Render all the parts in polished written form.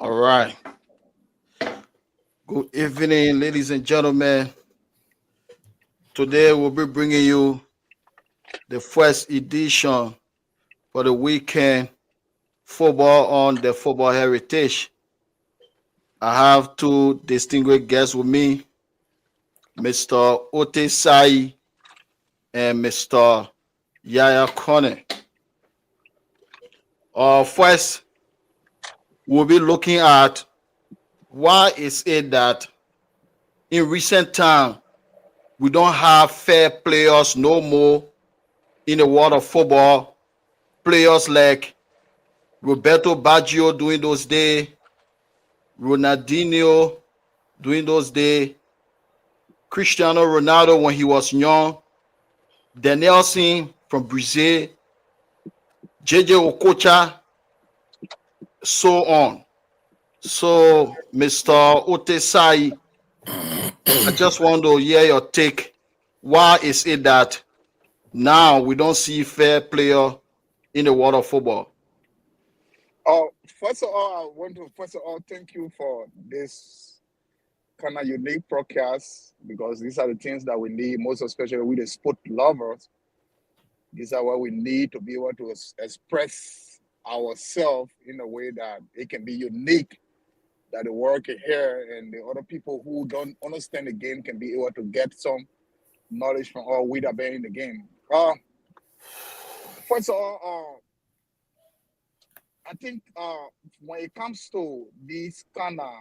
All right. Good evening, ladies and gentlemen. Today we'll be bringing you the first edition for the weekend football on the football heritage. I have two distinguished guests with me, Mr. Ote Sai and Mr. Yaya Kone. First, we'll be looking at why is it that in recent time we don't have fair players no more in the world of football. Players like Roberto Baggio during those days, Ronaldinho during those days, Cristiano Ronaldo when he was young, Danielson from Brazil, JJ Okocha, so on. So, Mr. Otesai, I just want to hear your take. Why is it that now we don't see fair player in the world of football? First of all, I want to thank you for this kind of unique broadcast because these are the things that we need, most especially with the sport lovers. These are what we need to be able to express ourselves in a way that it can be unique, that the world can hear, and the other people who don't understand the game can be able to get some knowledge from all we that been in the game. First of all, I think when it comes to these kind of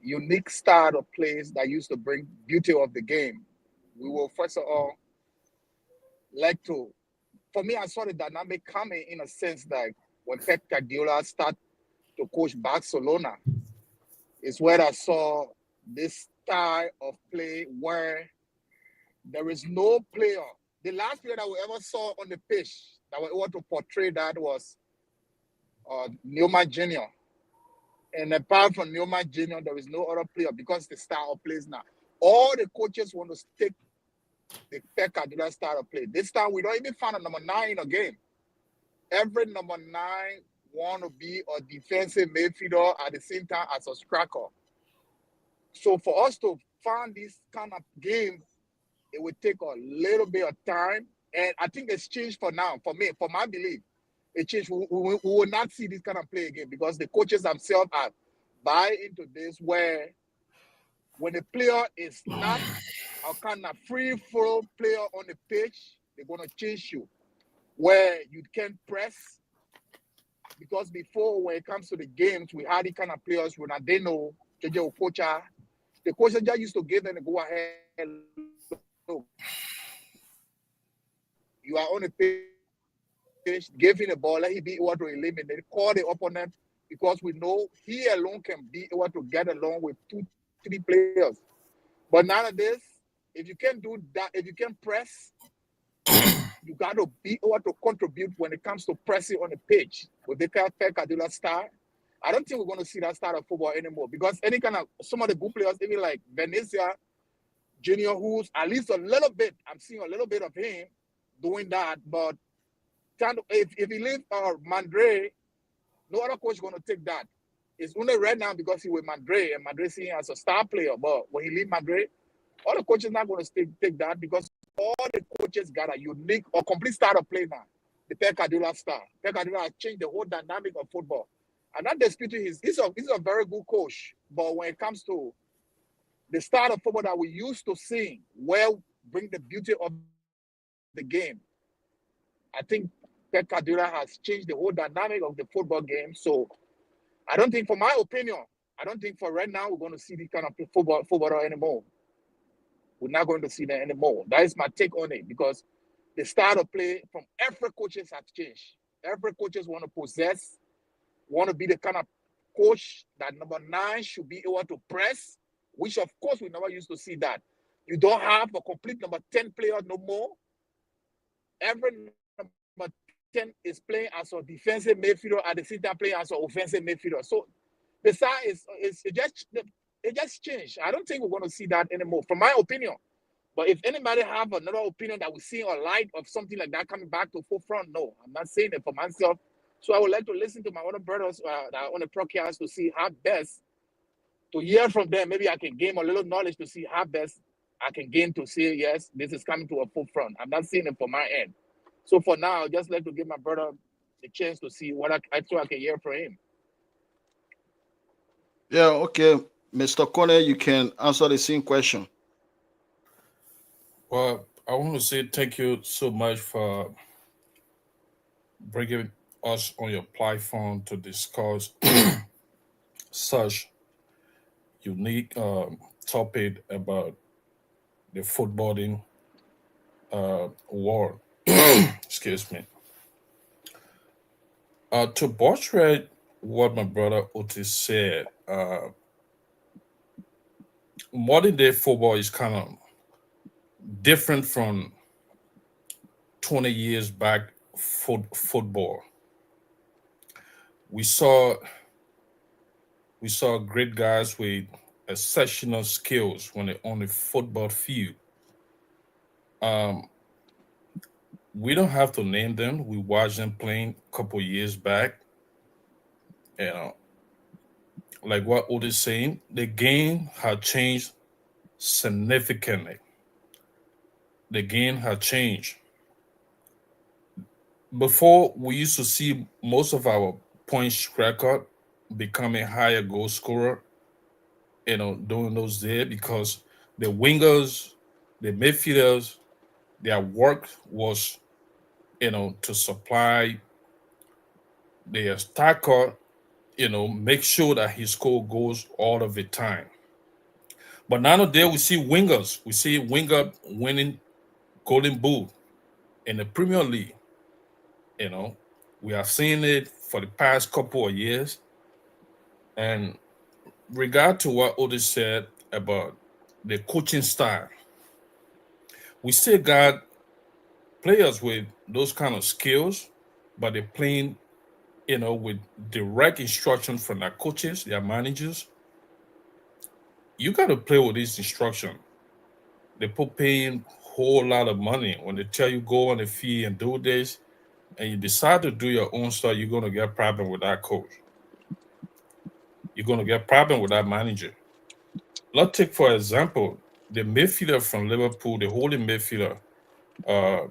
unique style of plays that used to bring beauty of the game, we will first of all like to. For me, I saw the dynamic coming in a sense that when Pep Guardiola started to coach Barcelona, is where I saw this style of play where there is no player. The last player that we ever saw on the pitch that was able to portray that was Newman Jr. And apart from Newman Jr., there is no other player because the style of plays now. All the coaches want to stick the Pep Guardiola style of play. This time, we don't even find a number 9 in a game. Every number 9 want to be a defensive midfielder at the same time as a striker. So for us to find this kind of game, it would take a little bit of time. And I think it's changed for now. For me, for my belief, it changed. We will not see this kind of play again because the coaches themselves are buy into this where when the player is not a kind of free-flow player on the pitch, they're going to chase you where you can press. Because before, when it comes to the games, we had the kind of players, Ronaldinho, JJ Okocha. The coach just used to give them the go-ahead. Look, you are on the pitch, give him the ball, let him be able to eliminate, call the opponent, because we know he alone can be able to get along with 2-3 players. But nowadays, if you can do that, if you can press, you got to be able to contribute when it comes to pressing on the pitch with the Pep Guardiola style. I don't think we're going to see that style of football anymore because some of the good players, even like Venezia Junior, who's at least a little bit, I'm seeing a little bit of him doing that. But if he leaves Mandre, no other coach is going to take that. It's only right now because he with Mandre and Mandre seeing him as a star player. But when he leaves Mandre, all the coaches not going to take that because all the coaches got a unique or complete style of play now. The Pep Guardiola style. Pep Guardiola has changed the whole dynamic of football. I'm not disputing he's a very good coach. But when it comes to the style of football that we used to see, where bring the beauty of the game, I think Pep Guardiola has changed the whole dynamic of the football game. So I don't think, for my opinion, I don't think for right now we're going to see this kind of football anymore. We're not going to see that anymore. That is my take on it because the style of play from every coaches has changed. Every coaches want to possess, want to be the kind of coach that number 9 should be able to press, which of course we never used to see that. You don't have a complete number 10 player no more. Every number 10 is playing as a defensive midfielder at the same time playing as an offensive midfielder. So the style it just changed. I don't think we're going to see that anymore, from my opinion. But if anybody have another opinion that we see a light of something like that coming back to forefront, no, I'm not saying it for myself. So I would like to listen to my other brothers that are on the podcast to see how best to hear from them. Maybe I can gain a little knowledge to see how best I can gain to say, yes, this is coming to a forefront. I'm not seeing it from my end. So for now, I'd just like to give my brother the chance to see what so I can hear from him. Yeah, okay. Mr. Corner, you can answer the same question. Well, I want to say thank you so much for bringing us on your platform to discuss such unique topic about the footballing world. Excuse me. To buttress what my brother Otis said, modern day football is kind of different from 20 years back football. We saw we saw great guys with exceptional skills when they're on the football field. Um, we don't have to name them. We watched them playing a couple years back. You know, like what Otis saying, the game had changed significantly. The game had changed. Before, we used to see most of our points record becoming higher goal scorer, during those days because the wingers, the midfielders, their work was, to supply the attacker, make sure that he score goals all of the time. But nowadays we see wingers, we see winger winning golden boot in the Premier League. You know, we have seen it for the past couple of years. And regard to what Otis said about the coaching style, we still got players with those kind of skills, but they're playing, with direct instruction from their coaches, their managers. You got to play with this instruction. They put paying whole lot of money when they tell you go on the field and do this, and you decide to do your own stuff. You're gonna get problem with that coach. You're gonna get problem with that manager. Let's take for example the midfielder from Liverpool, the holding midfielder, uh,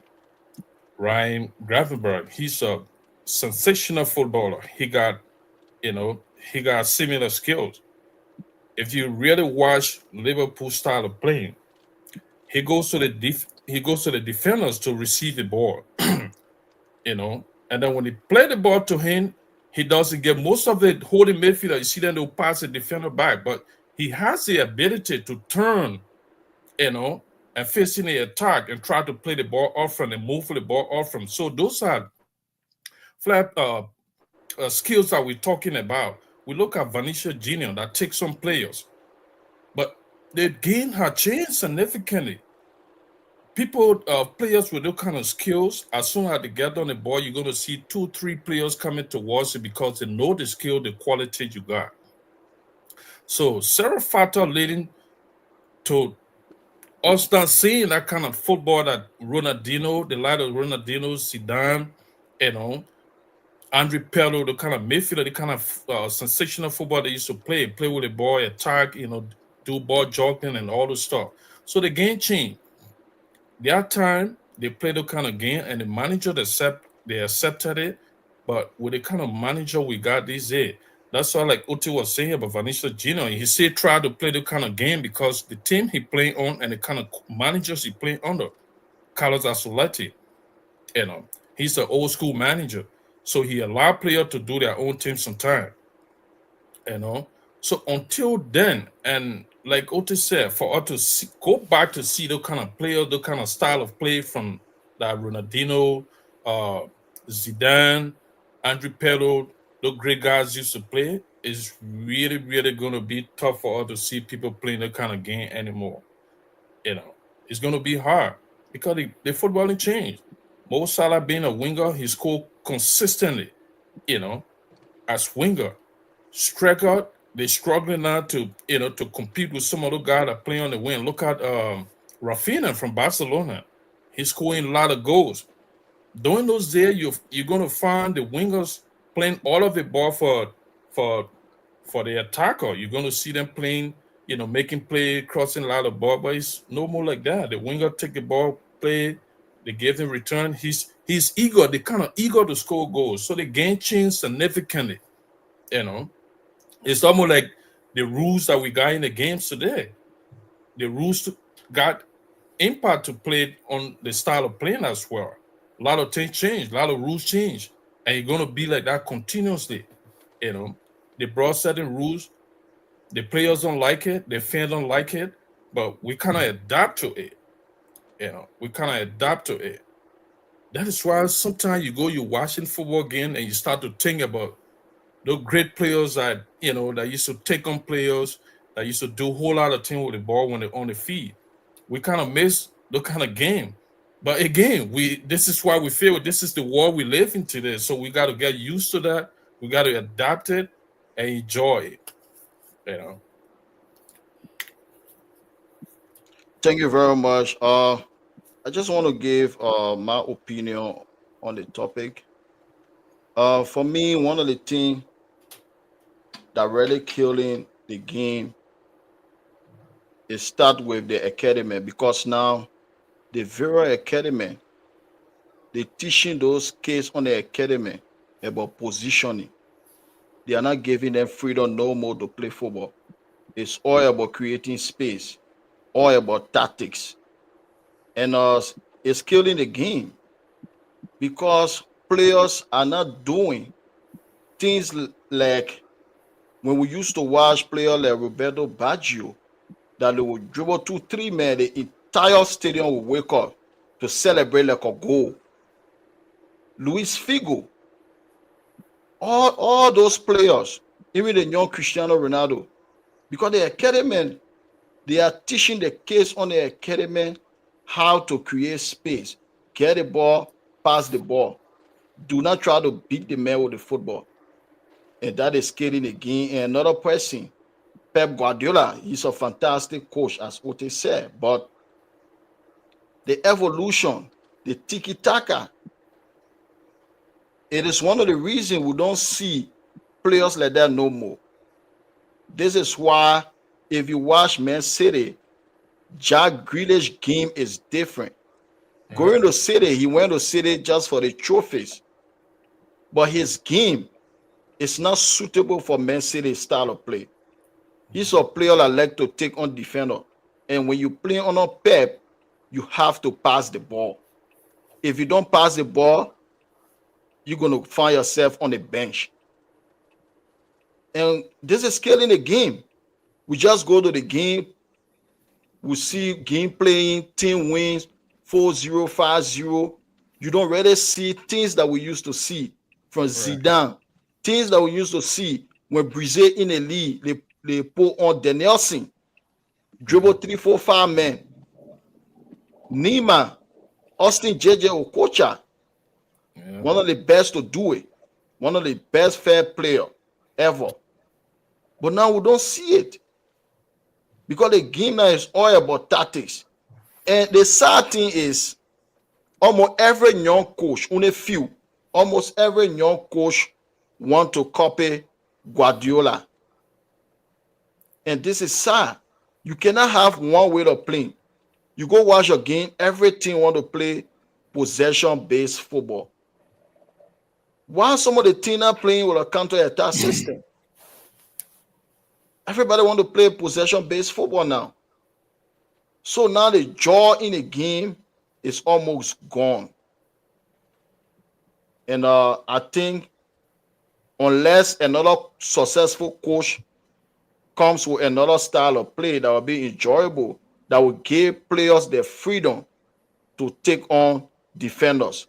Ryan Gravenberg. He's a sensational footballer. You know, he got similar skills. If you really watch Liverpool style of playing, he goes to the defenders to receive the ball, and then when he play the ball to him, he doesn't get most of the holding midfielder. You see them they'll pass the defender back, but he has the ability to turn, and facing the attack and try to play the ball off from and move the ball off from. So those are flat skills that we're talking about. We look at Vanisha Junior that takes some players, but the game has changed significantly. People, players with those kind of skills, as soon as they get on the ball, you're going to see 2, 3 players coming towards you because they know the skill, the quality you got. So, several factors leading to us not seeing that kind of football that Ronaldinho, the light of Ronaldinho, Zidane, you know, Andre Pirlo, the kind of midfielder, the kind of sensational football they used to play with the ball, attack, do ball jogging and all this stuff. So the game changed. Their time they played the kind of game, and the manager they accepted it. But with the kind of manager we got these days, that's why like Uti was saying about Vanessa Gino. He said try to play the kind of game because the team he playing on and the kind of managers he playing under, Carlos Ancelotti, he's an old school manager. So he allowed players to do their own thing sometime. you know. So until then, and like Otis said, for us to go back to see the kind of player, the kind of style of play from that Ronaldinho, uh, Zidane, Andre Pirlo, the great guys used to play, is really, really going to be tough for us to see people playing that kind of game anymore. It's going to be hard because the footballing changed. Mo Salah being a winger, he scored consistently, you know, as winger. Striker, they're struggling now to compete with some other guy that play on the wing. Look at Rafinha from Barcelona. He's scoring a lot of goals. During those days, you're gonna find the wingers. playing all of the ball for for the attacker. You're going to see them playing, making play, crossing a lot of ball, but it's no more like that. The winger take the ball, play, they give him return. He's eager, they kind of eager to score goals. So the game changed significantly. You know, it's almost like the rules that we got in the games today. The rules got impact to play on the style of playing as well. A lot of things change, a lot of rules change, and you're gonna be like that continuously. You know, they brought certain rules. The players don't like it, the fans don't like it, but we kind of adapt to it. We kind of adapt to it. That is why sometimes you're watching football game and you start to think about those great players that that used to take on players that used to do a whole lot of things with the ball when they're on the field. We kind of miss the kind of game. But again, this is why we feel this is the world we live in today. So we got to get used to that. We got to adapt it and enjoy it. You know. Thank you very much. I just want to give my opinion on the topic. For me, one of the things that really killing the game is start with the academy, because now the very academy, they teaching those kids on the academy about positioning. They are not giving them freedom no more to play football. It's all about creating space, all about tactics, and it's killing the game because players are not doing things like when we used to watch players like Roberto Baggio, that they would dribble 2, 3 men, the entire stadium would wake up to celebrate like a goal. Luis Figo, all those players, even the young Cristiano Ronaldo, because the academy, they are teaching the kids on the academy how to create space, get the ball, pass the ball. Do not try to beat the man with the football. And that is killing the game. And another person, Pep Guardiola, he's a fantastic coach, as Ote said, but the evolution, the tiki-taka, it is one of the reasons we don't see players like that no more. This is why if you watch Man City, Jack Grealish game is different. Going to City, he went to City just for the trophies. But his game is not suitable for Man City style of play. He's a player that like to take on defender. And when you play on a Pep, you have to pass the ball. If you don't pass the ball, you're going to find yourself on the bench. And this is killing the game. We just go to the game, we see game playing, team wins 4-0, 5-0. You don't really see things that we used to see from Zidane, things that we used to see when Brazil in the league, they put on Danielson, dribble 3, 4, 5 men. Nima, Austin JJ Okocha, one of the best to do it, one of the best fair player ever. But now we don't see it because the game now is all about tactics. And the sad thing is, almost every young coach, only few, almost every young coach want to copy Guardiola. And this is sad. You cannot have one way of playing. You go watch your game, every team want to play possession-based football. Why some of the teams are playing with a counter-attack system? Everybody want to play possession-based football now. So now the joy in the game is almost gone. And I think unless another successful coach comes with another style of play that will be enjoyable, that will give players the freedom to take on defenders.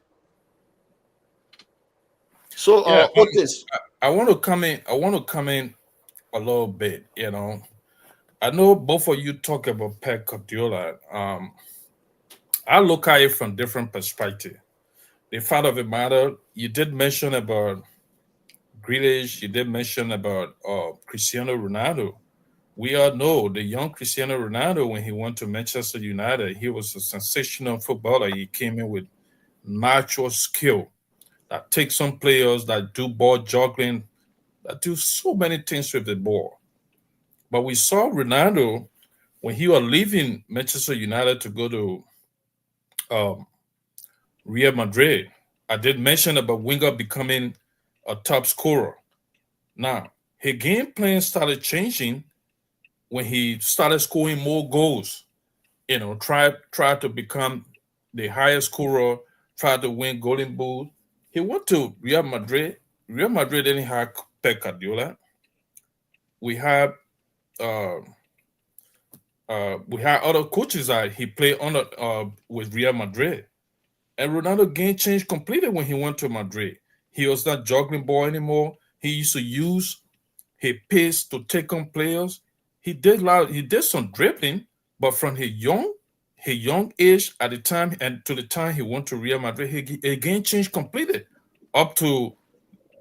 So, Otis, I want to come in. I want to come in a little bit. I know both of you talk about Pep Guardiola. I look at it from different perspective. The fact of the matter, you did mention about Grealish. You did mention about Cristiano Ronaldo. We all know the young Cristiano Ronaldo, when he went to Manchester United, he was a sensational footballer. He came in with natural skill. that take some players that do ball juggling, that do so many things with the ball. But we saw Ronaldo when he was leaving Manchester United to go to um, Real Madrid. I did mention about Winger becoming a top scorer. Now, his game plan started changing when he started scoring more goals. Try to become the highest scorer, try to win Golden Boot. He went to Real Madrid. Real Madrid didn't have Pep Guardiola. We had uh, we had other coaches that he played under with Real Madrid. And Ronaldo game changed completely when he went to Madrid. He was not juggling ball anymore. He used to use his pace to take on players. He did some dribbling, but from his young age at the time and to the time he went to Real Madrid, he game changed completely. Up to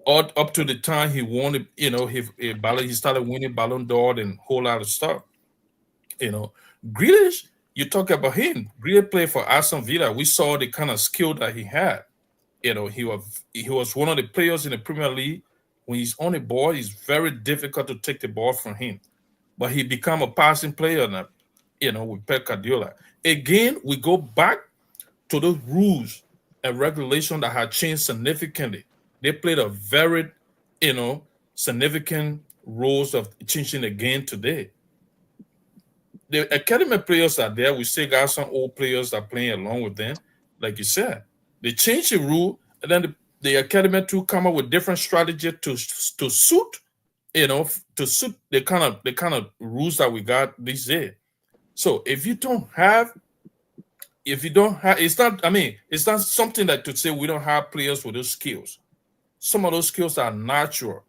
up to the time he won, he started winning Ballon d'Or and whole lot of stuff. You know, Grealish, you talk about him. Grealish played for Aston Villa. We saw the kind of skill that he had. He was one of the players in the Premier League. When he's on the ball, it's very difficult to take the ball from him. But he become a passing player now, with Pep Guardiola. Again, we go back to those rules and regulation that had changed significantly. They played a very, significant roles of changing the game today. The academy players are there. We still got some old players that are playing along with them. Like you said, they change the rule, and then the academy too come up with different strategy to suit, to suit the kind of rules that we got these days. So if you don't have, it's not. I mean, it's not something that to say we don't have players with those skills. Some of those skills are natural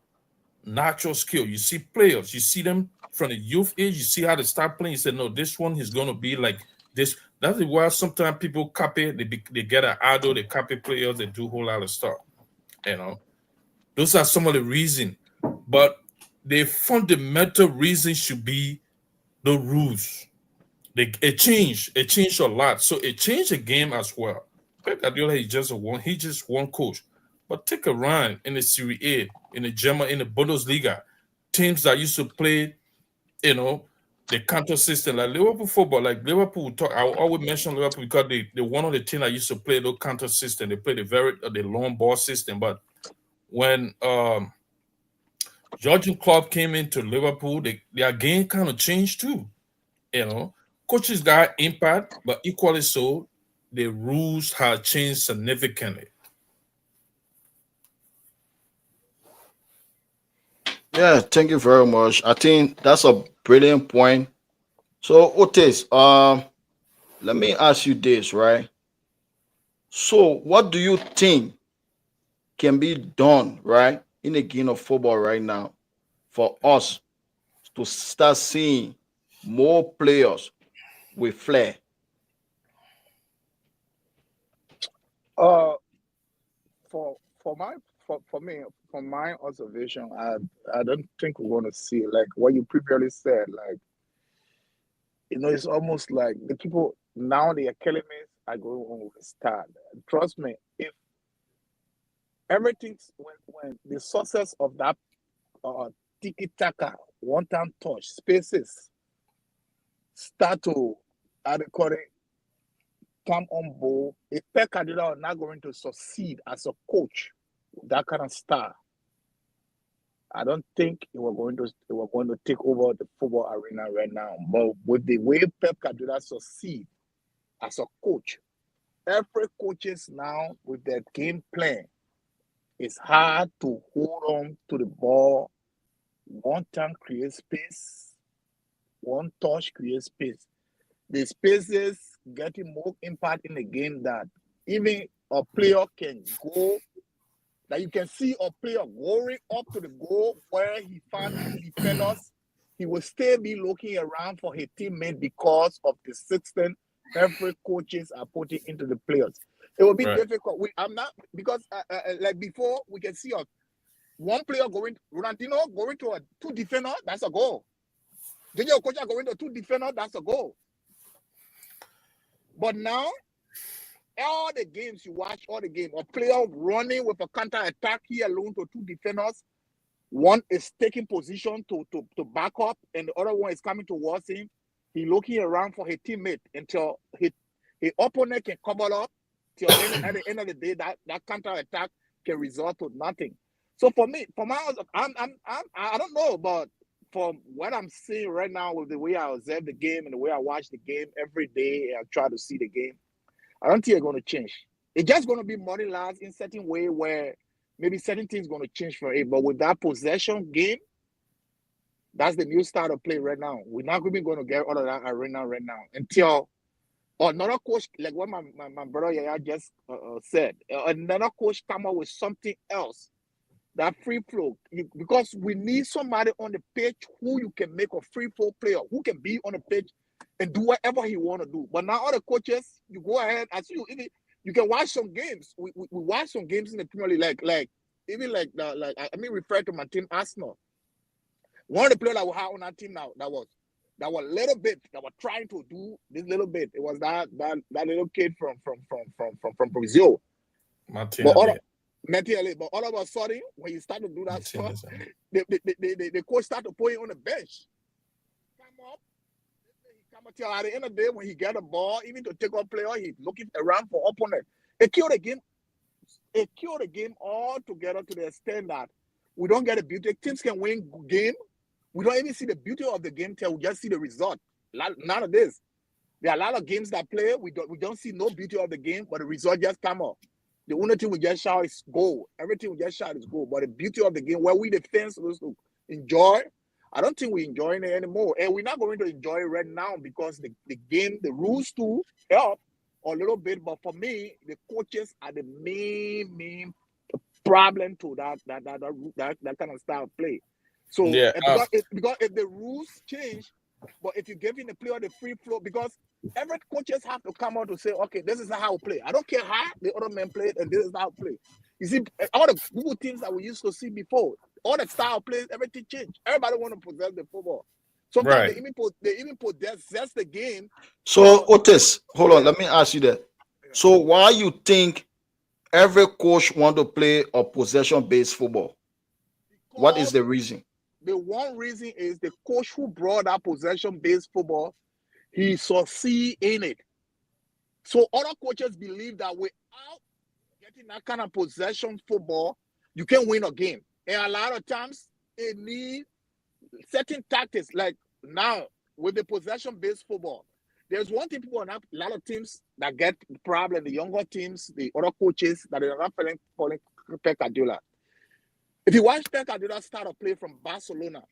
skill. You see players, you see them from the youth age, you see how they start playing. You say, no, this one is going to be like this. That's why sometimes people copy, they get an idol, they copy players, they do a whole lot of stuff. You know, those are some of the reasons. But the fundamental reason should be the rules. It changed a lot. So it changed the game as well. Pep Guardiola he just one coach. But take a run in the Serie A, in the German, in the Bundesliga, teams that used to play, you know, the counter system like Liverpool football, like Liverpool. I will always mention Liverpool because they one of the teams that used to play the counter system. They play the long ball system. But when Jurgen Klopp came into Liverpool, their game kind of changed too. You know, coaches got impact, but equally so, the rules have changed significantly. Yeah, thank you very much. I think that's a brilliant point. So, Otis, let me ask you this, right? So, what do you think can be done, right, in the game of football right now for us to start seeing more players with flair? Uh, for me, from my observation, I don't think we're going to see like what you previously said. Like, it's almost like the people now, the academies are going on with start. Trust me, if everything's when the success of that tiki taka one time touch spaces start to, how they call it, come on board, a Pep Guardiola are not going to succeed as a coach with that kind of star. I don't think they were going to take over the football arena right now. But with the way Pep Guardiola succeed as a coach, every coaches now with their game plan, it's hard to hold on to the ball. One time create space, one touch create space. The spaces getting more impact in the game that even a player can go, that you can see a player going up to the goal where he found two defenders. He will still be looking around for his teammate because of the system every coaches are putting into the players. It will be Right. difficult. I'm not, because like before we can see one player going, Ronaldinho going to a two defender, that's a goal. JJ Okocha going to two defender, that's a goal. But now all the games you watch, all the game, a player running with a counter attack, he alone to two defenders. One is taking position to back up, and the other one is coming towards him. He looking around for his teammate until his opponent can cover up. Till at the end of the day, that counter attack can result to nothing. So for me, I don't know, but from what I'm seeing right now with the way I observe the game and the way I watch the game every day, I try to see the game. I don't think it's going to change. It's just going to be money lost in certain way where maybe certain things going to change for it. But with that possession game, that's the new style of play right now. We're not even going to get out of that arena right now until another coach, like what my brother Yaya just said, another coach come up with something else. That free flow, because we need somebody on the pitch who you can make a free flow player, who can be on the pitch and do whatever he want to do. But now other coaches, you go ahead, as you can watch some games. We watch some games in the Premier League, refer to my team Arsenal. One of the players that we have on our team now that was little bit that were trying to do this little bit. It was that little kid from Brazil. Martinelli. But all of a sudden, when you start to do that stuff, the coach start to put him on the bench. Come up till at the end of the day, when he get a ball, even to take up player, he's looking around for opponent. It killed the game. It killed the game altogether to the extent that we don't get a beauty. Teams can win game. We don't even see the beauty of the game till we just see the result. None of this. There are a lot of games that play. We don't see no beauty of the game, but the result just come up. The only thing we just shout is goal. Everything we just shout is goal. But the beauty of the game, where we the fans supposed to enjoy, I don't think we're enjoying it anymore. And we're not going to enjoy it right now because the game, the rules to help a little bit. But for me, the coaches are the main problem to that kind of style of play. So yeah, because if the rules change, but if you give in the player the free flow, because every coaches have to come out to say, okay, this is how I play. I don't care how the other men played, and this is how I play. You see, all the good teams that we used to see before, all the style plays, everything changed. Everybody want to possess the football. Sometimes they even possess the game. So Otis, hold on, let me ask you that. So why you think every coach want to play a possession-based football? What is the reason? The one reason is the coach who brought that possession-based football, he succeed in it. So other coaches believe that without getting that kind of possession football, you can win a game. And a lot of times, it needs certain tactics. Like now, with the possession-based football, there's one thing people are not, a lot of teams that get the problem, the younger teams, the other coaches that are not following Pep Guardiola. If you watch Pep Guardiola's style of play from Barcelona,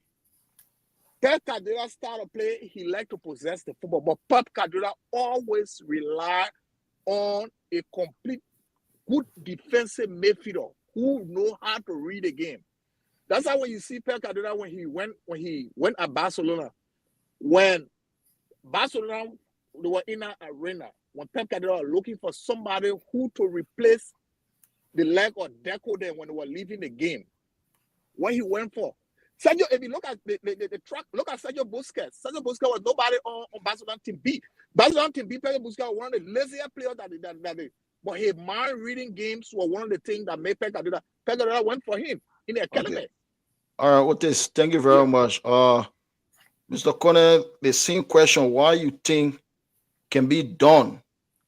Pep Guardiola's style of play, he liked to possess the football, but Pep Guardiola always relied on a complete good defensive midfielder who know how to read the game. That's how when you see Pep Guardiola when he went at Barcelona, when Barcelona they were in an arena, when Pep Guardiola was looking for somebody who to replace the leg of Deco then when they were leaving the game. When he went for Sergio, if you look at the track, look at Sergio Busquets. Sergio Busquets was nobody on Barcelona team B. Barcelona team B, Sergio Busquets was one of the laziest players but his mind reading games were one of the things that made Pep Guardiola went for him in the academy. Okay. All right, Otis, thank you very much. Mr. Connor, the same question, why you think can be done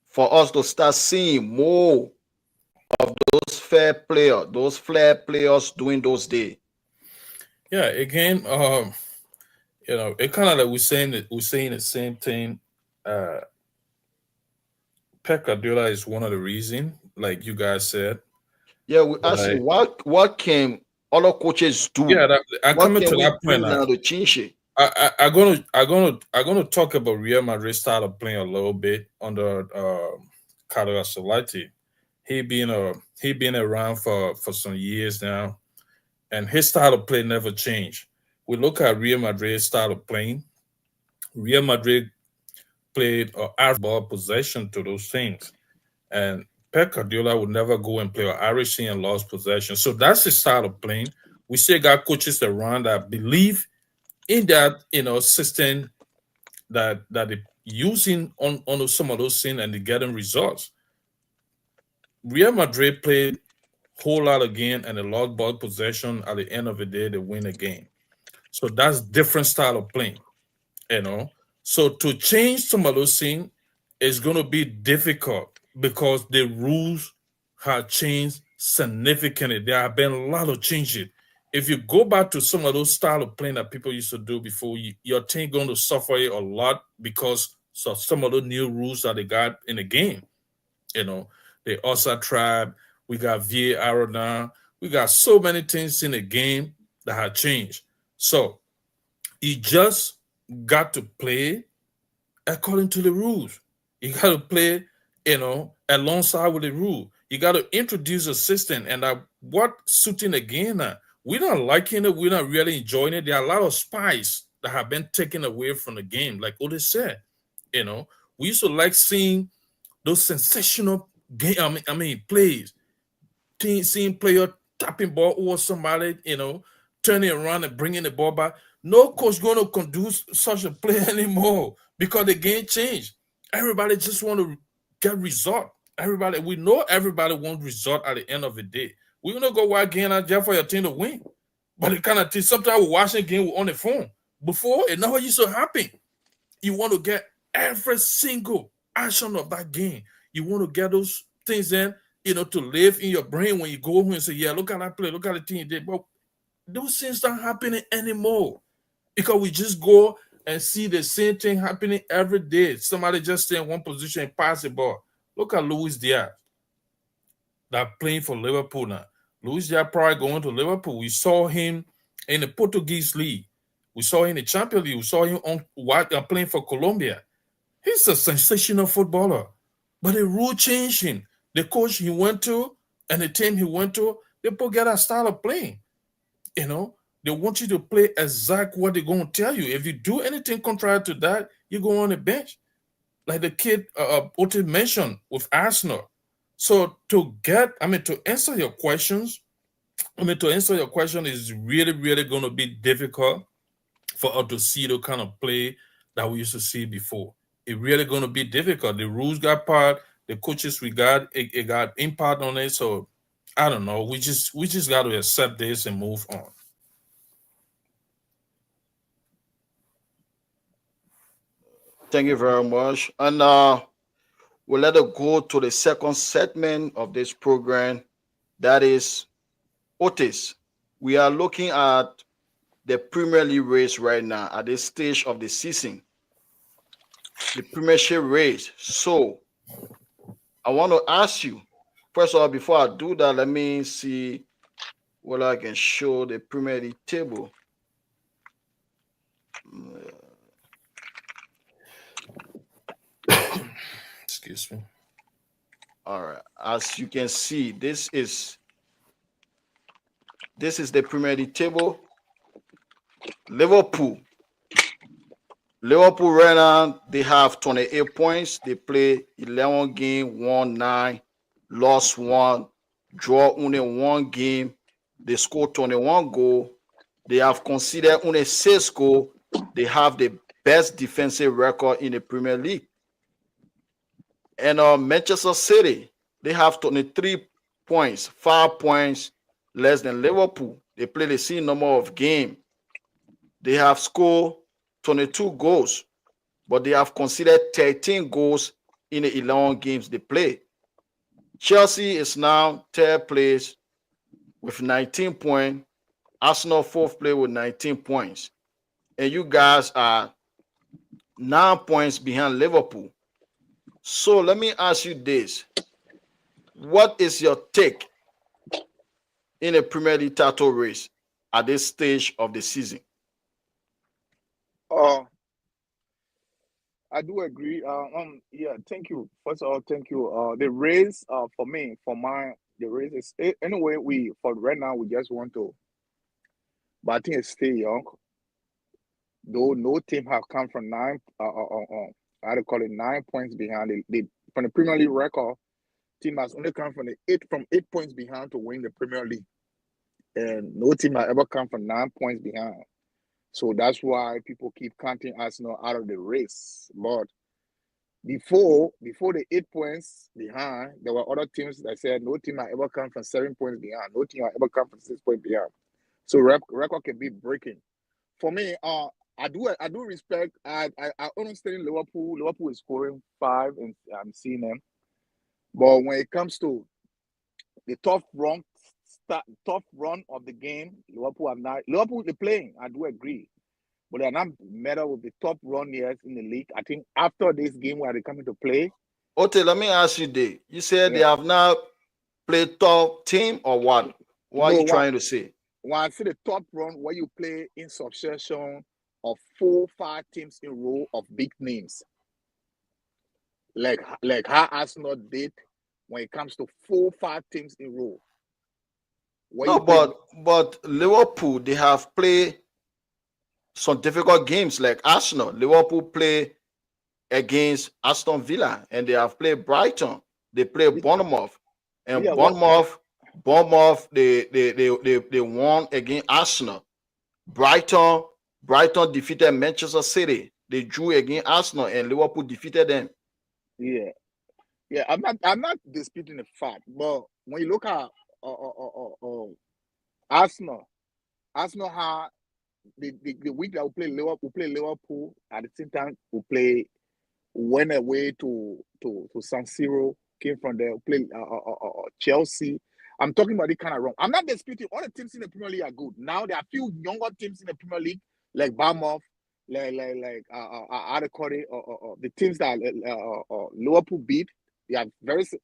for us to start seeing more of those flair players doing those days? Yeah, again, it kind of like we're saying the same thing. Pep Guardiola is one of the reasons, like you guys said. Yeah, we ask you what can other coaches do? Yeah, I'm coming to that point now to change it. I'm gonna talk about Real Madrid style of playing a little bit under Carlo Ancelotti. He been around for some years now, and his style of play never changed. We look at Real Madrid's style of playing. Real Madrid played average ball possession to those things, and Pep Guardiola would never go and play Irish and lost possession. So that's his style of playing. We still got coaches around that believe in that system that they using on some of those things and they getting results. Real Madrid played whole lot of game and a lot ball possession. At the end of the day, they win a game. So that's different style of playing, you know. So to change some of those things is going to be difficult because the rules have changed significantly. There have been a lot of changes. If you go back to some of those style of playing that people used to do before, your team going to suffer a lot because of some of the new rules that they got in the game. You know, the Osa tribe, we got VAR now, we got so many things in the game that have changed. So you just got to play according to the rules. You got to play, alongside with the rule. You got to introduce a system, and what suiting the game now. We're not liking it. We're not really enjoying it. There are a lot of spice that have been taken away from the game, like Otis said. We used to like seeing those sensational game. I mean, plays. Seeing player tapping ball over somebody, turning around and bringing the ball back. No coach going to conduce such a play anymore because the game changed. Everybody just want to get result. We know everybody wants result at the end of the day. We're gonna go watch game out there for your team to win. But it kind of thing, sometimes we're watching game on the phone. Before it never used to happen. You want to get every single action of that game. You want to get those things in, to live in your brain when you go home and say, yeah, look at that play, look at the team did. But those things aren't happening anymore because we just go and see the same thing happening every day. Somebody just stay in one position and pass the ball. Look at Luis Diaz that playing for Liverpool now. Luis Diaz probably going to Liverpool. We saw him in the Portuguese league. We saw him in the Champions League. We saw him playing for Colombia. He's a sensational footballer. But the rule changing. The coach he went to and the team he went to, they both get a style of playing. They want you to play exactly what they're going to tell you. If you do anything contrary to that, you go on the bench. Like the kid Otis mentioned with Arsenal. So to answer your questions, is really, really going to be difficult for us to see the kind of play that we used to see before. It really going to be difficult. The rules got part, the coaches we got, it got impact on it. So I don't know. We just got to accept this and move on. Thank you very much. And we'll let it go to the second segment of this program. That is Otis. We are looking at the Premier League race right now at this stage of the season, the Premiership race. So I want to ask you, first of all, before I do that, let me see whether I can show the Premier League table. Excuse me. All right. As you can see, this is the Premier League table. Liverpool right now, they have 28 points. They play 11 games, won 9, lost 1, draw only 1 game. They score 21 goals. They have conceded only 6 goals. They have the best defensive record in the Premier League. And Manchester City, they have 23 points, 5 points less than Liverpool. They play the same number of games. They have scored 22 goals, but they have conceded 13 goals in the 11 games they play. Chelsea is now third place with 19 points. Arsenal fourth place with 19 points. And you guys are 9 points behind Liverpool. So let me ask you this. What is your take in a Premier League title race at this stage of the season? I do agree. Yeah, thank you. First of all, thank you. The race, for me, the race is anyway. We for right now, we just want to, but I think it's stay young. Though no team have come from how to call it 9 points behind. From the Premier League record, team has only come from 8 points behind to win the Premier League, and no team has ever come from 9 points behind. So that's why people keep counting Arsenal out of the race. But before the 8 points behind, there were other teams that said no team had ever come from 7 points behind, no team had ever come from 6 points behind. So record can be breaking. For me, I do respect. I understand Liverpool. Liverpool is scoring 5, and I'm seeing them. But when it comes to the tough run of the game, Liverpool they're playing. I do agree, but they're not better with the top run years in the league. I think after this game where they coming to play, Okay, let me ask you, Dave. You said they yeah, have now played top team or what? What are no you one. trying to say? When I see the top run where you play in succession of 4, 5 teams in a row of big names, like how Arsenal did when it comes to 4, 5 teams in a row, where No, you play. but Liverpool they have played some difficult games like Arsenal. Liverpool play against Aston Villa and they have played Brighton. They play Bournemouth and Yeah, what? Bournemouth they won against Arsenal. Brighton defeated Manchester City. They drew against Arsenal and Liverpool defeated them. Yeah, yeah. I'm not disputing the fact, but when you look at Arsenal, Arsenal had the week that we play Liverpool at the same time went away to San Siro, came from there, played Chelsea. I'm talking about the kind of run. I'm not disputing all the teams in the Premier League are good. Now there are a few younger teams in the Premier League like Bournemouth, like Adekore, or the teams that Liverpool beat. They are these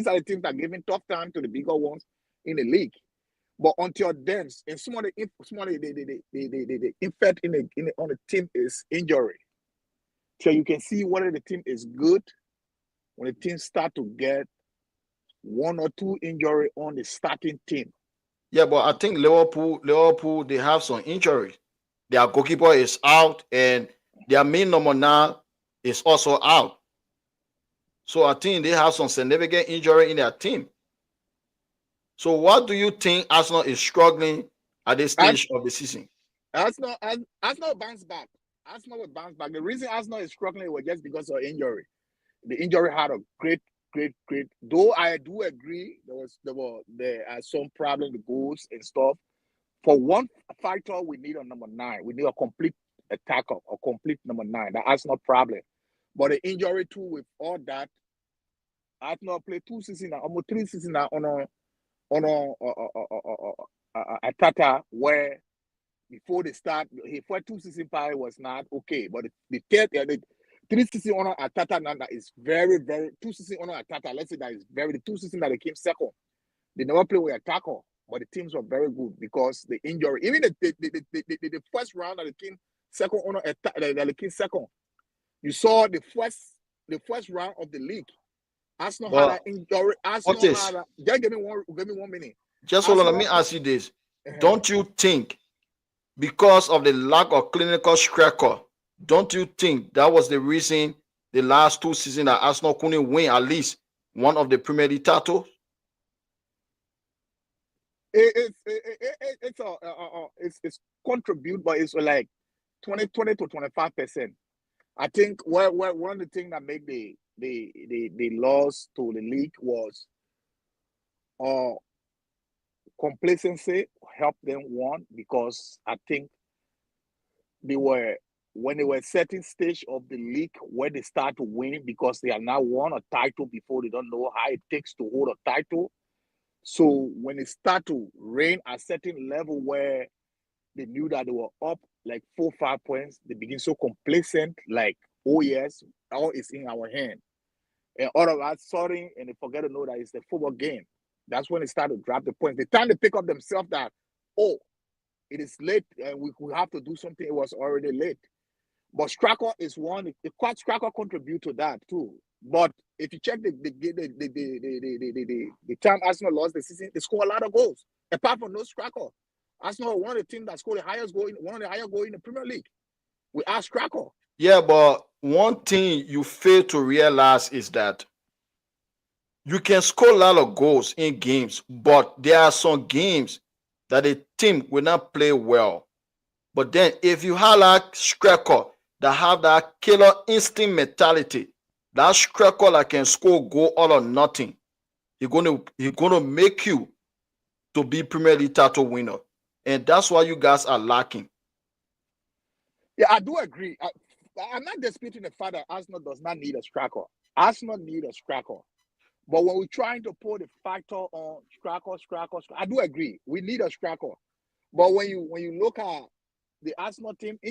are the teams that are giving tough time to the bigger ones in the league. But until then, and some of the effect on the team is injury. So you can see whether the team is good when the team start to get 1 or 2 injury on the starting team. Yeah, but I think Liverpool they have some injuries. Their goalkeeper is out and their main number 9 is also out. So I think they have some significant injury in their team. So what do you think Arsenal is struggling at this And stage of the season? Arsenal bounce back. Arsenal will bounce back. The reason Arsenal is struggling was just because of injury. The injury had a great. Though I do agree there are some problem with goals and stuff. For one factor, we need a number 9. We need a complete attacker, a complete number 9. That's not problem. But the injury too, with all that, Arsenal played 2 seasons now, almost 3 seasons now on a Tata where before they start, he for 2 seasons prior was not okay. But the 3 seasons on Atata now that is very, very 2 seasons on Atata. Let's say that is very the 2 seasons that they came second. They never play with attacker, but the teams were very good because the injury. Even the first round that they came second on that they came second. You saw the first round of the league. Arsenal had an But injury. Arsenal Otis, had a. Just give me 1 minute. just hold on, let me ask you this. Don't you think because of the lack of clinical striker, don't you think that was the reason the last 2 seasons that Arsenal couldn't win at least one of the Premier League titles? It's contribute, but it's like 20 to 25%. I think one of the things that make the loss to the league was complacency helped them won because I think when they were certain stage of the league where they start to win because they are now won a title before they don't know how it takes to hold a title. So when it start to reign at certain level where they knew that they were up like 4, 5 points, they begin so complacent, like, oh yes, all is in our hand. And all of that sorry, and they forget to know that it's the football game. That's when they start to drop the points. The time they pick up themselves that, oh, it is late and we have to do something, it was already late. But Striker is one. The quad Striker contribute to that too. But if you check the time Arsenal lost the season, they scored a lot of goals. Apart from no Striker, Arsenal one of the teams that scored the highest goal, one of the higher goal in the Premier League. We asked Striker. Yeah, but one thing you fail to realize is that you can score a lot of goals in games, but there are some games that a team will not play well. But then if you have like striker that have that killer instinct mentality, That striker that can score goal all or nothing. He gonna make you to be Premier League title winner, and that's why you guys are lacking. Yeah, I do agree. I'm not disputing the fact that Arsenal does not need a striker. Arsenal need a striker. But when we're trying to put the factor on striker, I do agree. We need a striker. But when you look at the Arsenal team, the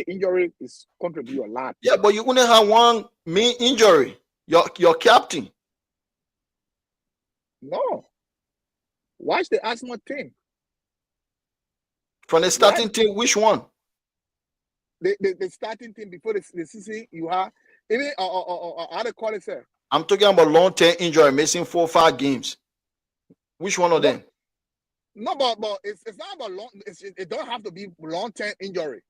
injury is contribute a lot. Yeah, but you only have one main injury. Your captain. No. Watch the Arsenal team. From the starting team, which one? The starting team before the season, you have even how they call it, sir. I'm talking about long-term injury, missing 4-5 games. Which one of them? No, but it's not about long. It don't have to be long-term injury,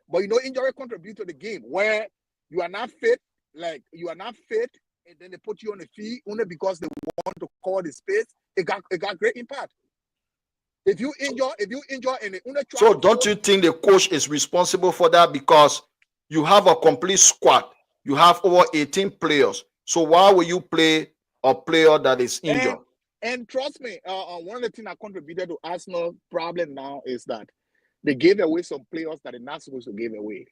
but injury contribute to the game where you are not fit, and then they put you on the field only because they want to cover the space. It got great impact. If you injure, and they only try. So don't you think the coach is responsible for that, because you have a complete squad, you have over 18 players. So why will you play a player that is injured? And trust me, one of the things that contributed to Arsenal's problem now is that they gave away some players that they're not supposed to give away.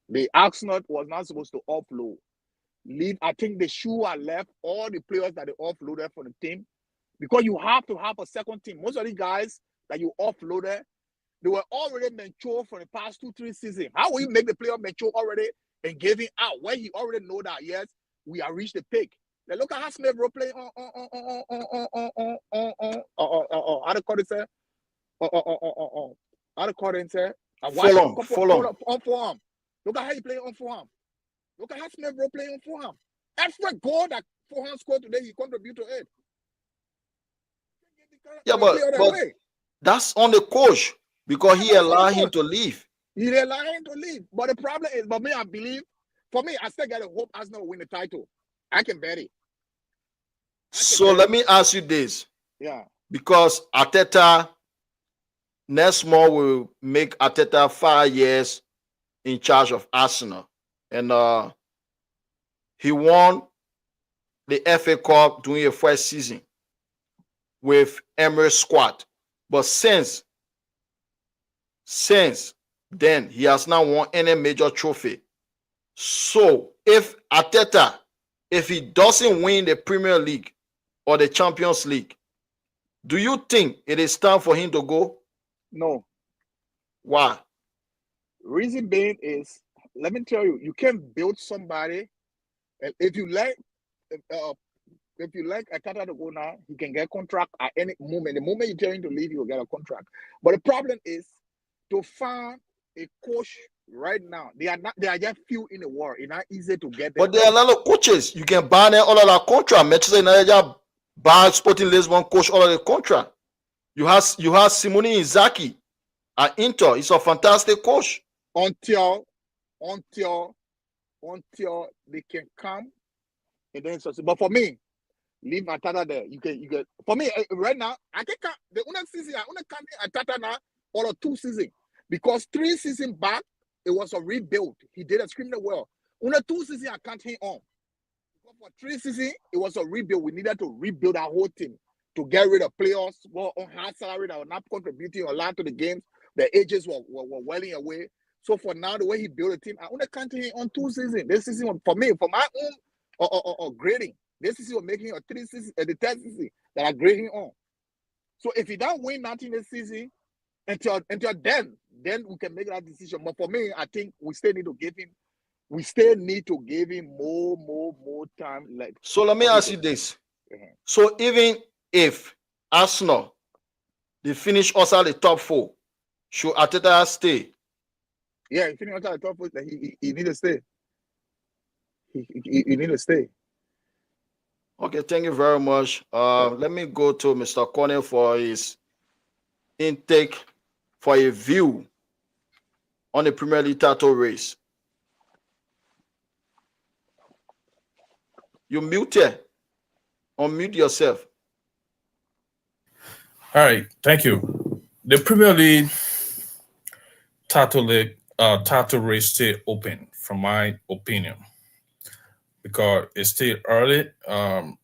The Arsenal was not supposed to offload. I think they should have left all the players that they offloaded from the team, because you have to have a second team. Most of the guys that you offloaded, they were already mature for the past 2-3 seasons. How will you make the player mature already and give him out when he already know that, yes, we have reached the peak? Now look at how Smith Rowe play on how to call it, sir? How to call it, sir? On Fulham. Look at how he play on Fulham. Look at how Smith Rowe play on Fulham. Every goal that Fulham scored today, he contribute to it. Yeah, but that's on the coach, because he allowed him to leave. He allowed him to leave. But the problem is, but me, I believe, for me, I still got to hope Arsenal will win the title. I can bet it. So let me ask you this. Yeah. Because Arteta, next month will make Arteta 5 years in charge of Arsenal. And he won the FA Cup during the first season with Emery's squad. But since then, he has not won any major trophy. So if Arteta, if he doesn't win the Premier League or the Champions League, do you think it is time for him to go? No. Why? Reason being is, let me tell you, you can't build somebody. And if you like Arteta to go now, he can get a contract at any moment. The moment you tell him to leave, he will get a contract. But the problem is to find a coach right now. They are just few in the world. It's not easy to get them. But there are a lot of coaches. You can buy them all of that contract. Manchester United buy Sporting Lisbon coach all of the contract. You have Simone Inzaghi at Inter. He's a fantastic coach. Until they can come and then so. But for me, leave Arteta there. You can. For me right now, I can come. The only season I only come Arteta now or 2 seasons, because 3 seasons back it was a rebuild. He did extremely well. Only 2 seasons I can't hang on. Because for 3 seasons it was a rebuild. We needed to rebuild our whole team to get rid of players who were on high salary that were not contributing a lot to the games. The ages were welling away. So for now, the way he built a team, I only can't hang on 2 seasons. This season for me, for my own grading, this season was making a 3 season, the 10th season that I grade him on. So if he don't win nothing this season, until then we can make that decision. But for me, I think we still need to give him more time. Like, so let me ask you this. So even if Arsenal they finish outside the top 4, should Arteta stay? Yeah, he finished outside the top 4. He need to stay. He need to stay. Okay, thank you very much. Let me go to Mr. Cornell for his intake, for a view on the Premier League title race. You muted. Unmute yourself. All right, thank you. The Premier League title race stay open, from my opinion. because it's still early. 10,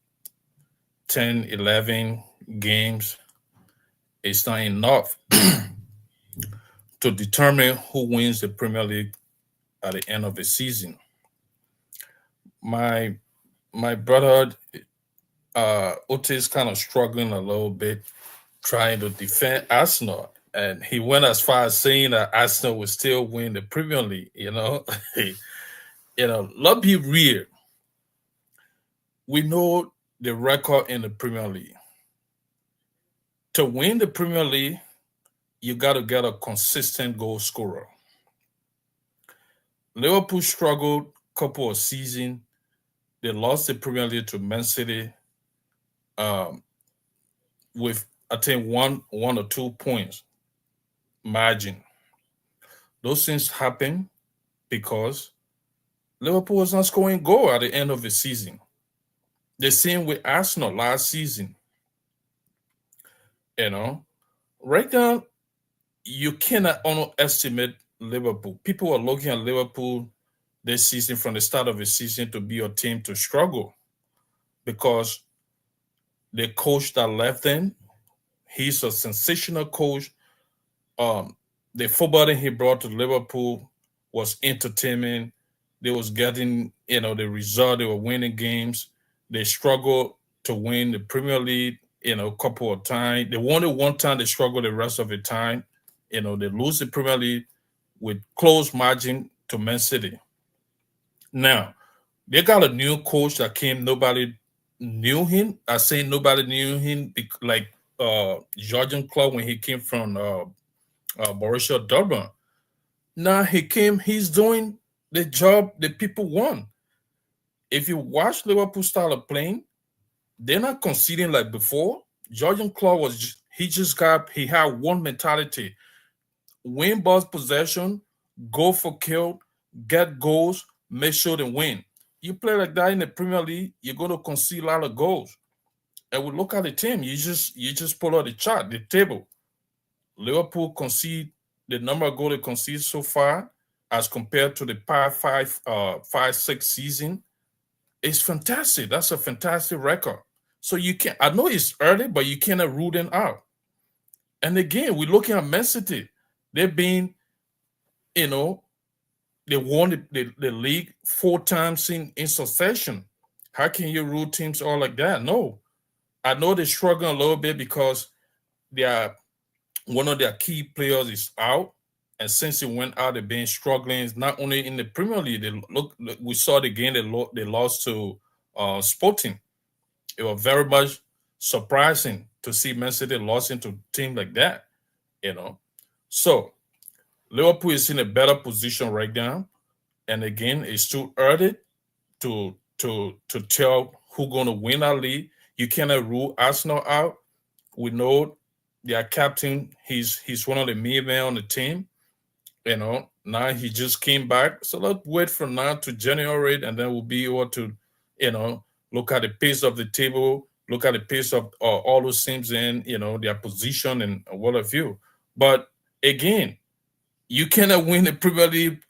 11 games is not enough to determine who wins the Premier League at the end of the season. My my brother Otis kind of struggling a little bit trying to defend Arsenal. And he went as far as saying that Arsenal will still win the Premier League, you know. Let's be real. We know the record in the Premier League. To win the Premier League, you got to get a consistent goal scorer. Liverpool struggled a couple of seasons. They lost the Premier League to Man City um, with I think one or 2 points margin. Those things happen because Liverpool was not scoring goal at the end of the season. The same with Arsenal last season. You know, right now you cannot underestimate Liverpool. People are looking at Liverpool this season from the start of the season to be a team to struggle because the coach that left them, he's a sensational coach. Um, the football that he brought to Liverpool was entertainment. They was getting, the result. They were winning games. They struggled to win the Premier League, a couple of times. They won it one time. They struggled the rest of the time. They lose the Premier League with close margin to Man City. Now, they got a new coach that came. Nobody knew him. I say nobody knew him like Jurgen Klopp when he came from Borussia Dortmund. Now he came. He's doing the job that people want. If you watch Liverpool style of playing, they're not conceding like before. Jurgen Klopp he had one mentality: win balls possession, go for kill, get goals, make sure they win. You play like that in the Premier League, you're going to concede a lot of goals. And we look at the team. You just pull out the chart, the table. Liverpool concede the number of goals they concede so far as compared to the past 5, 6 season. It's fantastic. That's a fantastic record. So you can I know it's early, but you cannot rule them out. And again, we're looking at Man City. They've been, you know, they won the league 4 times in succession. How can you rule teams all like that? No. I know they're struggling a little bit because they are one of their key players is out. And since he went out, they've been struggling. Not only in the Premier League, we saw the game they lost to Sporting. It was very much surprising to see Man City lost into a team like that. You know, so Liverpool is in a better position right now. And again, it's too early to tell who's going to win our league. You cannot rule Arsenal out. We know their captain. He's one of the main men on the team. Now he just came back. So let's wait from now to January, and then we'll be able to, look at the pace of the table, look at the pace of all those teams in, their position and what have you. But again, you cannot win the Premier League,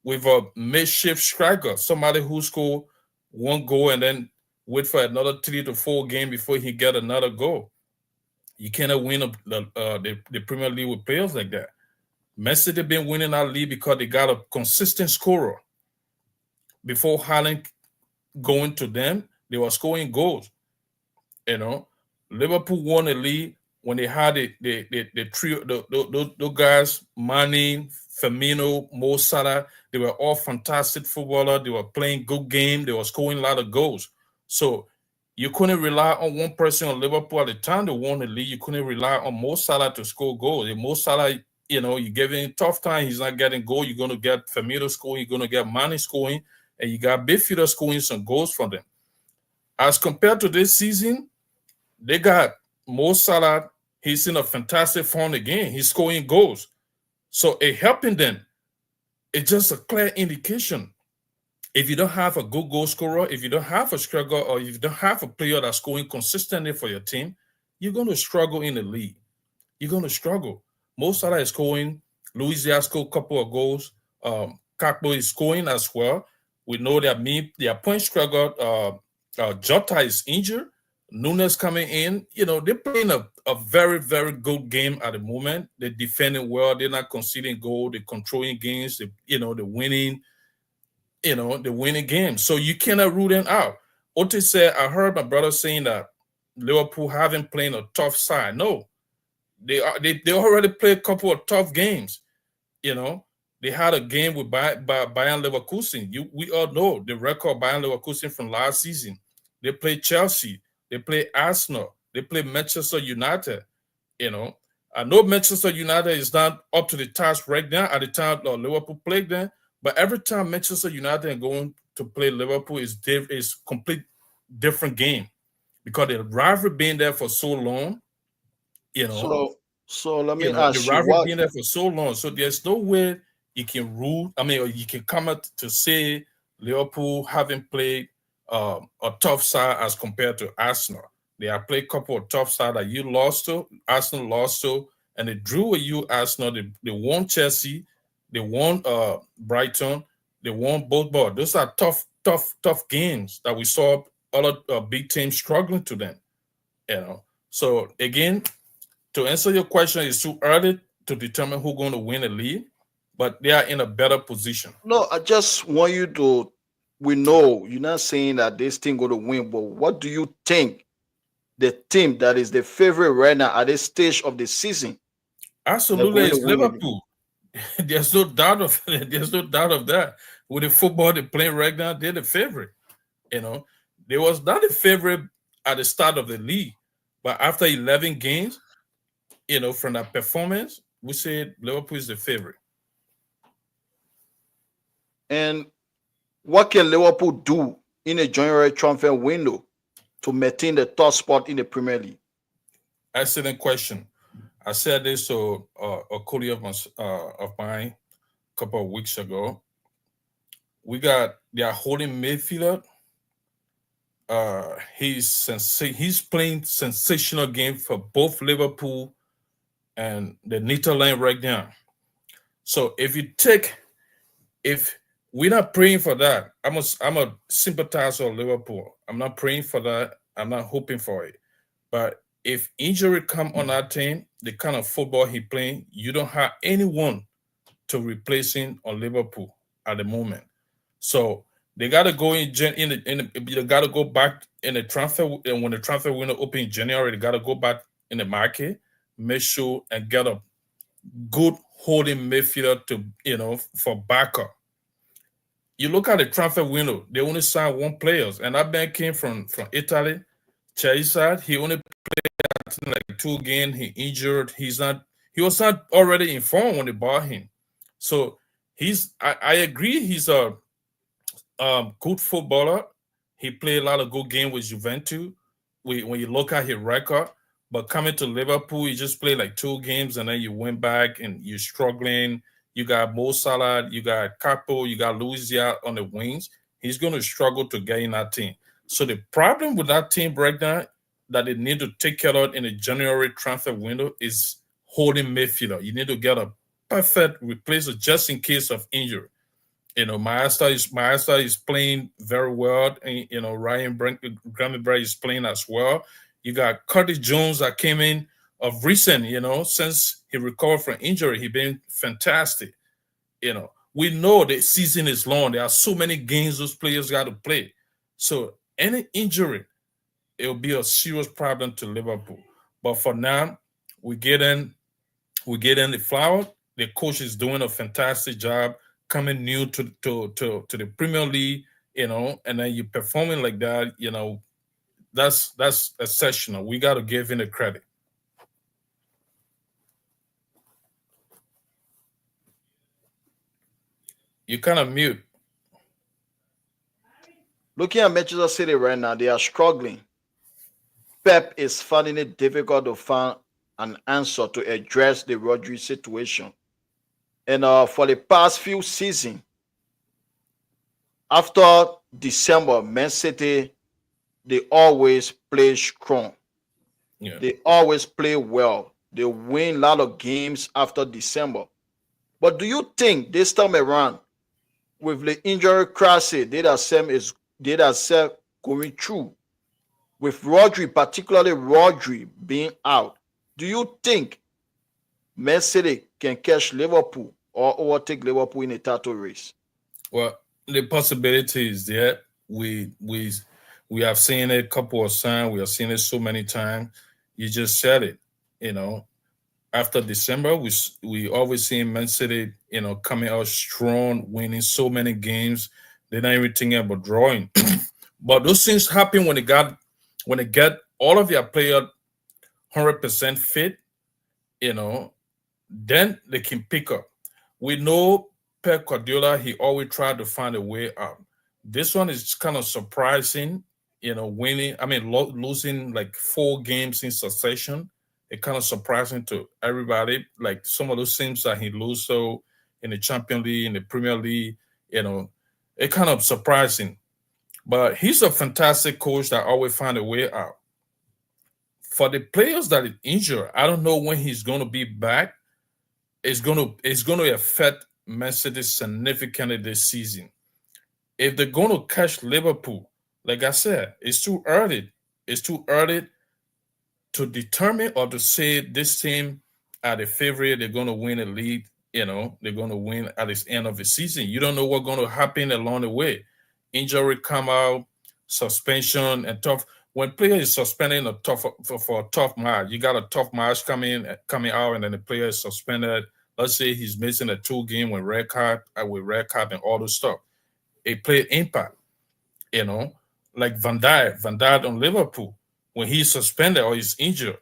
with a makeshift striker, somebody who score one goal and then wait for another 3 to 4 games before he get another goal. You cannot win the Premier League with players like that. Man City been winning that league because they got a consistent scorer. Before Haaland going to them, they were scoring goals. Liverpool won the league when they had the trio, those guys, Mane, Firmino, Mo Salah. They were all fantastic footballers. They were playing good game. They were scoring a lot of goals. So you couldn't rely on one person on Liverpool at the time they won the league. You couldn't rely on Mo Salah to score goals. If Mo Salah, you give him a tough time, he's not getting goal. You're going to get Firmino scoring. You're going to get Mane scoring. And you got Midfielder scoring some goals for them. As compared to this season, they got Mo Salah. He's in a fantastic form again. He's scoring goals. So it helping them. It's just a clear indication. If you don't have a good goal scorer, if you don't have a striker, or if you don't have a player that's scoring consistently for your team, you're going to struggle in the league. You're going to struggle. Mo Salah is scoring. Luis has scored a couple of goals. Kakpo is scoring as well. We know that their point struggle. Jota is injured. Nunes coming in. They're playing a very, very good game at the moment. They're defending well. They're not conceding goal. They're controlling games. They're winning. They're winning games. So you cannot rule them out. Ote said, I heard my brother saying that Liverpool haven't played a tough side. No, they already played a couple of tough games. They had a game with Bayern Leverkusen. We all know the record Bayern Leverkusen from last season. They played Chelsea. They played Arsenal. They played Manchester United. I know Manchester United is not up to the task right now at the time Liverpool played them, but every time Manchester United are going to play Liverpool is complete different game because the rivalry been there for so long. So let me The ask you rivalry what. been there for so long, so there's no way you can rule. Or you can come out to say Liverpool haven't played a tough side as compared to Arsenal. They have played a couple of tough sides that you lost to, Arsenal lost to, and they drew with you, Arsenal. They won Chelsea, they won Brighton, they won both balls. Those are tough games that we saw other big teams struggling to them. So again, to answer your question, it's too early to determine who's going to win the league, but they are in a better position. No, I just want you to. We know you're not saying that this team going to win, but what do you think the team that is the favorite right now at this stage of the season? They're Absolutely, going to it's win it. Liverpool. There's no doubt of there's no doubt of that. With the football they play right now, they're the favorite. They was not the favorite at the start of the league, but after 11 games, from that performance, we said Liverpool is the favorite. And what can Liverpool do in a January transfer window to maintain the top spot in the Premier League? Excellent question. I said this to a colleague of mine a couple of weeks ago. We got their holding midfielder. He's playing sensational game for both Liverpool and the Netherlands right now. So if we're not praying for that, I'm a sympathizer of Liverpool. I'm not praying for that. I'm not hoping for it. But if injury come on our team, the kind of football he playing, you don't have anyone to replace him on Liverpool at the moment. So they got to go they got to go back in the transfer, and when the transfer window open in January, they got to go back in the market, make sure and get a good holding midfielder to for backup. You look at the transfer window, they only signed one player, and that man came from Italy. Chelsea, he only played like 2 games. He injured. He was not already informed when they bought him. So I agree he's a good footballer. He played a lot of good games with Juventus. When you look at his record, but coming to Liverpool, you just played like 2 games and then you went back and you're struggling. You got Mo Salah, you got Capo, you got Luizia on the wings. He's going to struggle to get in that team. So the problem with that team right now that they need to take care of in the January transfer window is holding midfielder. You need to get a perfect replacement just in case of injury. Maesta is playing very well, and Ryan Gravenberch is playing as well. You got Curtis Jones that came in of recent, since he recovered from injury, he been fantastic. We know the season is long. There are so many games those players got to play. So any injury, it will be a serious problem to Liverpool. But for now, we get in the flower. The coach is doing a fantastic job coming new to the Premier League, and then you performing like that, that's exceptional. We got to give him the credit. You kind of mute. Looking at Manchester City right now, they are struggling. Pep is finding it difficult to find an answer to address the Rodri situation. And for the past few seasons, after December, Man City, they always play strong. Yeah. They always play well. They win a lot of games after December. But do you think this time around, with the injury crisis they themselves going through, with Rodri, particularly Rodri being out, do you think Man City can catch Liverpool or overtake Liverpool in a title race? Well, the possibility is there. We have seen it a couple of times. We have seen it so many times. You just said it. You know, after December, we always see Man City, coming out strong, winning so many games. They're not even thinking about drawing. But those things happen when they get all of their players 100% fit. You know, then they can pick up. We know Pep Guardiola, he always tried to find a way out. This one is kind of surprising, winning, losing like 4 games in succession. It kind of surprising to everybody. Like some of those teams that he lose so in the Champions League, in the Premier League, it kind of surprising. But he's a fantastic coach that always find a way out. For the players that are injured, I don't know when he's going to be back. It's going to affect Man City significantly this season. If they're going to catch Liverpool, like I said, it's too early. It's too early to determine or to say this team are the favorite. They're going to win a league. They're going to win at the end of the season. You don't know what's going to happen along the way. Injury come out, suspension, and tough. When player is suspended for a tough match, you got a tough match coming out, and then the player is suspended. Let's say he's missing a 2 game with red card and all this stuff. It play impact, you know, like Van Dijk on Liverpool when he's suspended or he's injured.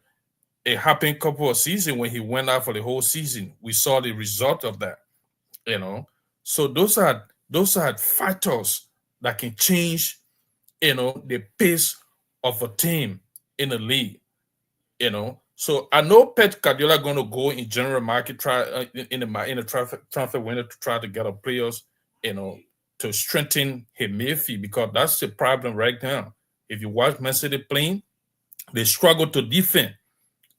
It happened a couple of seasons when he went out for the whole season. We saw the result of that, you know. So those are factors that can change, the pace of a team in the league, So I know Pep Guardiola going to go in general market try in the transfer window to try to get a players, to strengthen his midfield because that's the problem right now. If you watch Man City playing, they struggle to defend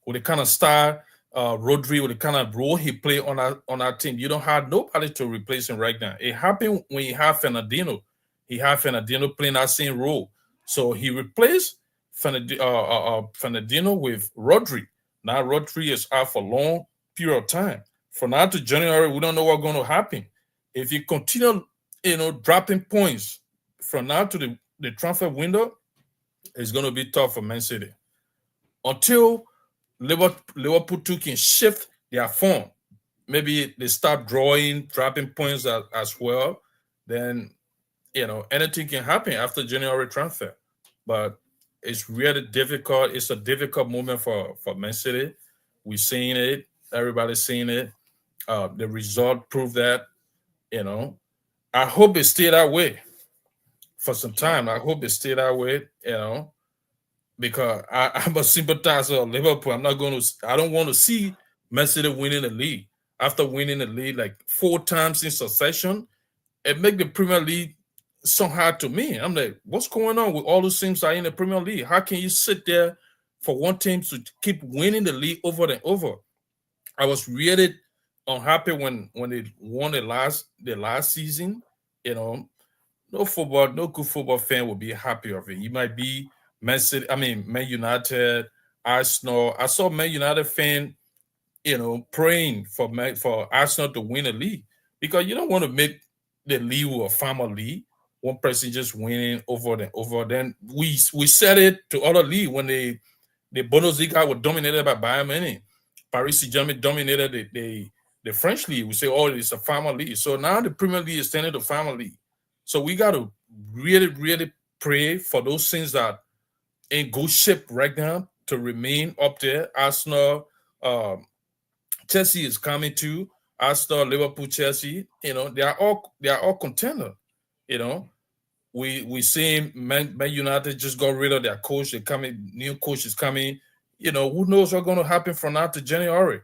with the kind of style Rodri, with the kind of role he play on our team. You don't have nobody to replace him right now. It happened when you have Fernandinho. He had Fernandinho playing that same role. So he replaced Fernandinho with Rodri. Now Rodri is out for a long period of time. From now to January, we don't know what's going to happen. If you continue, dropping points from now to the transfer window, it's going to be tough for Man City. Until Liverpool can shift their form, maybe they start dropping points as well, then anything can happen after January transfer. But it's really difficult. It's a difficult moment for Man City. We're seeing it. Everybody's seeing it. The result proved that. I hope it stay that way for some time. I hope it stay that way. Because I'm a sympathizer of Liverpool. I don't want to see Man City winning the league. After winning the league like 4 times in succession, it make the Premier League so hard to me. I'm like, what's going on with all those teams that are in the Premier League? How can you sit there for one team to keep winning the league over and over? I was really unhappy when they won the last season. No good football fan will be happy of it. You might be Man City, Man United, Arsenal. I saw Man United fan, praying for Arsenal to win the league because you don't want to make the league a family. One person just winning over and over. Then we said it to other league when the Bundesliga was dominated by Bayern Munich. Paris Saint-Germain dominated the French league. We say, oh, it's a family. So now the Premier League is turning to family. So we got to really, really pray for those things that in good shape right now to remain up there. Arsenal, Chelsea is coming too. Arsenal, Liverpool, Chelsea. They are all contender. We seeing Man United just got rid of their coach. They're coming, new coach is coming. Who knows what's going to happen from now to January?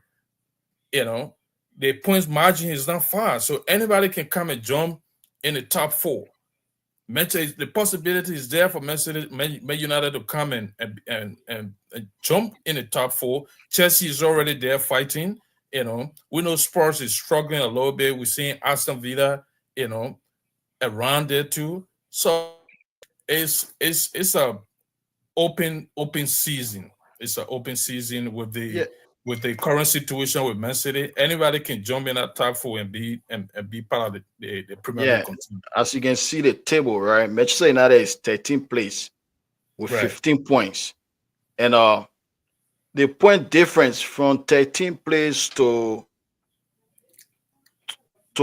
The points margin is not far, so anybody can come and jump in the top 4. The possibility is there for Man United to come and jump in the top 4. Chelsea is already there fighting. We know Spurs is struggling a little bit. We're seeing Aston Villa, around there too. So it's a open season. It's an open season Yeah, with the current situation with Man City. Anybody can jump in that top four and be part of the Premier League yeah. continue. As you can see the table, right? Manchester United is 13th place with Right. 15 points. And the point difference from 13th place to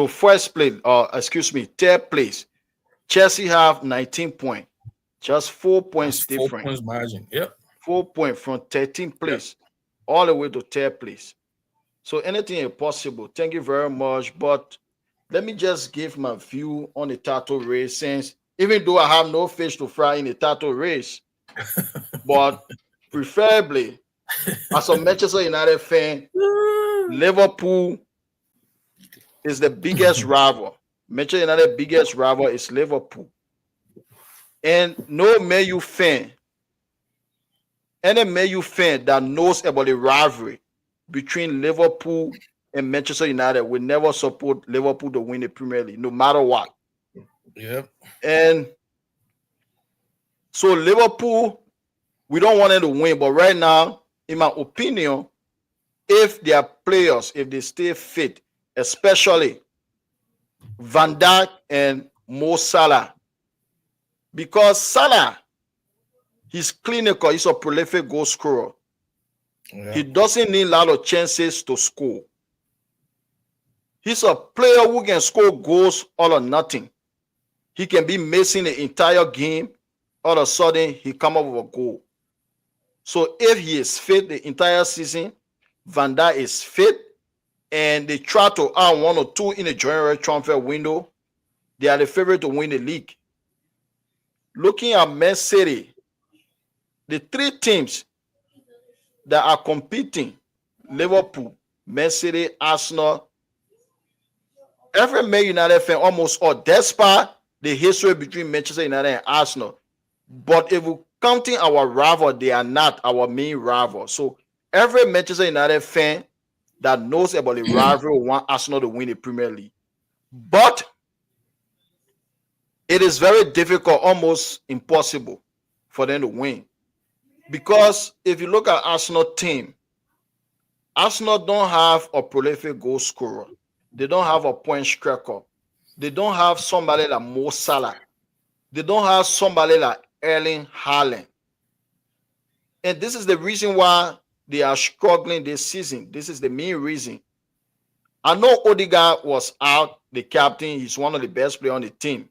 first place, or excuse me, third place, Chelsea have 19 points, just 4 points That's four different. points margin. Yep. 4 points from 13th Yep. place all the way to third place. So anything is possible. Thank you very much. But let me just give my view on the title race, since even though I have no fish to fry in the title race, but preferably as a Manchester United fan, Liverpool is the biggest rival. Manchester United biggest rival is Liverpool. And no Man U fan, any Man U fan that knows about the rivalry between Liverpool and Manchester United will never support Liverpool to win the Premier League, no matter what. Yep. And so Liverpool, we don't want them to win, but right now, in my opinion, if their players, if they stay fit, especially Van Dijk and Mo Salah, because Salah, he's clinical, he's a prolific goal scorer. He Yeah. doesn't need a lot of chances to score. He's a player who can score goals all or nothing. He can be missing the entire game. All of a sudden, he come up with a goal. So if he is fit the entire season, Van Dijk is fit, and they try to earn one or two in the January transfer window, they are the favorite to win the league. Looking at Man City, the three teams that are competing, Liverpool, Man City, Arsenal, every Man United fan almost all, despite the history between Manchester United and Arsenal. But if we're counting our rival, they are not our main rival. So every Manchester United fan that knows about the rivalry want Arsenal to win the Premier League. But it is very difficult, almost impossible for them to win. Because if you look at Arsenal team, Arsenal don't have a prolific goal scorer. They don't have a point striker. They don't have somebody like Mo Salah. They don't have somebody like Erling Haaland. And this is the reason why they are struggling this season. This is the main reason. I know Odegaard was out, the captain. He's one of the best players on the team.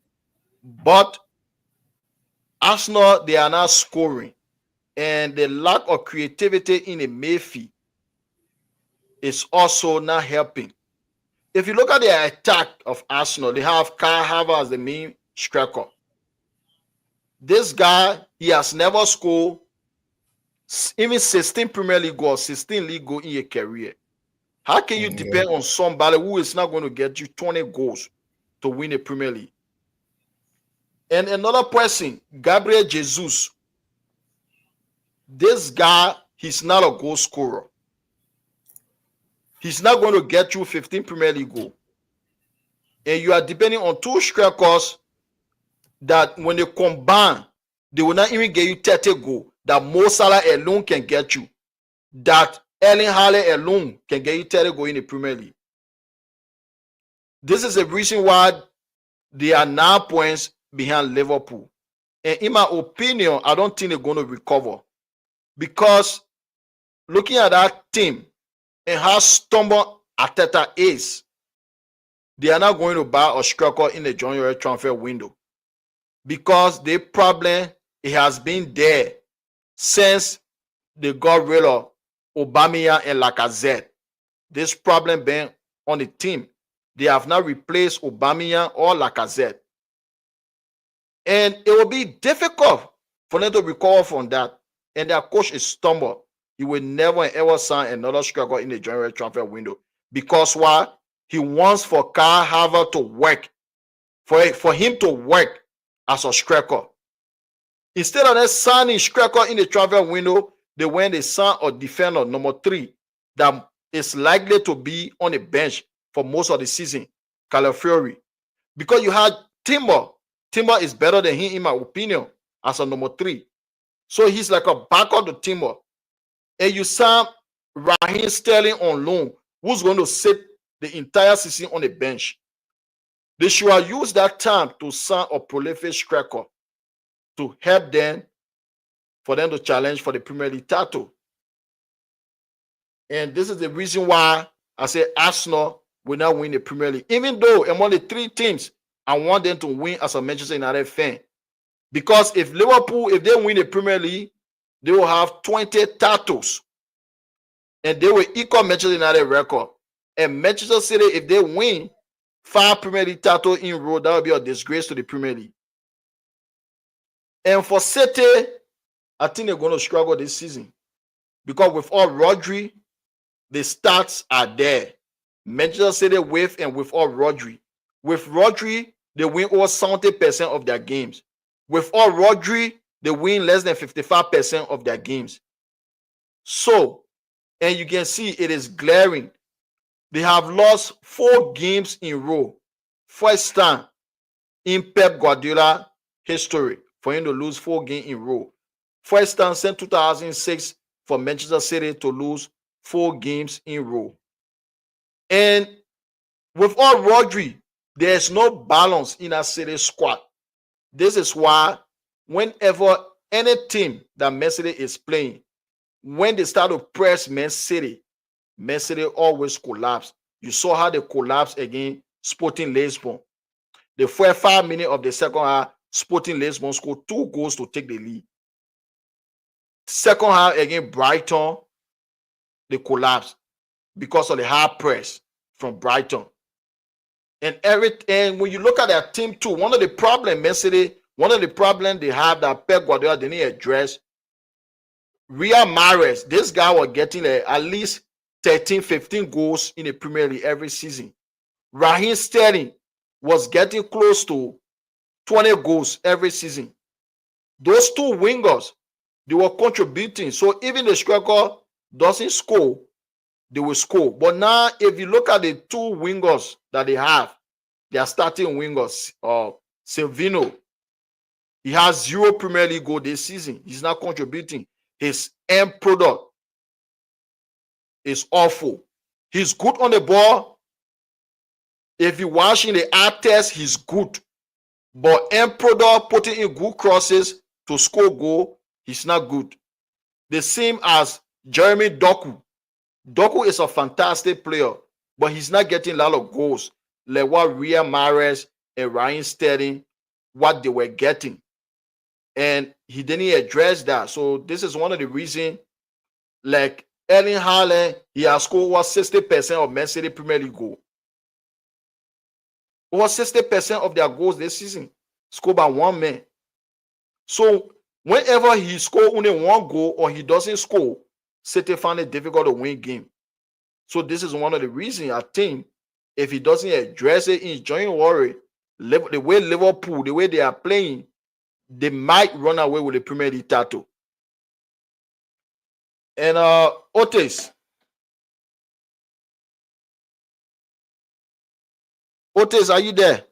But Arsenal, they are not scoring. And the lack of creativity in the midfield is also not helping. If you look at the attack of Arsenal, they have Kai Havertz as the main striker. This guy, he has never scored even 16 Premier League goals, 16 league goals in your career. How can you depend on somebody who is not going to get you 20 goals to win the Premier League? And another person, Gabriel Jesus. This guy, he's not a goal scorer. He's not going to get you 15 Premier League goals. And you are depending on two strikers that when they combine, they will not even get you 30 goals. That Mo Salah alone can get you. That Erling Haaland alone can get you 30 goals in the Premier League. This is the reason why they are 9 points behind Liverpool. And in my opinion, I don't think they're going to recover. Because looking at that team and how stubborn Arteta is, they are not going to buy a striker in the January transfer window. Because the problem, it has been there since they got rid of Aubameyang and Lacazette. This problem been on the team. They have not replaced Aubameyang or Lacazette. And it will be difficult for them to recover from that. And their coach is stumbled. He will never ever sign another striker in the January transfer window. Because why? He wants for Kai Havertz to work. For him to work as a striker. Instead of them signing striker in the transfer window, they went and signed a defender, number 3, that is likely to be on the bench for most of the season, Calafiori. Because you had Timber is better than him, in my opinion, as a number 3. So he's like a backup to Timber. And you sign Raheem Sterling on loan, who's going to sit the entire season on the bench. They should have used that time to sign a prolific striker to help them, for them to challenge for the Premier League title. And this is the reason why I say Arsenal will not win the Premier League. Even though among the 3 teams, I want them to win as a Manchester United fan. Because if Liverpool, if they win the Premier League, they will have 20 titles. And they will equal Manchester United record. And Manchester City, if they win 5 Premier League titles in a row, that will be a disgrace to the Premier League. And for City, I think they're going to struggle this season. Because without Rodri, the stats are there. Manchester City with and without Rodri. With Rodri, they win over 70% of their games. Without Rodri, they win less than 55% of their games. So, and you can see it is glaring. They have lost 4 games in a row. First time in Pep Guardiola history for him to lose 4 games in a row. First time since 2006 for Manchester City to lose 4 games in a row. And without Rodri, there's no balance in that City squad. This is why whenever any team that Man City is playing, when they start to press Man City always collapse. You saw how they collapsed against Sporting Lisbon. The first 5 minutes of the second half, Sporting Lisbon scored 2 goals to take the lead. Second half against Brighton, they collapsed because of the high press from Brighton. And when you look at their team too, one of the problems they have that Pep Guardiola didn't address, Riyad Mahrez, this guy was getting at least 13, 15 goals in the Premier League every season. Raheem Sterling was getting close to 20 goals every season. Those 2 wingers, they were contributing. So even the striker doesn't score, they will score. But now, if you look at the 2 wingers that they have, they are starting wingers. Silvino, he has 0 Premier League goal this season. He's not contributing. His end product is awful. He's good on the ball. If you're watching the eye test, he's good. But end product, putting in good crosses to score goal, he's not good. The same as Jeremy Doku. Doku is a fantastic player, but he's not getting a lot of goals like what Riyad Mahrez and Raheem Sterling, what they were getting. And he didn't address that. So this is one of the reasons, like Erling Haaland, he has scored over 60% of Man City Premier League goal. Over 60% of their goals this season scored by one man. So whenever he scores only 1 goal or he doesn't score, City find it difficult to win game. So this is one of the reasons I think if he doesn't address it in January, the way Liverpool, the way they are playing, they might run away with the Premier League title. And Otis, are you there?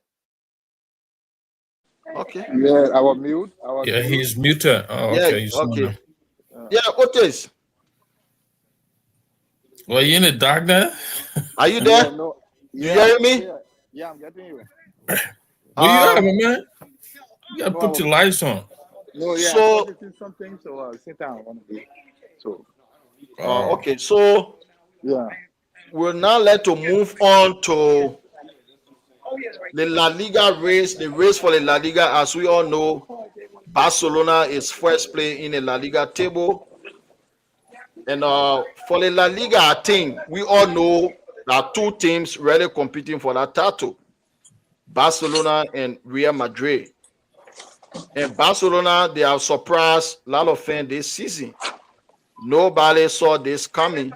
Okay. Yeah, I was mute. Yeah, he's muted. Oh, Yeah, okay. okay. Yeah, Otis, Well, you in the dark now? are you there? No. You hearing me? Yeah, I'm getting you. Where you at, my man? You gotta put your lights on. No, yeah. So- I'm something, so sit down. I want to be. So, Okay, so yeah. we're now let to move on to the La Liga race. The race for the La Liga, as we all know, Barcelona is first place in the La Liga table. And for the La Liga, I think we all know there are 2 teams really competing for that title, Barcelona and Real Madrid. And Barcelona, they have surprised a lot of fans this season. Nobody saw this coming.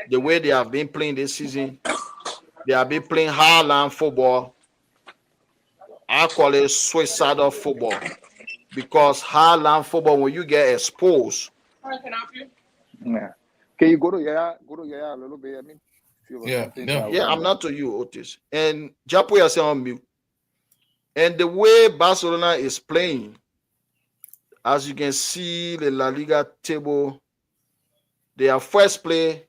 The way they have been playing this season, they have been playing high-line football. I call it suicidal football, because high-line football, when you get exposed. Yeah. Can you go to a little bit? I mean, Yeah, Yeah, I'm not to you, Otis. And Japo, you're on mute. And the way Barcelona is playing, as you can see the La Liga table, they are first play,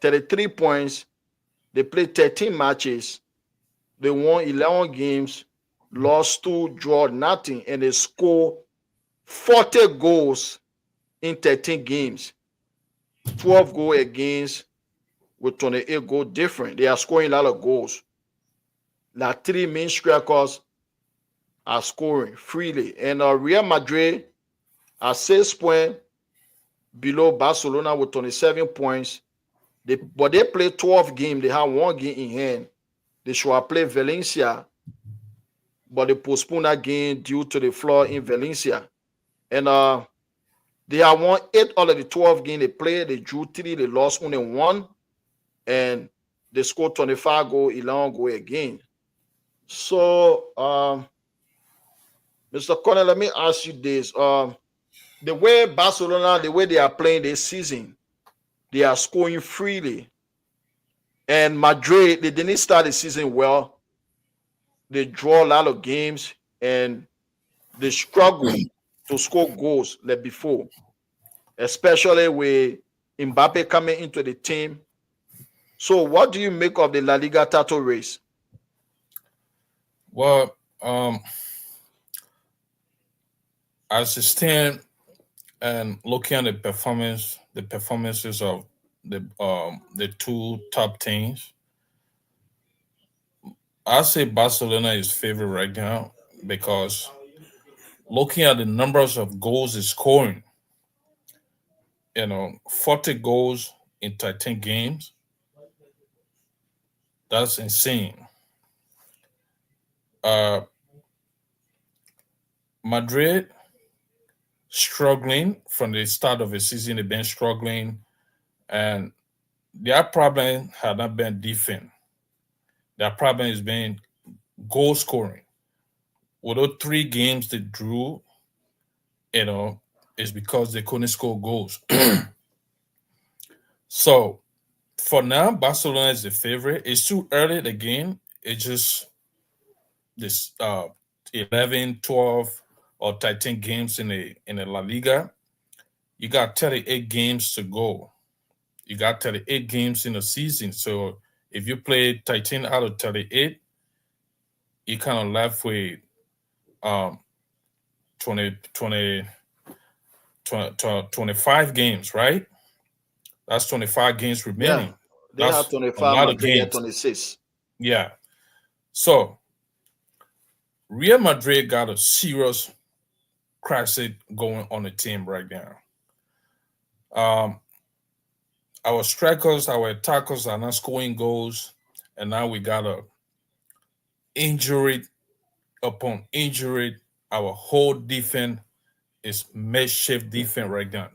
33 points. They played 13 matches. They won 11 games, lost 2, draw nothing, and they score 40 goals in 13 games. 12 goals against with 28 goal different. They are scoring a lot of goals. The three main strikers are scoring freely. And Real Madrid are 6 points below Barcelona with 27 points. But they play 12 games. They have one game in hand. They should have played Valencia, but they postponed that game due to the flaw in Valencia. And they have won 8 out of the 12 games they played. They drew 3, they lost only 1, and they scored 25 goals, 11 goals again. So, Mr. Corner, let me ask you this. The way Barcelona, the way they are playing this season, they are scoring freely. And Madrid, they didn't start the season well. They draw a lot of games and they struggle to score goals like before, especially with Mbappe coming into the team. So, what do you make of the La Liga title race? Well, as it stand and looking at the performances of the two top teams, I say Barcelona is favored right now because looking at the numbers of goals is scoring, 40 goals in 13 games, that's insane. Uh, Madrid struggling from the start of the season, they've been struggling, and their problem had not been defense. Their problem has been goal scoring. With those 3 games they drew, it's because they couldn't score goals. So for now, Barcelona is the favorite. It's too early in the game. It's just this 11, 12, or 13 games in the La Liga. You got 38 games to go. You got 38 games in a season. So if you play 13 out of 38, you kind of left with um 20, 20, 25 games, right? That's 25 games Yeah, remaining. they have That's a 25, lot of Madrid had games. 26. Yeah. So Real Madrid got a serious crisis going on the team right now. Um, our strikers, our attackers are not scoring goals, and now we got a injury upon injury. Our whole defense is makeshift defense right now.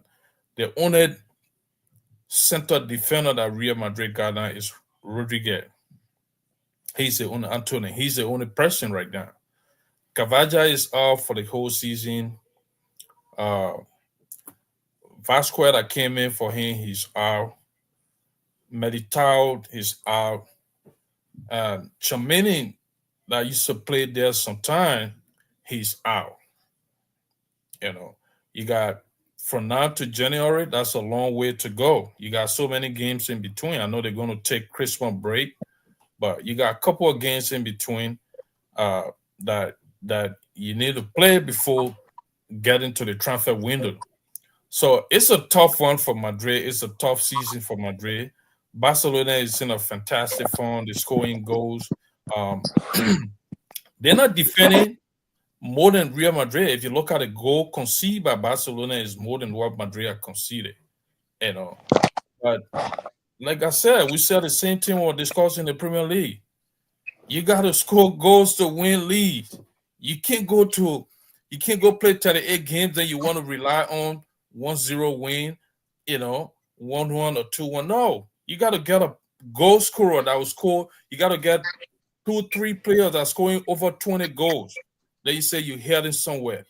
The only center defender that Real Madrid got now is Rodriguez. He's the only Anthony. He's the only person right now. Cavaja is out for the whole season. Uh, Vasquez that came in for him, he's out. Meditao, he's out. Chamini that used to play there sometime, he's out. You know, you got from now to January, that's a long way to go. You got so many games in between. I know they're going to take Christmas break, but you got a couple of games in between uh, that you need to play before getting to the transfer window. So it's a tough one for Madrid. It's a tough season for Madrid. Barcelona is in a fantastic form. They're scoring goals. Um, they're not defending more than Real Madrid. If you look at the goal conceded by Barcelona, is more than what Madrid have conceded. You know, but like I said, we said the same thing we're discussing in the Premier League. You got to score goals to win leagues. You can't go to, you can't go play 38 games and you want to rely on 1-0 win, 1-1 or 2-1. No, you got to get a goal scorer that will score. You got to get 2, 3 players that are scoring over 20 goals. Then you say you're heading somewhere.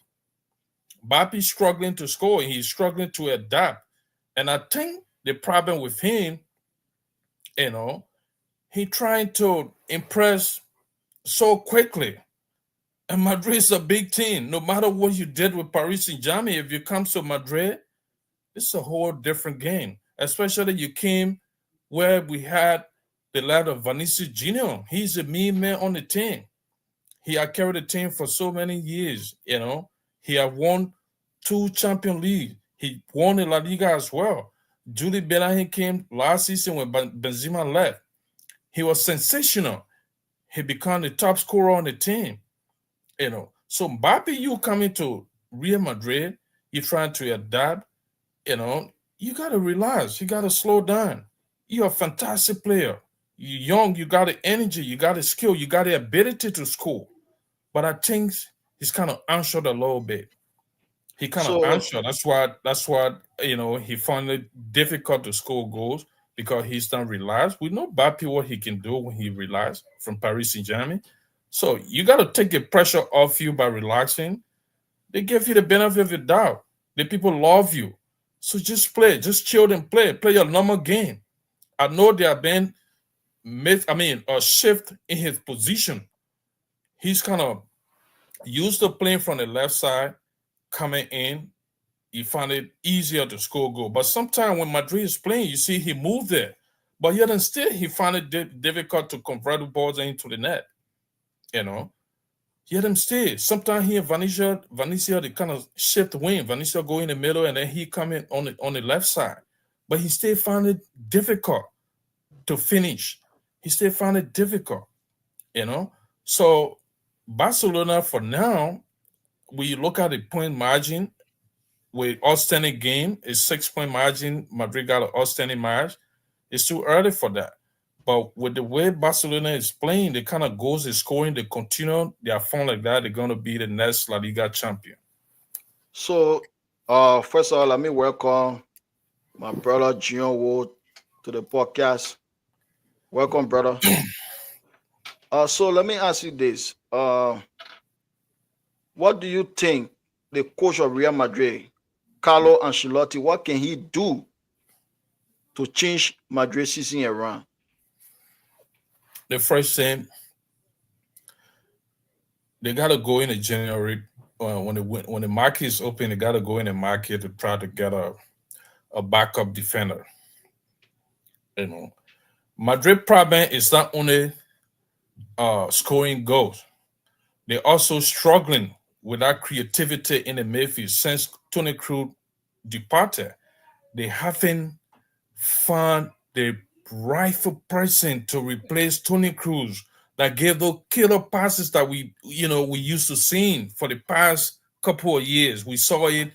Bappy's struggling to score. He's struggling to adapt. And I think the problem with him, you know, he trying to impress so quickly. And Madrid is a big team. No matter what you did with Paris Saint-Germain, if you come to Madrid, it's a whole different game. Especially you came where we had the lad of Vinicius Junior. He's a main man on the team. He had carried the team for so many years, you know. He had won two Champions League. He won the La Liga as well. Julie Bellingham came last season when Benzema left. He was sensational. He became the top scorer on the team, you know. So Mbappe, you coming to Real Madrid, you're trying to adapt, you know, you gotta relax. You gotta slow down. You're a fantastic player. You're young, you got the energy, you got the skill, you got the ability to score. But I think he's kind of answered a little bit. He kind of So answered. That's why you know he found it difficult to score goals because he's not relaxed. We know Bappy what he can do when he relaxed from Paris Saint Germain. So you got to take the pressure off you by relaxing. They give you the benefit of the doubt. The people love you. So just play, just chill and play. Play your normal game. I know there have been a shift in his position. He's kind of used to playing from the left side, coming in. You find it easier to score goal. But sometimes when Madrid is playing, you see he moved there. But yet and still, he found it difficult to convert the balls into the net. You know, yet and still, sometimes he and Vanicia, they kind of shift wing. Vanicia go in the middle, and then he come in on the left side. But he still found it difficult to finish. He still found it difficult. You know, so Barcelona for now, when you look at the point margin with outstanding game, a 6 point margin. Madrid got an outstanding match. It's too early for that. But with the way Barcelona is playing, the kind of goals they're scoring, they continue their form like that, they're going to be the next La Liga champion. so first of all, let me welcome my brother Gian Wood to the podcast. Welcome, brother. So let me ask you this. What do you think the coach of Real Madrid, Carlo Ancelotti, what can he do to change Madrid season around? The first thing, they got to go in the January when the market is open. They got to go in the market to try to get a backup defender. You know, Madrid problem is not only scoring goals. They're also struggling with that creativity in the midfield since Tony Cruz departed. They haven't found the rightful person to replace Tony Cruz that gave those killer passes that we used to seeing for the past couple of years. We saw it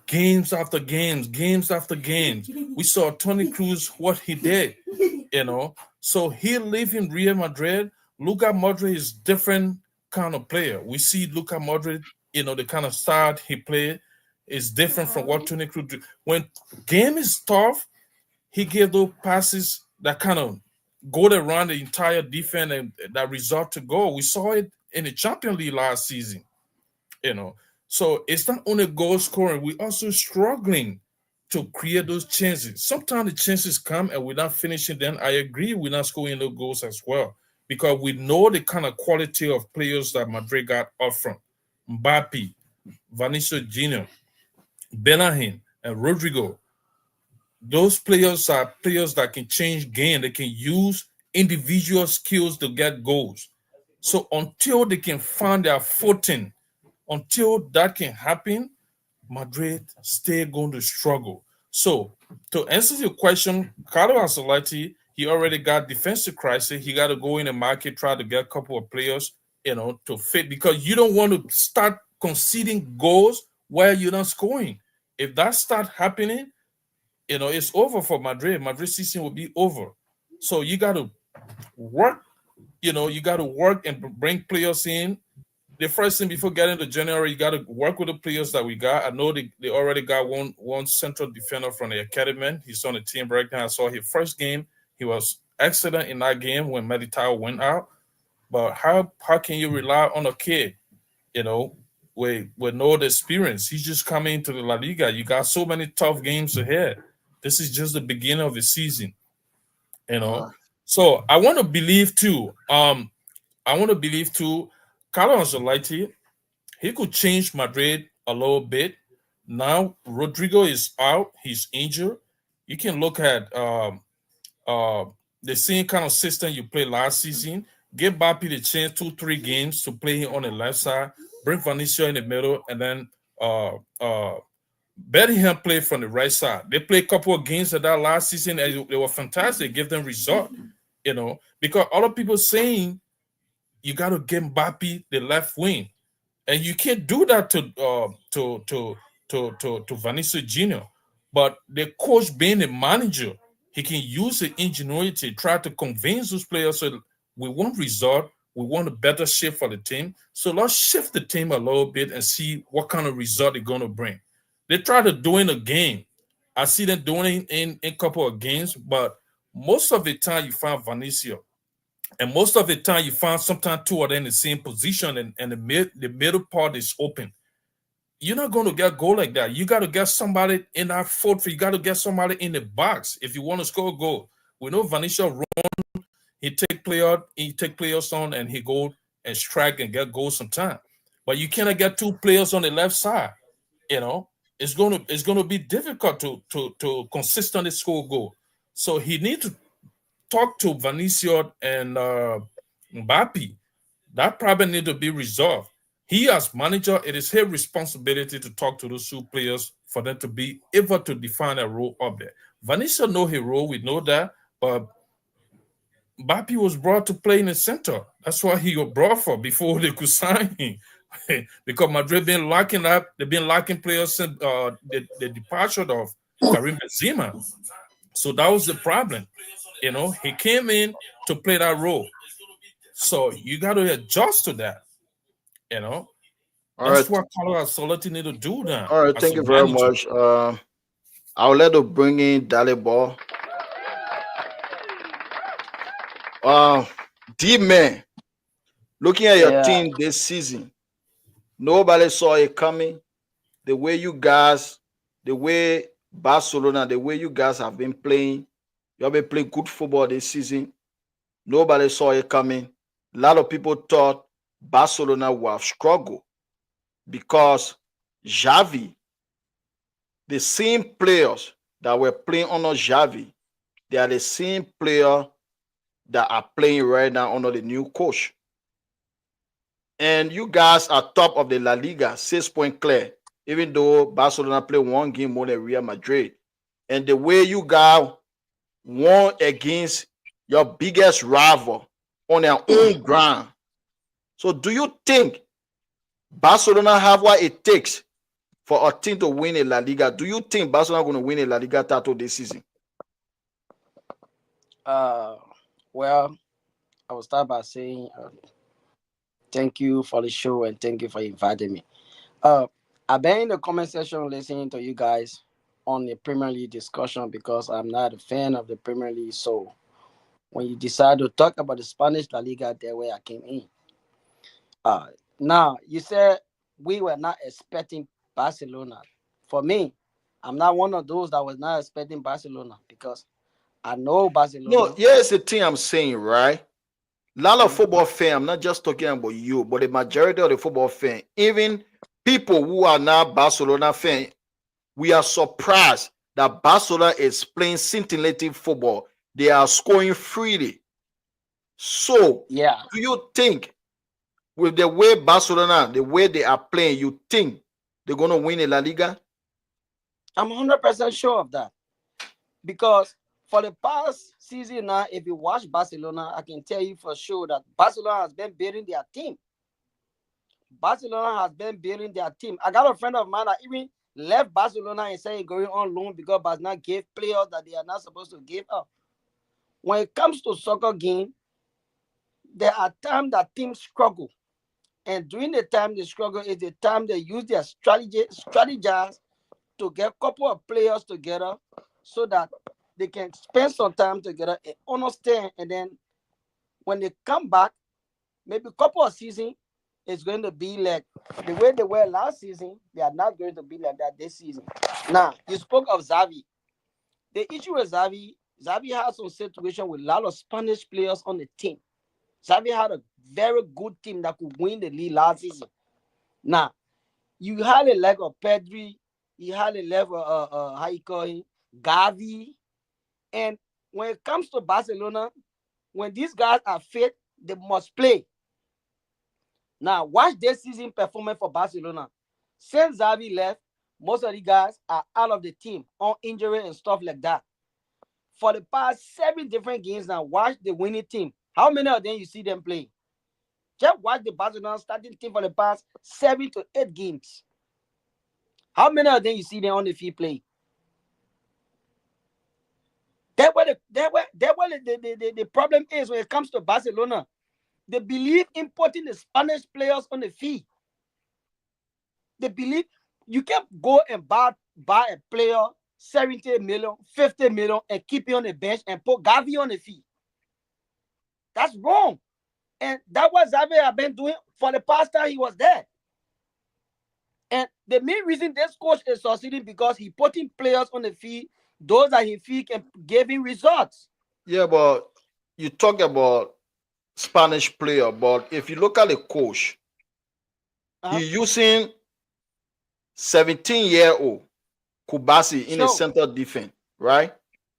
games after games, games after games. We saw Tony Cruz what he did, you know. So he leaving Real Madrid. Luka Modric is different kind of player. We see Luka Modric, the kind of style he played is different from what Tony Cruz do. When game is tough, he gave those passes that kind of go around the entire defense and that result to goal. We saw it in the Champions League last season, you know. So it's not only goal scoring, we also struggling to create those chances. Sometimes the chances come and we're not finishing them. I agree we're not scoring those goals as well because we know the kind of quality of players that Madrid got up front. Mbappe, Vinicius Junior, Bellingham, and Rodrigo. Those players are players that can change game. They can use individual skills to get goals. So until they can find their footing, until that can happen, Madrid still going to struggle. So to answer your question, Carlo Ancelotti, he already got defensive crisis. He got to go in the market, try to get a couple of players, to fit because you don't want to start conceding goals while you're not scoring. If that start happening, it's over for Madrid. Madrid season will be over. So you got to work. You got to work and bring players in. The first thing before getting to January, you got to work with the players that we got. I know they already got one central defender from the academy. He's on the team right now. I saw his first game. He was excellent in that game when Militao went out. But how can you rely on a kid, with no experience? He's just coming into the La Liga. You got so many tough games ahead. This is just the beginning of the season, Uh, So I want to believe too. I want to believe too. Carlo Ancelotti, he could change Madrid a little bit. Now Rodrigo is out; he's injured. You can look at uh, the same kind of system you played last season. Give Bapi the chance 2-3 games to play him on the left side. Bring Vanicio in the middle, and then uh, uh, Bellingham played from the right side. They played a couple of games of that last season, and they were fantastic. Give them result, because other people saying you got to give Mbappe the left wing, and you can't do that to Vanessa Junior. But the coach being the manager, he can use the ingenuity, try to convince those players. So we want result, we want a better shape for the team. So let's shift the team a little bit and see what kind of result they're going to bring. They try to do in a game. I see them doing it in a couple of games, but most of the time you find Vanessa. And most of the time, you find sometimes two of them in the same position, and the middle part is open. You're not going to get goal like that. You got to get somebody in that fourth. You got to get somebody in the box if you want to score a goal. We know Vanessa run. He take players on, and he go and strike and get goals sometime. But you cannot get two players on the left side. It's gonna be difficult to consistently score a goal. So he needs to talk to Vanicio and Mbappe. That probably need to be resolved. He, as manager, it is his responsibility to talk to those two players for them to be able to define a role up there. Vanicio know his role, we know that, but Mbappe was brought to play in the center. That's what he got brought for before they could sign him. Because Madrid been locking up, they've been locking players since the departure of Karim Benzema. So that was the problem. He came in to play that role. So you got to adjust to that. You know, All that's right. what Carlo Ancelotti need to do now All right. as Thank a you very manager. much. I'll let you bring in Dale Ball. D-Man, looking at your Yeah, team this season, nobody saw it coming. The way you guys, the way Barcelona, the way you guys have been playing, you have been playing good football this season. Nobody saw it coming. A lot of people thought Barcelona would have struggled because Xavi, the same players that were playing under Xavi, they are the same player that are playing right now under the new coach. And you guys are top of the La Liga, 6 point clear, even though Barcelona play one game more than Real Madrid. And the way you guys won against your biggest rival on their own ground. So do you think Barcelona have what it takes for a team to win a La Liga? Do you think Barcelona going to win a La Liga title this season? uh, well, I will start by saying thank you for the show and thank you for inviting me. Uh, I've been in the comment section listening to you guys on the Premier League discussion because I'm not a fan of the Premier League. So when you decide to talk about the Spanish La Liga, that's where I came in. Uh, Now you said we were not expecting Barcelona. For me, I'm not one of those that was not expecting Barcelona because I know No, Barcelona. here's the thing I'm saying, right? A lot of Mhm. football fans, I'm not just talking about you, but the majority of the football fans, even people who are not Barcelona fans, we are surprised that Barcelona is playing scintillating football. They are scoring freely. So, Yeah, do you think with the way Barcelona, the way they are playing, you think they're going to win a La Liga? I'm 100% sure of that because for the past season now, if you watch Barcelona, I can tell you for sure that Barcelona has been building their team. Barcelona has been building their team. I got a friend of mine that even left Barcelona and said going on loan because Barcelona gave players that they are not supposed to give up. When it comes to soccer game, there are times that teams struggle. And during the time they struggle is the time they use their strategize to get a couple of players together so that they can spend some time together and understand. And then when they come back, maybe a couple of seasons, it's going to be like the way they were last season. They are not going to be like that this season. Now, you spoke of Xavi. The issue with Xavi had some situation with a lot of Spanish players on the team. Xavi had a very good team that could win the league last season. Now, you had a leg of Pedri, you had a level how you call him, Gavi, and when it comes to Barcelona, when these guys are fit, they must play. Now, watch this season performance for Barcelona. Since Xavi left, most of the guys are out of the team on injury and stuff like that. For the past 7 different games now, watch the winning team. How many of them you see them play? Just watch the Barcelona starting team for the past 7 to 8 games. How many of them you see them on the field play? That's what the problem is when it comes to Barcelona. They believe in putting the Spanish players on the field. They believe you can go and buy a player 70 million, 50 million, and keep it on the bench and put Gavi on the field. That's wrong. And that's what Xavi has been doing for the past time he was there. And the main reason this coach is succeeding because he putting players on the field, those that he feel can give him results. Yeah, but you talk about Spanish player, but if you look at the coach, he using 17-year-old Kubasi in a center defense, right?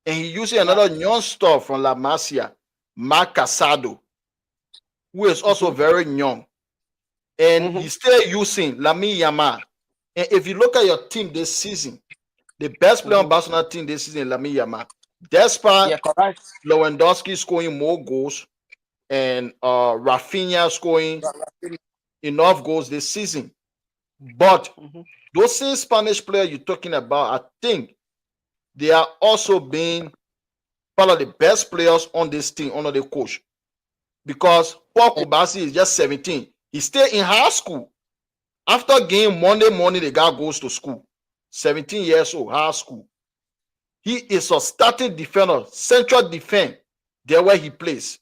And he using another young star from La Masia, Marc Casado, who is also very young. And he's still using Lamine Yamal. And if you look at your team this season, the best player on Barcelona team this season is Lamine Yamal. Despite Lewandowski scoring more goals and Rafinha scoring enough goals this season. But those same Spanish players you're talking about, I think they are also being part of the best players on this team under the coach. Because Paul Kubasi is just 17. He's still in high school. After game Monday morning, the guy goes to school. 17 years old, high school. He is a starting defender, central defense, there where he plays.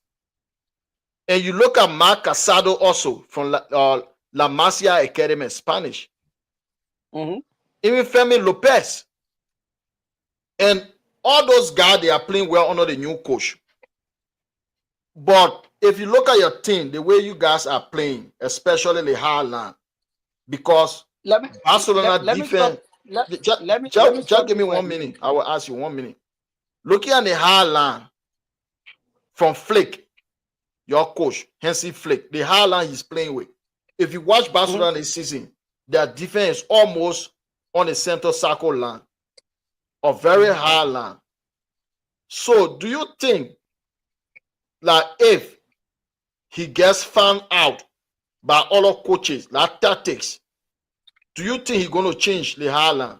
And you look at Marc Casado also from La Masia Academy, Spanish. Even Femi Lopez. And all those guys, they are playing well under the new coach. But if you look at your team, the way you guys are playing, especially the high line, because Barcelona defense. Just give me 1 minute. I will ask you 1 minute. Looking at the high line from Flick, your coach, Hansi Flick, the high line he's playing with. If you watch Barcelona this season, their defense is almost on the center circle line, a very high line. So, do you think, like, if he gets found out by other coaches, like tactics, do you think he's going to change the high line?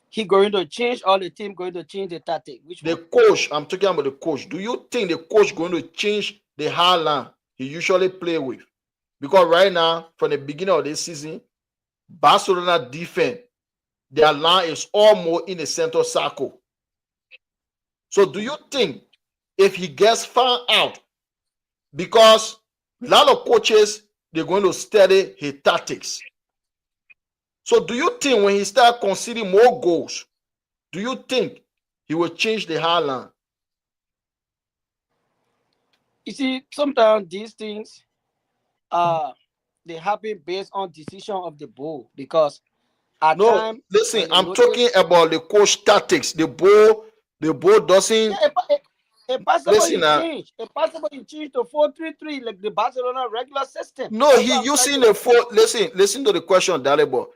He going to change, or the team going to change the tactic? Which the one? Coach, I'm talking about the coach. Do you think the coach going to change the high line he usually play with? Because right now, from the beginning of this season, Barcelona defense, their line is almost in the center circle. So do you think if he gets found out, because a lot of coaches, they're going to study his tactics. So do you think when he starts conceding more goals, do you think he will change the high line? You see, sometimes these things they happen based on decision of the bull, because at time, listen, I'm talking about the coach tactics. The bull doesn't. Change. A possible change to 4-3-3 like the Barcelona regular system. No, he using the 4. Listen to the question, Dalebo.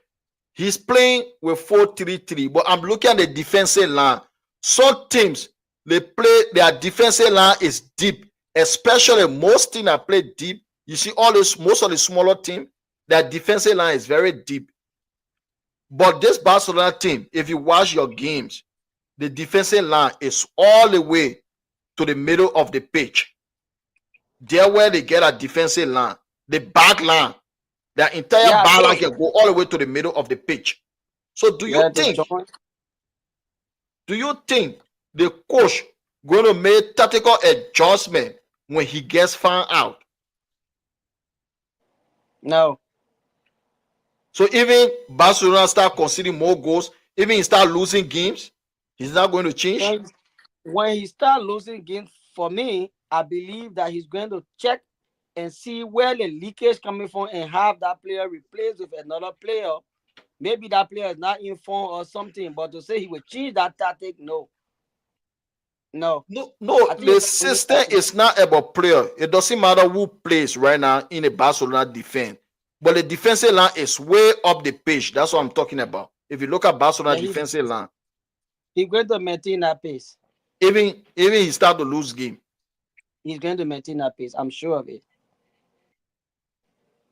He's playing with 4-3-3, but I'm looking at the defensive line. Some teams, they play, their defensive line is deep, especially most teams that play deep. You see, most of the smaller teams, their defensive line is very deep. But this Barcelona team, if you watch your games, the defensive line is all the way to the middle of the pitch. There where they get a defensive line, the back line, the entire back line can go all the way to the middle of the pitch. So do you think the coach going to make tactical adjustment when he gets found out? No. So even Barcelona start conceding more goals, even he start losing games, he's not going to change? When he start losing games, for me, I believe that he's going to check and see where the leakage coming from and have that player replaced with another player. Maybe that player is not informed or something, but to say he will change that tactic, no. No. No, I think the it's a winning system tactic. is not about player. It doesn't matter who plays right now in the Barcelona defense. But the defensive line is way up the pitch. That's what I'm talking about. If you look at Barcelona Yeah, defensive line, he's going to maintain that pace. even he start to lose game. He's going to maintain that pace. I'm sure of it.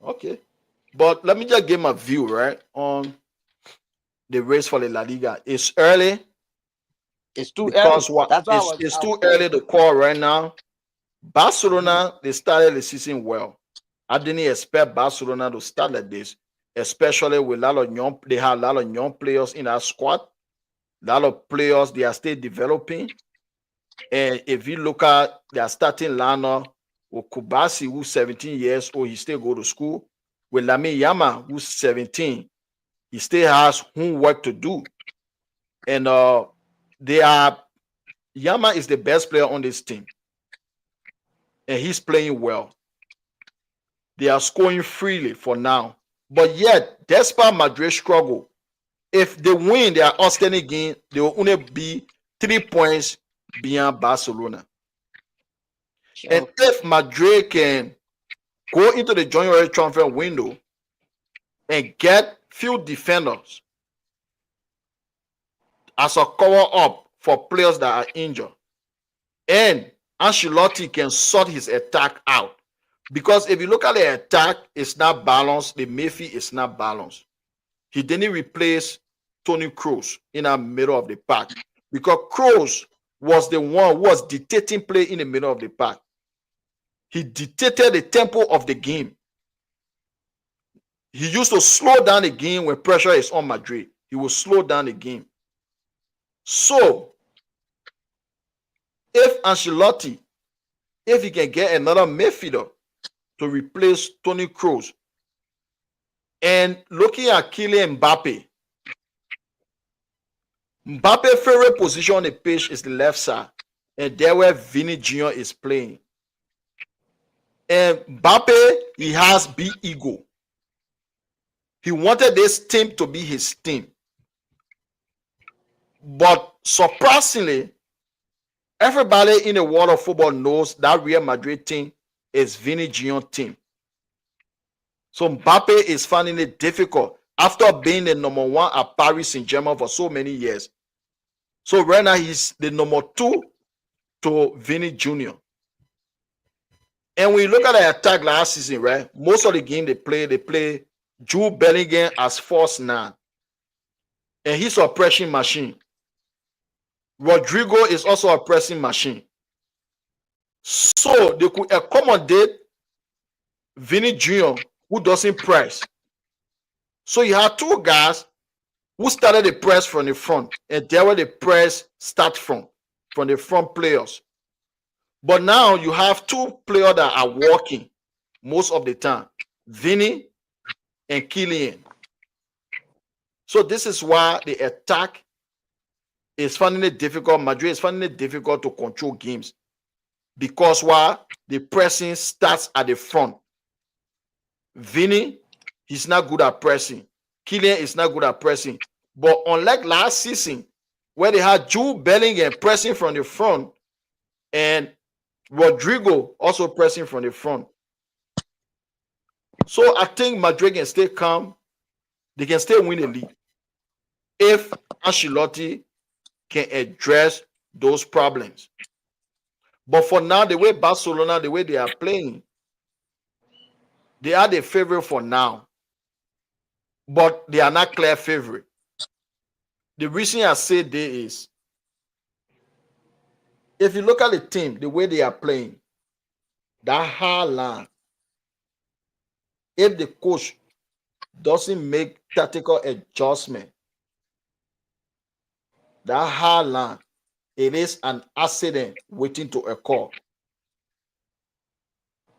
Okay. But let me just give my view, right, on the race for the La Liga. It's early It's too because early. what That's why it's I was too saying. early to call right now. Mhm. Barcelona, they started the season well. I didn't expect Barcelona to start like this, especially with a lot of young. They have a lot of young players in that squad. A lot of players they are still developing. And if you look at their starting lineup, with Kubasi, who's 17 years old, he still go to school. With Lamine Yama, who's 17, he still has homework to do. And they are Yama is the best player on this team, and he's playing well. They are scoring freely for now. But yet, despite Madrid struggle, if they win their outstanding game, they will only be 3 points behind Barcelona. And Sure. if Madrid can go into the January transfer window and get few defenders as a cover up for players that are injured, and Ancelotti can sort his attack out. Because if you look at the attack, it's not balanced. The midfield is not balanced. He didn't replace Tony Kroos in the middle of the pack because Kroos was the one who was dictating play in the middle of the pack. He dictated the tempo of the game. He used to slow down the game when pressure is on Madrid. He will slow down the game. So, if Ancelotti, if he can get another midfielder to replace Tony Kroos, and looking at Kylian Mbappe, Mbappe's favorite position on the pitch is the left side, and there where Vini Jr. is playing. And Mbappe, he has big ego. He wanted this team to be his team. But surprisingly, everybody in the world of football knows that Real Madrid team is Vini Jr. team. So Mbappe is finding it difficult after being the number one at Paris Saint-Germain for so many years. So right now he's the number two to Vini Jr. And when you look at the attack last season, right? Most of the game they play Jude Bellingham as false nine. And he's a pressing machine. Rodrigo is also a pressing machine. So they could accommodate Vini Jr., who doesn't press. So you have two guys who started the press from the front, and there where the press start from the front players. But now you have two players that are walking most of the time, Vini and Kylian. So this is why the attack is finding it difficult. Madrid is finding it difficult to control games because why the pressing starts at the front. Vini, he's not good at pressing. Kylian is not good at pressing. But unlike last season, where they had Jude Bellingham pressing from the front and Rodrigo also pressing from the front. So I think Madrid can stay calm. They can still win the league if Ancelotti can address those problems. But for now, the way Barcelona, the way they are playing, they are the favorite for now. But they are not clear favorite. The reason I say this is, if you look at the team, the way they are playing, that high line, if the coach doesn't make tactical adjustment, that high line, it is an accident waiting to occur.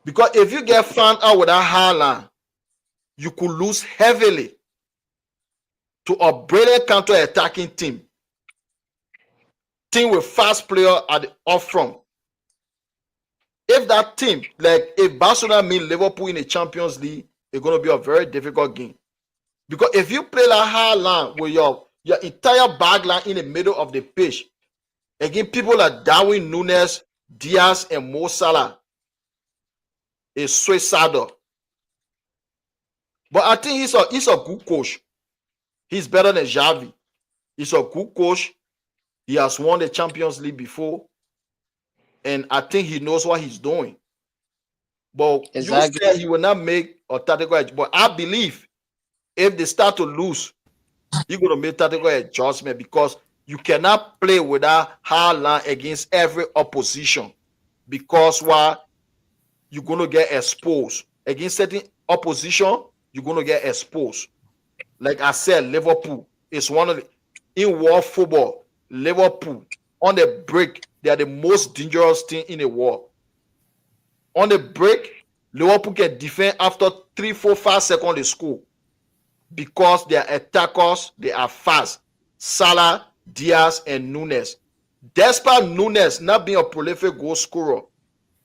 Because if you get found out with that high line, you could lose heavily to a brilliant counter-attacking team with fast player at the up front. If that team, like if Barcelona meet Liverpool in the Champions League, it's gonna be a very difficult game. Because if you play like high line with your entire back line in the middle of the pitch, again, people like Darwin Nunes, Diaz, and Mo Salah is suicidal. But I think he's a good coach. He's better than Xavi. He's a good coach. He has won the Champions League before, and I think he knows what he's doing. But you Exactly. said he will not make a tactical edge. But I believe if they start to lose, he's going to make tactical adjustment because you cannot play with that high line against every opposition. Because why? You're going to get exposed. Against certain opposition, you're going to get exposed. Like I said, Liverpool is one of the, in world football, Liverpool on the break, they are the most dangerous team in the world. On the break, Liverpool can defend after 3, 4, 5 seconds they score because they are attackers, they are fast. Salah, Diaz, and Nunes. Despite Nunes not being a prolific goal scorer,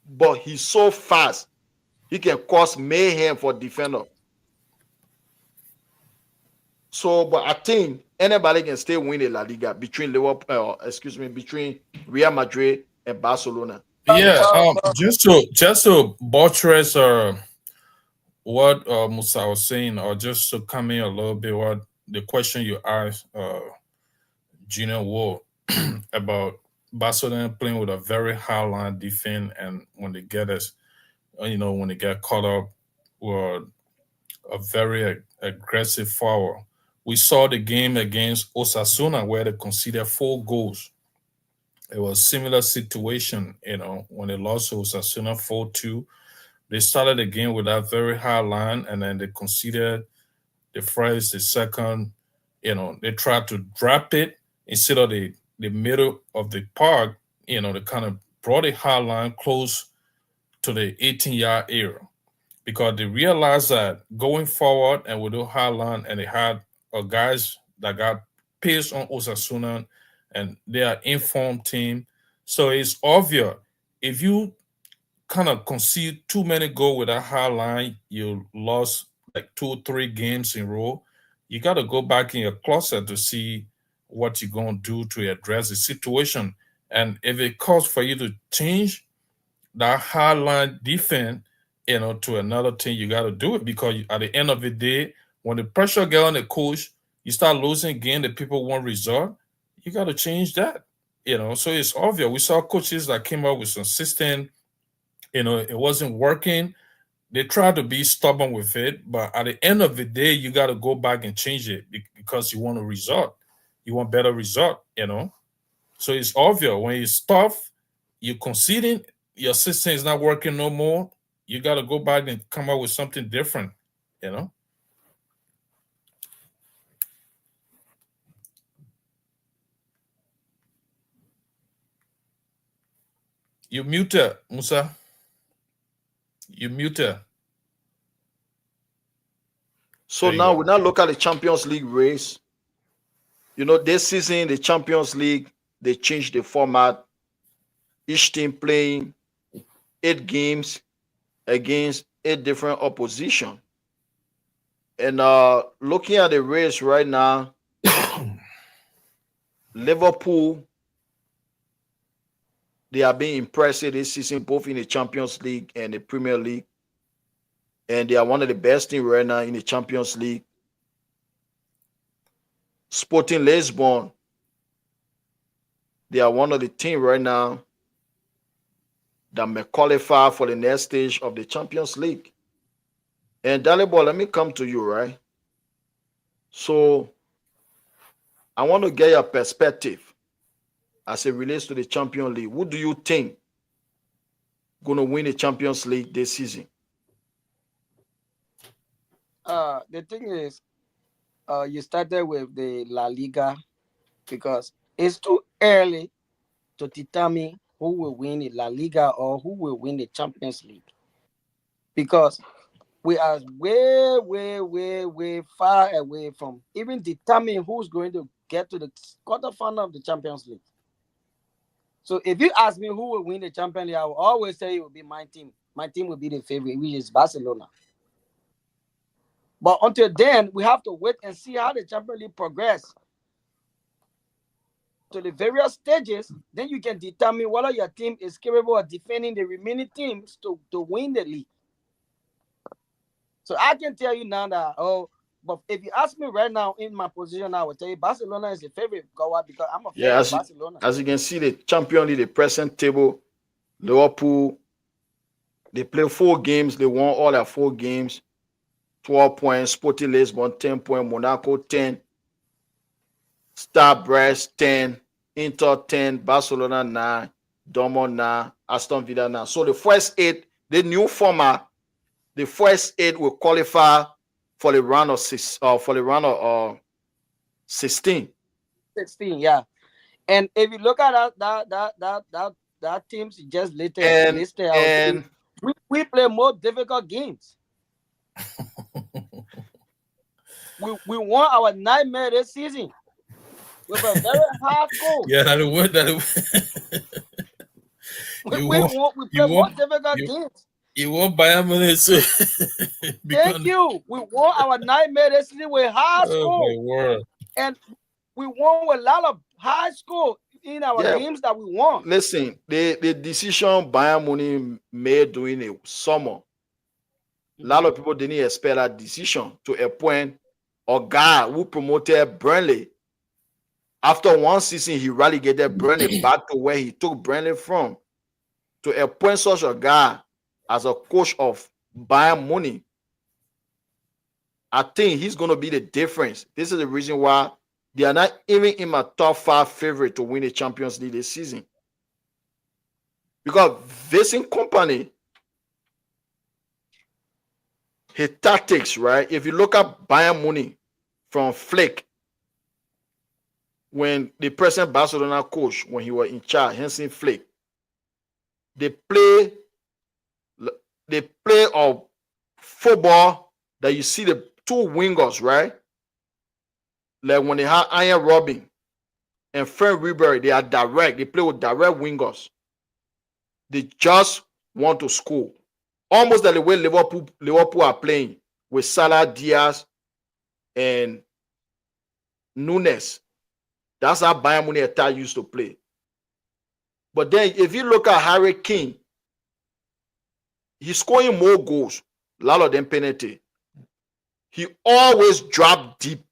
but he's so fast, he can cause mayhem for defender. So, but I think anybody can still win the La Liga between between Real Madrid and Barcelona. Yeah, But just to buttress what Musa was saying, or just to come in a little bit what the question you asked Junior Wall about Barcelona playing with a very high line defense, and when they get us, when they get caught up with a very aggressive forward. We saw the game against Osasuna where they conceded 4 goals. It was a similar situation, when they lost to Osasuna 4-2. They started the game with that very high line, and then they conceded the first, the second. They tried to drop it instead of the middle of the park. They kind of brought a high line close to the 18-yard area because they realized that going forward and with the high line, and they had guys that got pissed on Osasuna, and they are informed team. So it's obvious if you kind of concede too many goals with that high line, you lost like 2 or 3 games in a row. You got to go back in your closet to see what you're going to do to address the situation. And if it calls for you to change that high line defense, to another team, you got to do it because at the end of the day, when the pressure get on the coach, you start losing again, the people won't resort. You got to change that. So it's obvious. We saw coaches that came up with some system, it wasn't working. They tried to be stubborn with it, but at the end of the day, you got to go back and change it because you want a result. You want better result. So it's obvious when it's tough, you're conceding, your system is not working no more. You got to go back and come up with something different. You know. You muted, Musa. You muted. So There you now go. we now look at the Champions League race. This season, the Champions League, they changed the format. Each team playing 8 games against 8 different opposition. And looking at the race right now, Liverpool, they are being impressive this season, both in the Champions League and the Premier League. And they are one of the best teams right now in the Champions League. Sporting Lisbon, they are one of the teams right now that may qualify for the next stage of the Champions League. And Dalibor, let me come to you, right? So I want to get your perspective as it relates to the Champions League. Who do you think going to win the Champions League this season? The thing is, you started with the La Liga because it's too early to determine who will win the La Liga or who will win the Champions League because we are way, way, way, way far away from even determining who's going to get to the quarterfinal of the Champions League. So if you ask me who will win the Champions League, I will always say it will be my team. My team will be the favorite, which is Barcelona. But until then, we have to wait and see how the Champions League progress to the various stages. Then you can determine whether your team is capable of defending the remaining teams to win the league. So I can tell you now that but if you ask me right now in my position, I will tell you Barcelona is the favorite because I'm a fan Yeah, of Barcelona. as you can see, the Champions League, the present table, Liverpool, they play 4 games, they won all their 4 games, 12 points, Sporting Lisbon 10 points, Monaco 10, Star Brest 10, Inter 10, Barcelona 9, Dortmund 9, Aston Villa 9. So the first 8, the new format, the first 8 will qualify for the round of 16. 16, yeah. And if you look at that teams you just And listed, I would say and we play more difficult games. We won our nightmare this season with a very hard score. Yeah, that word that you want We you play more want difficult you games. you want Bayern Munich to Thank become. you. We won our nightmare this season with high Oh score. my word! And we won with a lot of high score in our yeah, games that we won. listen, the decision Bayern Munich made during the summer, a lot of people didn't expect that decision to a point. A guy who promoted Burnley, after one season, he relegated Burnley back to where he took Burnley from. To appoint such a guy as a coach of Bayern Munich, I think he's going to be the difference. This is the reason why they are not even in my top 5 favorite to win the Champions League this season. Because Vincent Company, his tactics, right? If you look at Bayern Munich from Flick, when the present Barcelona coach, when he was in charge, Hansi Flick, they play of football that you see the 2 wingers, right? Like when they have Iron Robin and Frank Ribery, they are direct. They play with direct wingers. They just want to score. Almost like the way Liverpool are playing with Salah, Diaz, and Nunes. That's how Bayern Munich attack used to play. But then if you look at Harry Kane, he's scoring more goals, a lot of them penalty. He always drop deep.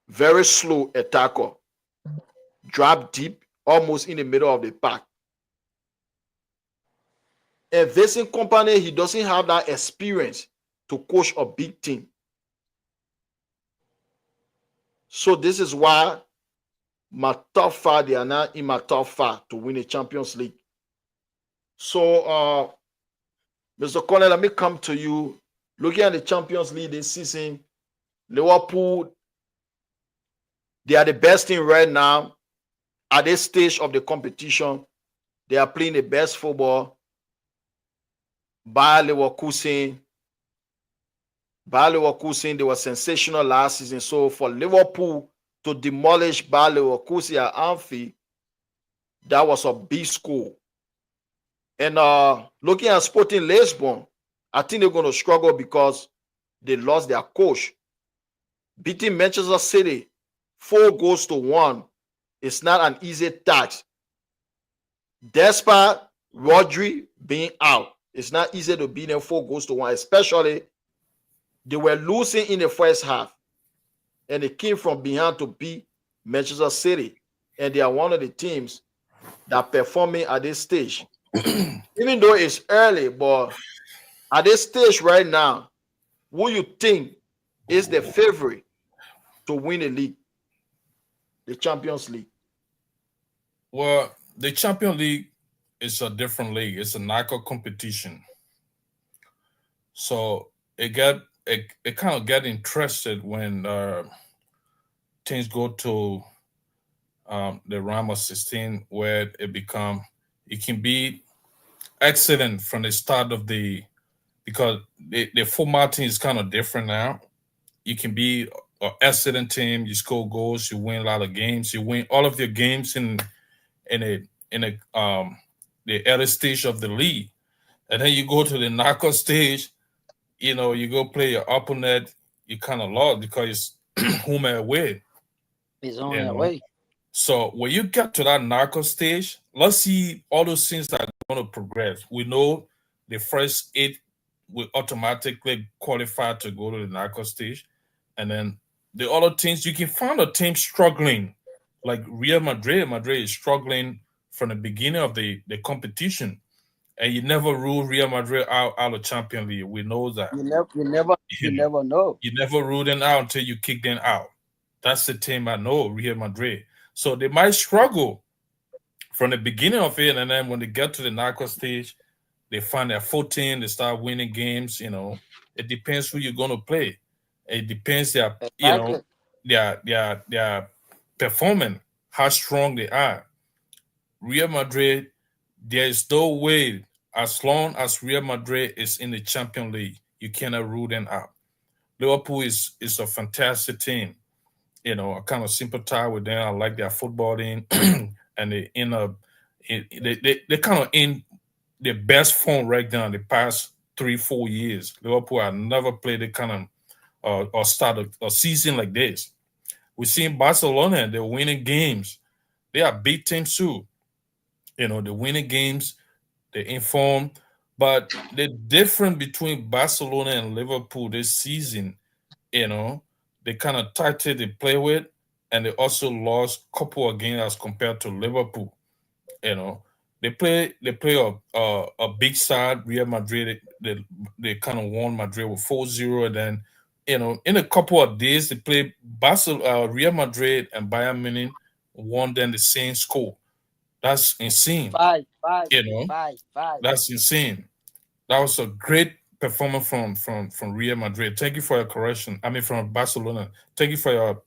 Very slow attacker. Drop deep, almost in the middle of the pack. And Vincent Company, he doesn't have that experience to coach a big team. So this is why my top 5, they are not in my top 5 to win the Champions League. So, Mr. Colin, let me come to you. Looking at the Champions League this season, Liverpool, they are the best team right now. At this stage of the competition, they are playing the best football. Bayer Leverkusen, they were sensational last season. So for Liverpool to demolish Bayer Leverkusen at Anfield, that was a big score. And looking at Sporting Lisbon, I think they're going to struggle because they lost their coach. Beating Manchester City 4-1 is not an easy task. Despite Rodri being out, it's not easy to beat them 4-1, especially they were losing in the first half. And they came from behind to beat Manchester City. And they are one of the teams that are performing at this stage. Even though it's early, but at this stage right now, who you think is the favorite to win the league, the Champions League? Well, the Champions League is a different league. It's a knockout competition. So it kind of get interested when things go to the round of 16, where it can be excellent from the start of because the formatting is kind of different now. You can be excellent team. You score goals. You win a lot of games. You win all of your games in the early stage of the league, and then you go to the knockout stage. You go play your opponent. You kind of lost because it's home and away. It's on You your know. way. So when you get to that knockout stage, let's see all those things that are going to progress. We know the first eight will automatically qualify to go to the knockout stage, and then the other teams you can find a team struggling, like Real Madrid. Madrid is struggling from the beginning of the competition, and you never rule Real Madrid out of Champions League. We know that. You You know, never know. you never rule them out until you kick them out. That's the team I know, Real Madrid. So they might struggle from the beginning of it, and then when they get to the knockout stage, they find their footing, they start winning games. It depends who you're gonna play. It depends Exactly. their performance, how strong they are. Real Madrid, there is no way as long as Real Madrid is in the Champions League, you cannot rule them out. Liverpool is a fantastic team. I kind of sympathize with them. I like their football team, and they kind of in their best form right now in the past 3-4 years. Liverpool have never played the kind of or start a season like this. We've seen Barcelona and they're winning games. They are big teams too. They're winning games. They're informed, but the difference between Barcelona and Liverpool this season, you know, they kind of tighter they play with, and they also lost a couple of games as compared to Liverpool. You know, they play a big side, Real Madrid. They kind of won Madrid with 4-0, and then in a couple of days they play Real Madrid and Bayern Munich won them the same score. That's insane. Five, five, You know, five, five. that's insane. That was a great performance from Real Madrid. Thank you for your correction. I mean, from Barcelona. Thank you for your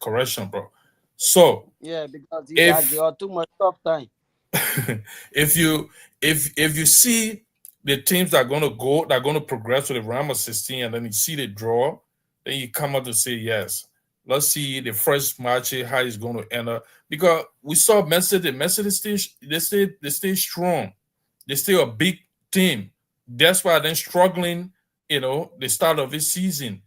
correction, bro. So Yeah, because he had if got too much tough time. if you if you see the teams that are gonna progress to the round of 16, and then you see the draw, then you come out to say yes. Let's see the first match how it's going to end up, because we saw Mercedes they stay strong. They stay a big team. That's why they're struggling. The start of this season.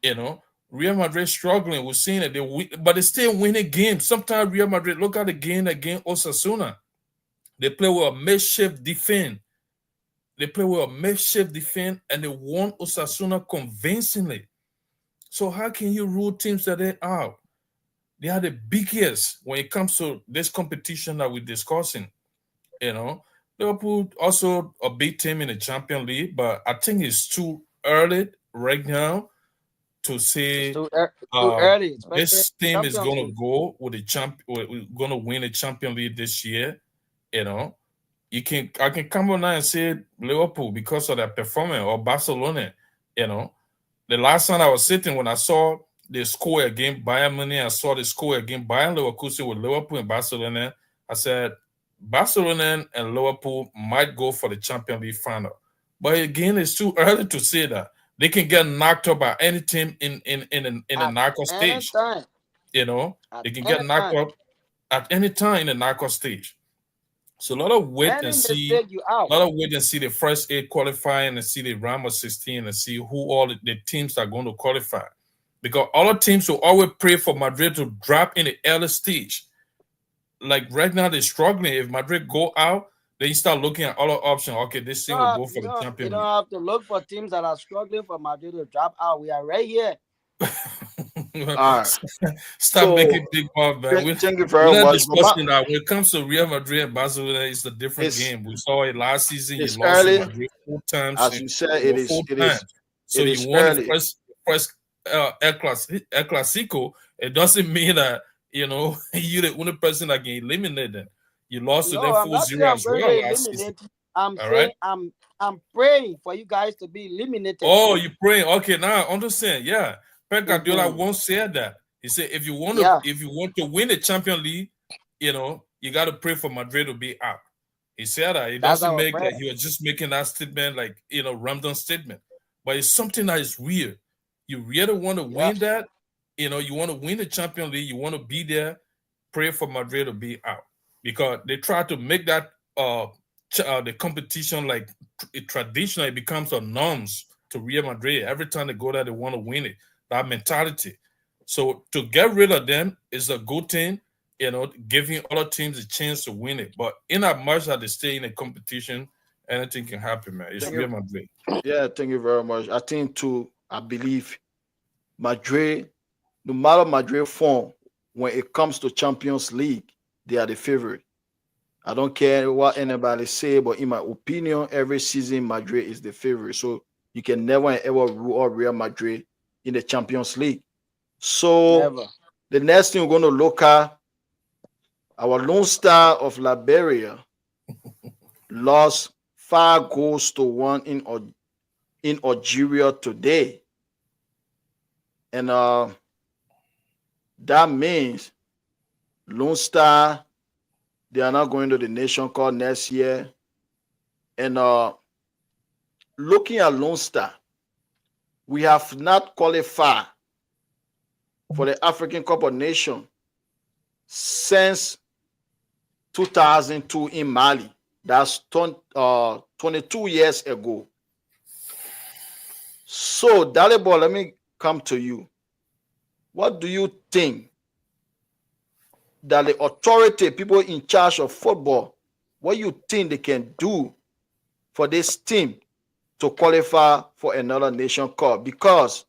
You know, Real Madrid struggling. We're seeing it. But they still winning games. Sometimes Real Madrid look at the game against Osasuna. They play with a makeshift defense. They play with a makeshift defense, and they won Osasuna convincingly. So how can you rule teams that they are? They are the biggest when it comes to this competition that we're discussing. You know, Liverpool also a big team in the Champions League, but I think it's too early right now to It's say too early, especially this team is Champions gonna League. go with the we're gonna win the Champions League this year. You know, I can come on now and say Liverpool because of their performance, or Barcelona. You know, the last time I was sitting, when I saw the score against Bayern Munich, I saw the score against Bayern Leverkusen with Liverpool and Barcelona. I said Barcelona and Liverpool might go for the Champions League final. But again, it's too early to say that. They can get knocked up by any team in the At knockout any stage. time. You know, At they can get any knocked time. up at any time in the knockout stage. So a lot of wait and Any see, mistake you out. a lot of wait and see the first eight qualifying, and see the round of 16, and see who all the teams are going to qualify. Because all the teams will always pray for Madrid to drop in the early stage. Like right now, they're struggling. If Madrid go out, then you start looking at other options. Okay, this team will go You for the don't you Champions don't have to look for teams that are struggling for Madrid to drop out. We are right here. League. All right. Stop So making big mouth, man. thank you We're very not much. But discussing that. When it comes to Real Madrid and Barcelona, it's a different it's game. We saw it last season. You it's lost to early, Madrid 4 times. as you said. Four It is times. So it you is won the early. first El Clasico. It doesn't mean that you're the only person that can eliminate them. You lost to No, them I'm not saying 4-0 I'm as going well to last season. eliminate you. I'm All right. saying I'm praying for you guys to be eliminated Oh, too. you praying? Okay, now I understand. Yeah, Pep Guardiola Mm-hmm. once said that. He said Yeah, if you want to win the Champions League, you got to pray for Madrid to be out. He said that. It that's doesn't our make that prayer. he was just making that statement like random statement, but it's something that is real. You really want to win Yes. that, you want to win the Champions League, you want to be there, pray for Madrid to be out. Because they try to make that the competition like traditional, it becomes a norms to Real Madrid. Every time they go there, they want to win it. That mentality. So to get rid of them is a good thing, giving other teams a chance to win it. But in as much as they stay in a competition, anything can happen, man. It's Thank Real you. Madrid. Yeah, thank you very much. I think too, I believe Madrid, no matter Madrid form, when it comes to Champions League, they are the favorite. I don't care what anybody say, but in my opinion, every season Madrid is the favorite. So you can never and ever rule out Real Madrid in the Champions League. So Never. the next thing we're going to look at, our lone star of Liberia lost 5 goals to 1 in Algeria today. And that means Lone Star, they are not going to the Nation Cup next year. And looking at Lone Star, we have not qualified for the African Cup of Nations since 2002 in Mali. That's 22 years ago. So, Dalibor, let me come to you. What do you think that the authority, people in charge of football, what you think they can do for this team to qualify for another Nation Cup? Because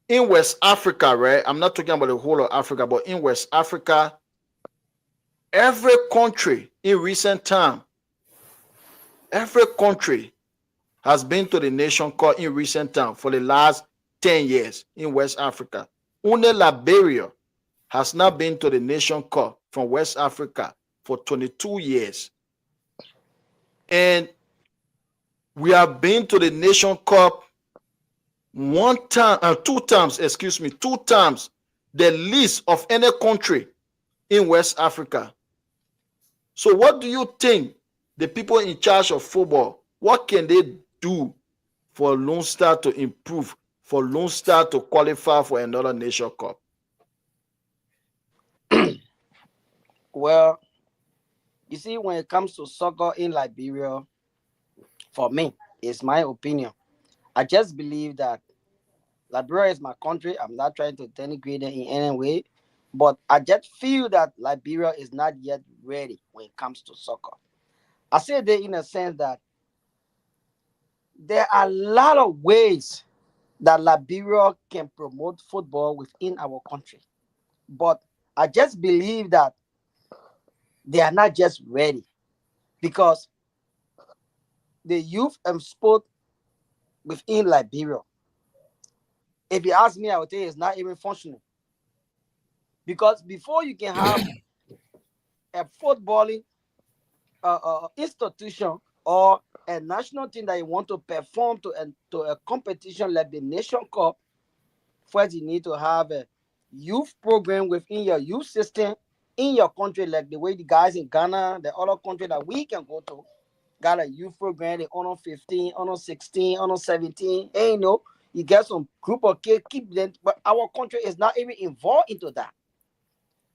in West Africa, right? I'm not talking about the whole of Africa, but in West Africa, every country in recent time, every country has been to the Nation Cup in recent time for the last 10 years in West Africa. Only Liberia has not been to the Nation Cup from West Africa for 22 years. And we have been to the Nation Cup two times, the least of any country in West Africa. So what do you think the people in charge of football, what can they do for Lone Star to improve, for Lone Star to qualify for another Nation Cup? Well, you see, when it comes to soccer in Liberia, for me, it's my opinion. I just believe that Liberia is my country. I'm not trying to denigrate it in any way, but I just feel that Liberia is not yet ready when it comes to soccer. I say that in a sense that there are a lot of ways that Liberia can promote football within our country, but I just believe that they are not just ready because the youth and sport within Liberia, if you ask me, I would say it's not even functioning. Because before you can have a footballing institution or a national team that you want to perform to a competition like the Nation Cup, first you need to have a youth program within your youth system in your country, like the way the guys in Ghana, the other country that we can go to, got a youth program, they honor 15, honor 16, honor 17. Hey, you get some group of kids, keep them, but our country is not even involved into that.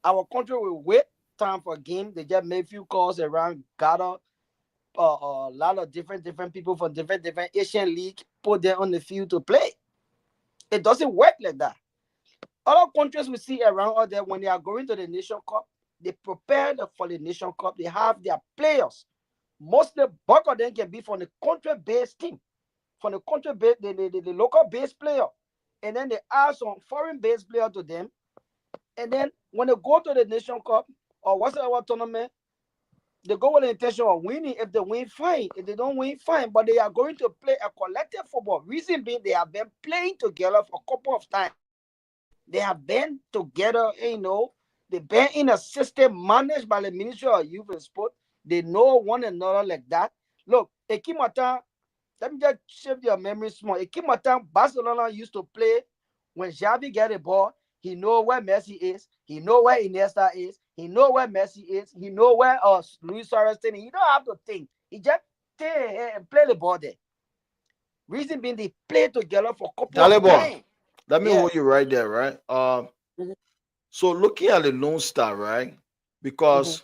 Our country will wait time for a game. They just make few calls around, gather a lot of different people from different Asian league, put them on the field to play. It doesn't work like that. Other countries we see around out there, when they are going to the Nation Cup, they prepare for the Nation Cup. They have their players. Mostly, bulk of them can be from the country-based team, from the country-based, the local-based player. And then they add some foreign-based player to them. And then when they go to the Nation Cup or whatever tournament, they go with the intention of winning. If they win, fine. If they don't win, fine. But they are going to play a collective football. Reason being, they have been playing together for a couple of times. They have been together, they've been in a system managed by the Ministry of Youth and Sport. They know one another like that. Look, Ekimata, let me just shift your memory small. Ekimata, Barcelona used to play when Xavi get a ball. He know where Messi is. He know where Iniesta is. He know where Messi is. He know where Luis Suarez is. He don't have to think. He just stay here and play the ball there. Reason being they play together for a couple of Dalibor, times. let me Yeah. hold you right there, right? Mhm, So looking at the Lone Star, right? mhm, Because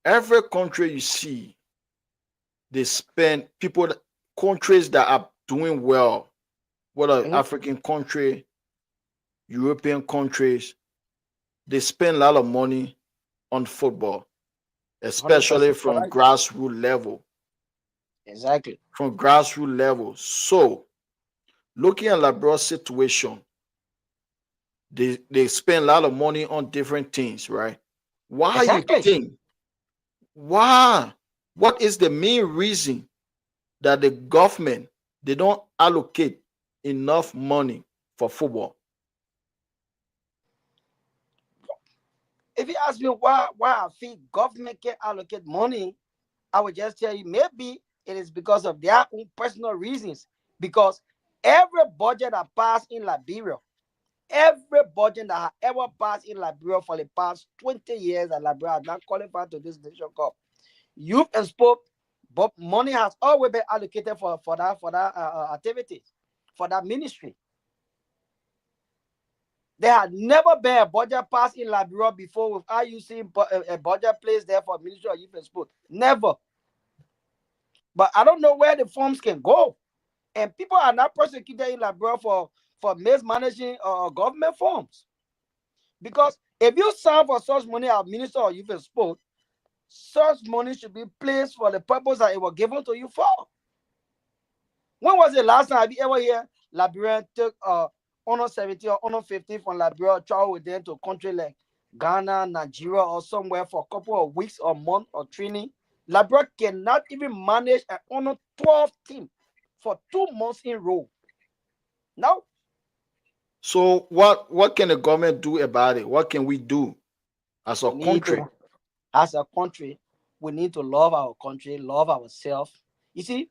every country you see, they spend people, countries that are doing well, whether mhm. African country, European countries, they spend a lot of money on football, especially 100% from correct. grassroots level. Exactly. From grassroots level. So looking at Liberia's situation, they spend a lot of money on different things, right? Why you Exactly. think? Why? What is the main reason that the government they don't allocate enough money for football? If you ask me why I think government can allocate money, I would just tell you maybe it is because of their own personal reasons. Because every budget that passed in Liberia, every budget that has ever passed in Liberia for the past 20 years that Liberia has not qualified to this nation cup, youth and sport, but money has always been allocated for that activity, for that ministry. There had never been a budget passed in Liberia before without you seeing a budget placed there for Ministry of Youth and Sport. Never. But I don't know where the funds can go. And people are not prosecuted in Liberia for mismanaging government funds. Because if you sign for such money as Minister of Youth and Sport, such money should be placed for the purpose that it was given to you for. When was the last time have you ever heard Liberian took honor 70 or honor 50 from Liberia, travel with them to a country like Ghana, Nigeria, or somewhere for a couple of weeks or month or training? Liberia cannot even manage an honor 12 team for 2 months in a row. Now So what can the government do about it? What can we do as a we need country? to, as a country, we need to love our country, love ourselves. You see,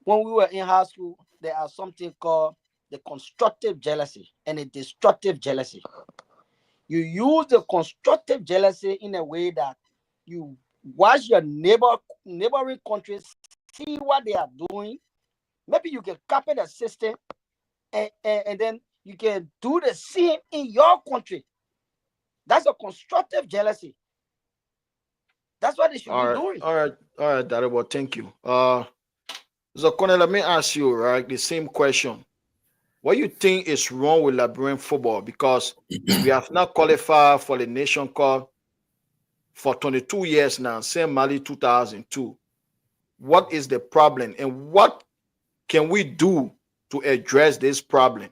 when we were in high school, there are something called the constructive jealousy and the destructive jealousy. You use the constructive jealousy in a way that you watch your neighboring countries see what they are doing. Maybe you can copy the system and then you can do the same in your country. That's a constructive jealousy. That's what they should be All right, doing. all right, all right, Darebo, thank you. So Cornel, let me ask you, right, the same question. What you think is wrong with Liberian football? Because we have not qualified for the Nation Cup for 22 years now, same Mali 2002. What is the problem and what can we do to address this problem?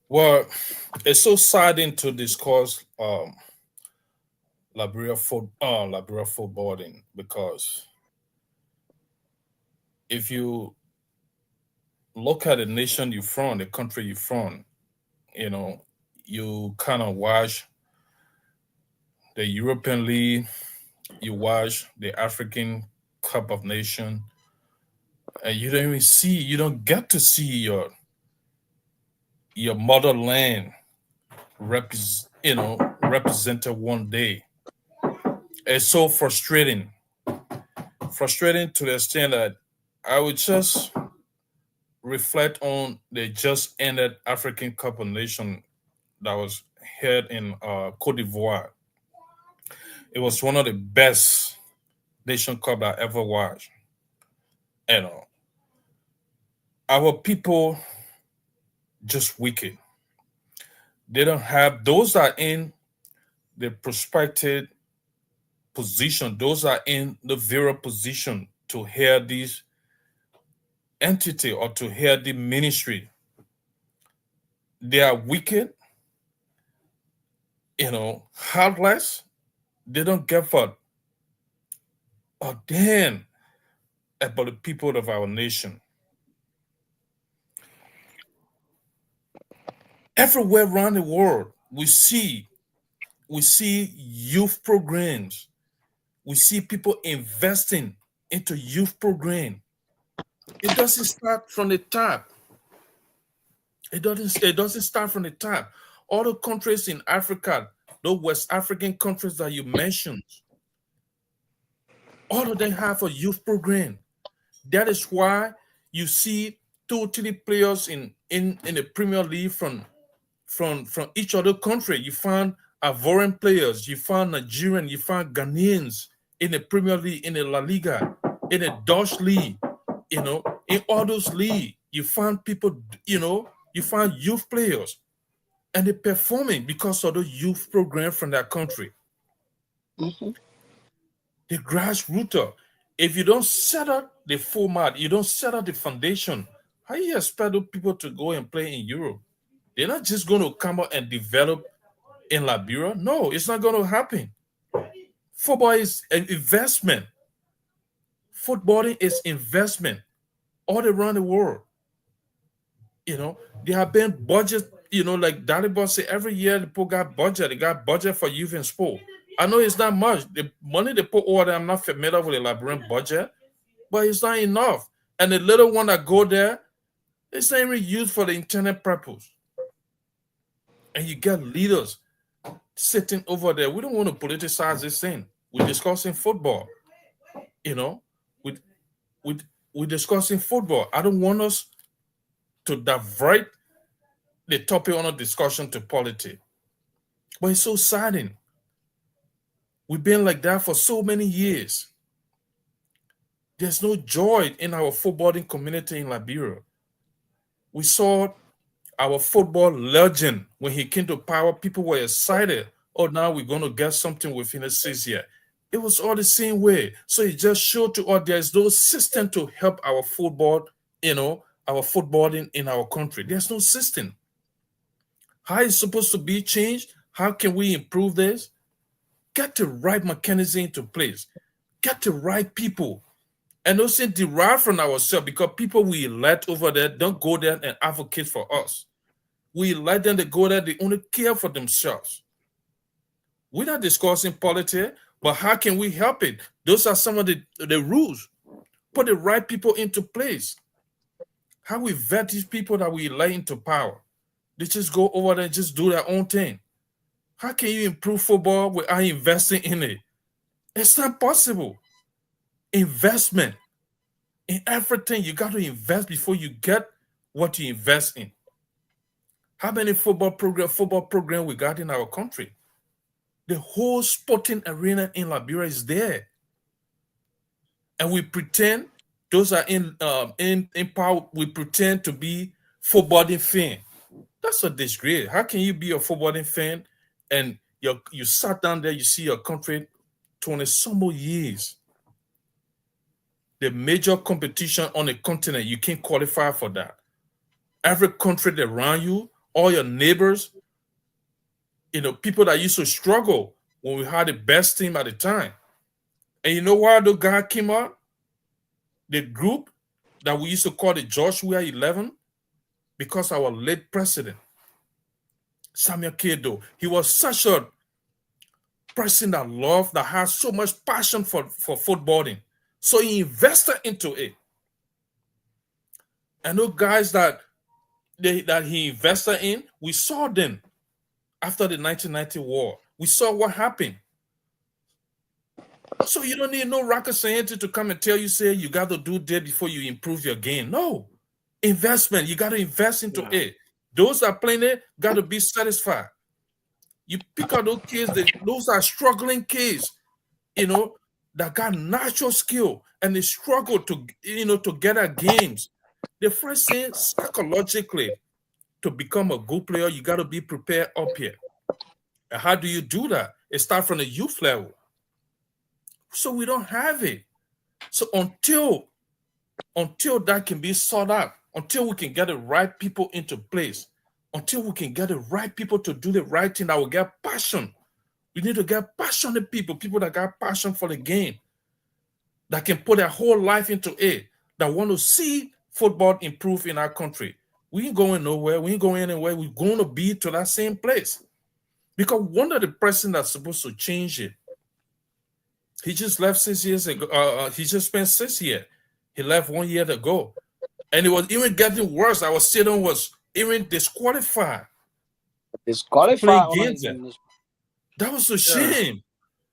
Well, it's so saddening to discuss Liberia footballing because if you look at the nation you're from, the country you're from, you know, you kind of watch the European League, you watch the African Cup of Nation, and you don't get to see your motherland represented one day. It's so frustrating to the extent that I would just reflect on the just ended African Cup of Nation that was held in Cote d'Ivoire. It was one of the best Nation Cup I ever watched. You know, our people just wicked. They don't have those are in the prospected position. Those are in the very position to hear this entity or to hear the ministry. They are wicked, heartless. They don't give a damn about the people of our nation. Everywhere around the world, we see youth programs. We see people investing into youth program. It doesn't start from the top. It doesn't start from the top. All the countries in Africa, the West African countries that you mentioned, all of them have a youth program. That is why you see 2, 3 players in the Premier League from each other country. You find Ivorian players, you find Nigerian, you find Ghanaians in the Premier League, in the La Liga, in the Dutch league, in all those leagues. You find people, you find youth players, and they're performing because of the youth program from that country. Mm-hmm. The grassroots. If you don't set up the format, you don't set up the foundation, how you expect those people to go and play in Europe? They're not just going to come out and develop in Liberia. No, it's not going to happen. Football is an investment. Footballing is investment all around the world. There have been budgets, like Dalibor said, every year the people got budget. They got budget for youth and sport. I know it's not much. The money they put over there, I'm not familiar with the Liberian budget, but it's not enough. And the little one that go there, it's not even used for the intended purpose. And you get leaders sitting over there. We don't want to politicize this thing. We're discussing football. We're discussing football. I don't want us to divert the topic on a discussion to politics. But it's so saddening. We've been like that for so many years. There's no joy in our footballing community in Liberia. We saw our football legend when he came to power. People were excited. Oh, now we're going to get something within the 6 years. It was all the same way. So it just showed to us there's no system to help our football, our footballing in our country. There's no system. How is it supposed to be changed? How can we improve this? Get the right mechanism into place. Get the right people. And also derive from ourselves, because people we elect over there don't go there and advocate for us. We elect them to go there, they only care for themselves. We're not discussing politics, but how can we help it? Those are some of the rules. Put the right people into place. How we vet these people that we elect into power. They just go over there and just do their own thing. How can you improve football without investing in it? It's not possible. Investment. In everything, you got to invest before you get what you invest in. How many football program we got in our country? The whole sporting arena in Liberia is there. And we pretend those are in power, we pretend to be footballing fan. That's a disgrace. How can you be a footballing fan and you sat down there, you see your country 20-some more years? The major competition on the continent, you can't qualify for that. Every country around you, all your neighbors, people that used to struggle when we had the best team at the time. And you know why the guy came out? The group that we used to call the Joshua 11, because our late president, Samuel Kedo, he was such a person that has so much passion for footballing. So he invested into it. And those guys that he invested in, we saw them after the 1990 war. We saw what happened. So you don't need no rocket scientist to come and tell you, say, you got to do that before you improve your game. No. Investment. You got to invest into it. Those that are playing it got to be satisfied. You pick out those kids, those are struggling kids, that got natural skill, and they struggle to get at games. The first thing, psychologically, to become a good player, you got to be prepared up here. And how do you do that? It starts from the youth level. So we don't have it. So until that can be sought out, until we can get the right people into place, until we can get the right people to do the right thing that will get passion. We need to get passionate people that got passion for the game, that can put their whole life into it, that want to see football improve in our country. We ain't going nowhere. We ain't going anywhere. We're going to be to that same place. Because one of the person that's supposed to change it, he just left 6 years ago. He just spent 6 years. He left 1 year ago. And it was even getting worse. Our student was even disqualified. Disqualified. That was a shame.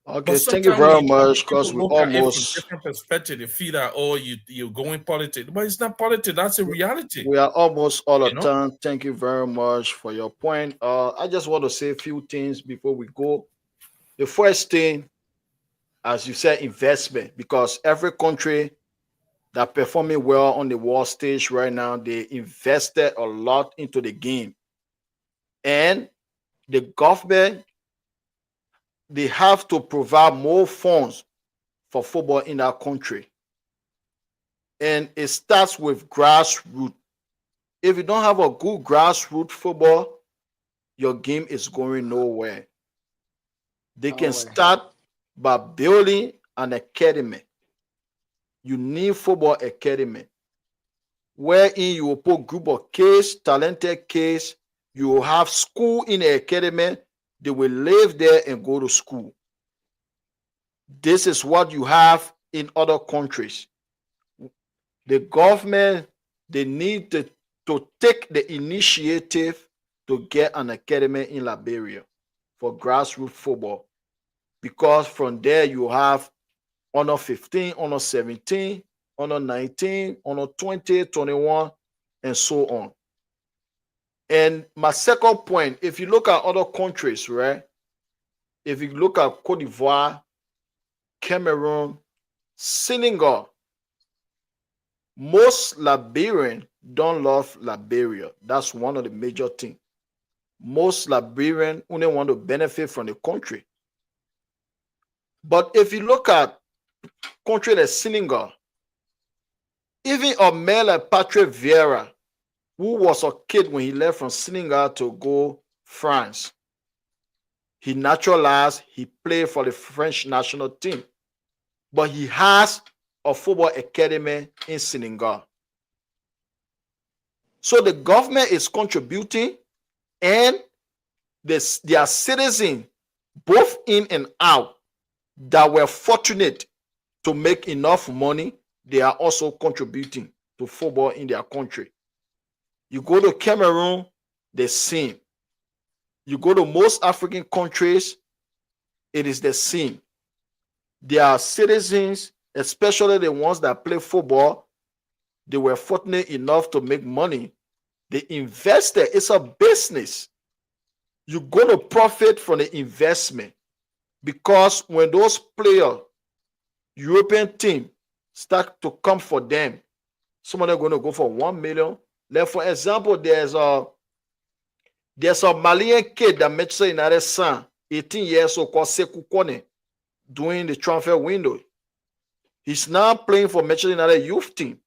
But Okay, thank you sometimes when very you talk, much, people because we look at it from almost different perspective. They feel that, oh, you're going politics, but it's not politics. That's a reality. we are almost all You of know. time. Thank you very much for your point. I just want to say a few things before we go. The first thing, as you said, investment, because every country that performing well on the world stage right now, they invested a lot into the game. And the government, they have to provide more funds for football in our country. And it starts with grassroots. If you don't have a good grassroots football, your game is going nowhere. They can Nowhere. start by building an academy. You need football academy wherein you will put group of kids, talented kids. You will have school in the academy. They will live there and go to school. This is what you have in other countries. The government, they need to take the initiative to get an academy in Liberia for grassroots football, because from there you have under 15, under 17, under 19, under 20, 21, and so on. And my second point, if you look at other countries, right? If you look at Cote d'Ivoire, Cameroon, Senegal, most Liberians don't love Liberia. That's one of the major things. Most Liberians only want to benefit from the country. But if you look at country like Senegal, even a man like Patrick Vieira, who was a kid when he left from Senegal to go France, he naturalized, he played for the French national team. But he has a football academy in Senegal. So the government is contributing, and their citizens, both in and out, that were fortunate to make enough money, they are also contributing to football in their country. You go to Cameroon, the same. You go to most African countries, it is the same. Their citizens, especially the ones that play football, they were fortunate enough to make money. They invested. It's a business. You're going to profit from the investment, because when those players, European team, start to come for them, some of them are going to go for 1 million. Like, for example, there's a Malian kid that Manchester United signed, 18 years old, called Sekou Kone, during the transfer window. He's now playing for Manchester United youth team.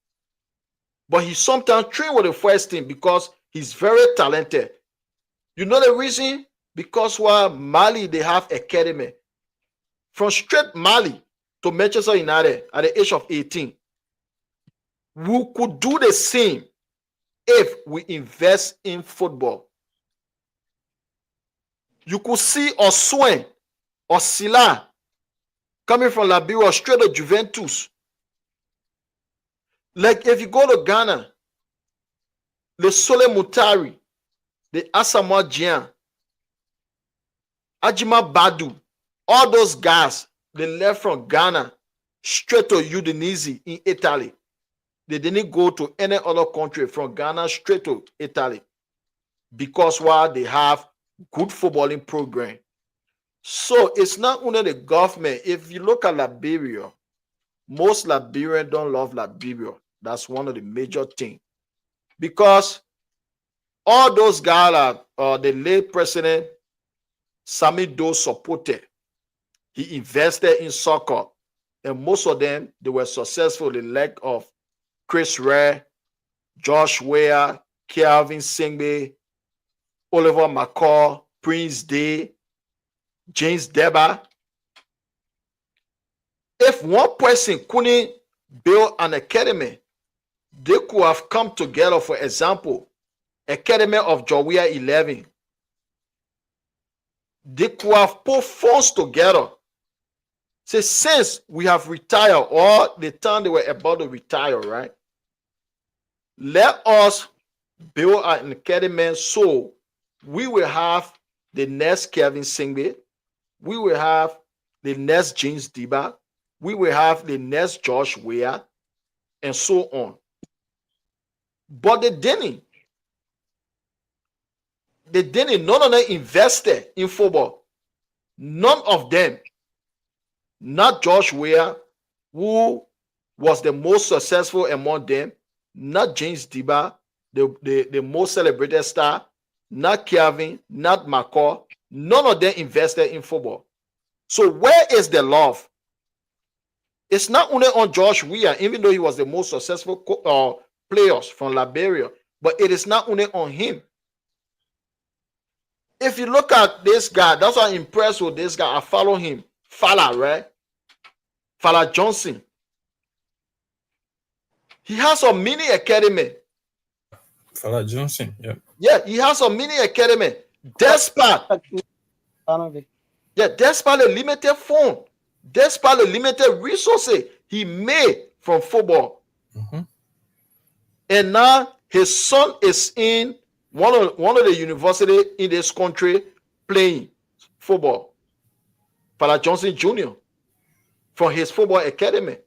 But he sometimes train with the first team because he's very talented. You know the reason? Because while Mali, they have academy. From straight Mali to Manchester United at the age of 18. We could do the same if we invest in football. You could see Oswen or Sila coming from Liberia straight to Juventus. Like if you go to Ghana, the Sole Mutari, the Asamoah Gyan, Ajima Badu, all those guys, they left from Ghana straight to Udinese in Italy. They didn't go to any other country, from Ghana straight to Italy, because while they have good footballing program. So it's not only the government. If you look at Liberia, most Liberians don't love Liberia. That's one of the major things. Because all those guys are the late president Sami Doe supported. He invested in soccer, and most of them, they were successful. The leg of Chris Ray, Josh Weah, Kelvin Singbe, Oliver McCall, Prince Day, James Deba. If one person couldn't build an academy, they could have come together. For example, Academy of Jawia 11. They could have put funds together. Say, since we have retired, or the time they were about to retire, right? Let us build an academy so we will have the next Kevin Singbe. We will have the next James Diba, we will have the next Josh Weah, and so on. But they didn't. None of them invested in football. None of them. Not Josh Weah, who was the most successful among them. Not James Diba, the most celebrated star. Not Kevin, not McCall. None of them invested in football. So where is the love? It's not only on Josh Weah, even though he was the most successful players from Liberia, but it is not only on him. If you look at this guy, that's why I'm impressed with this guy. I follow him. Fala, right? Fala Johnson. He has a mini academy. Fala Johnson, yeah. Yeah, he has a mini academy. Despite the limited fund, despite the limited resources he made from football. Mm-hmm. And now his son is in one of the university in this country playing football. Fala Johnson Jr. from his football academy.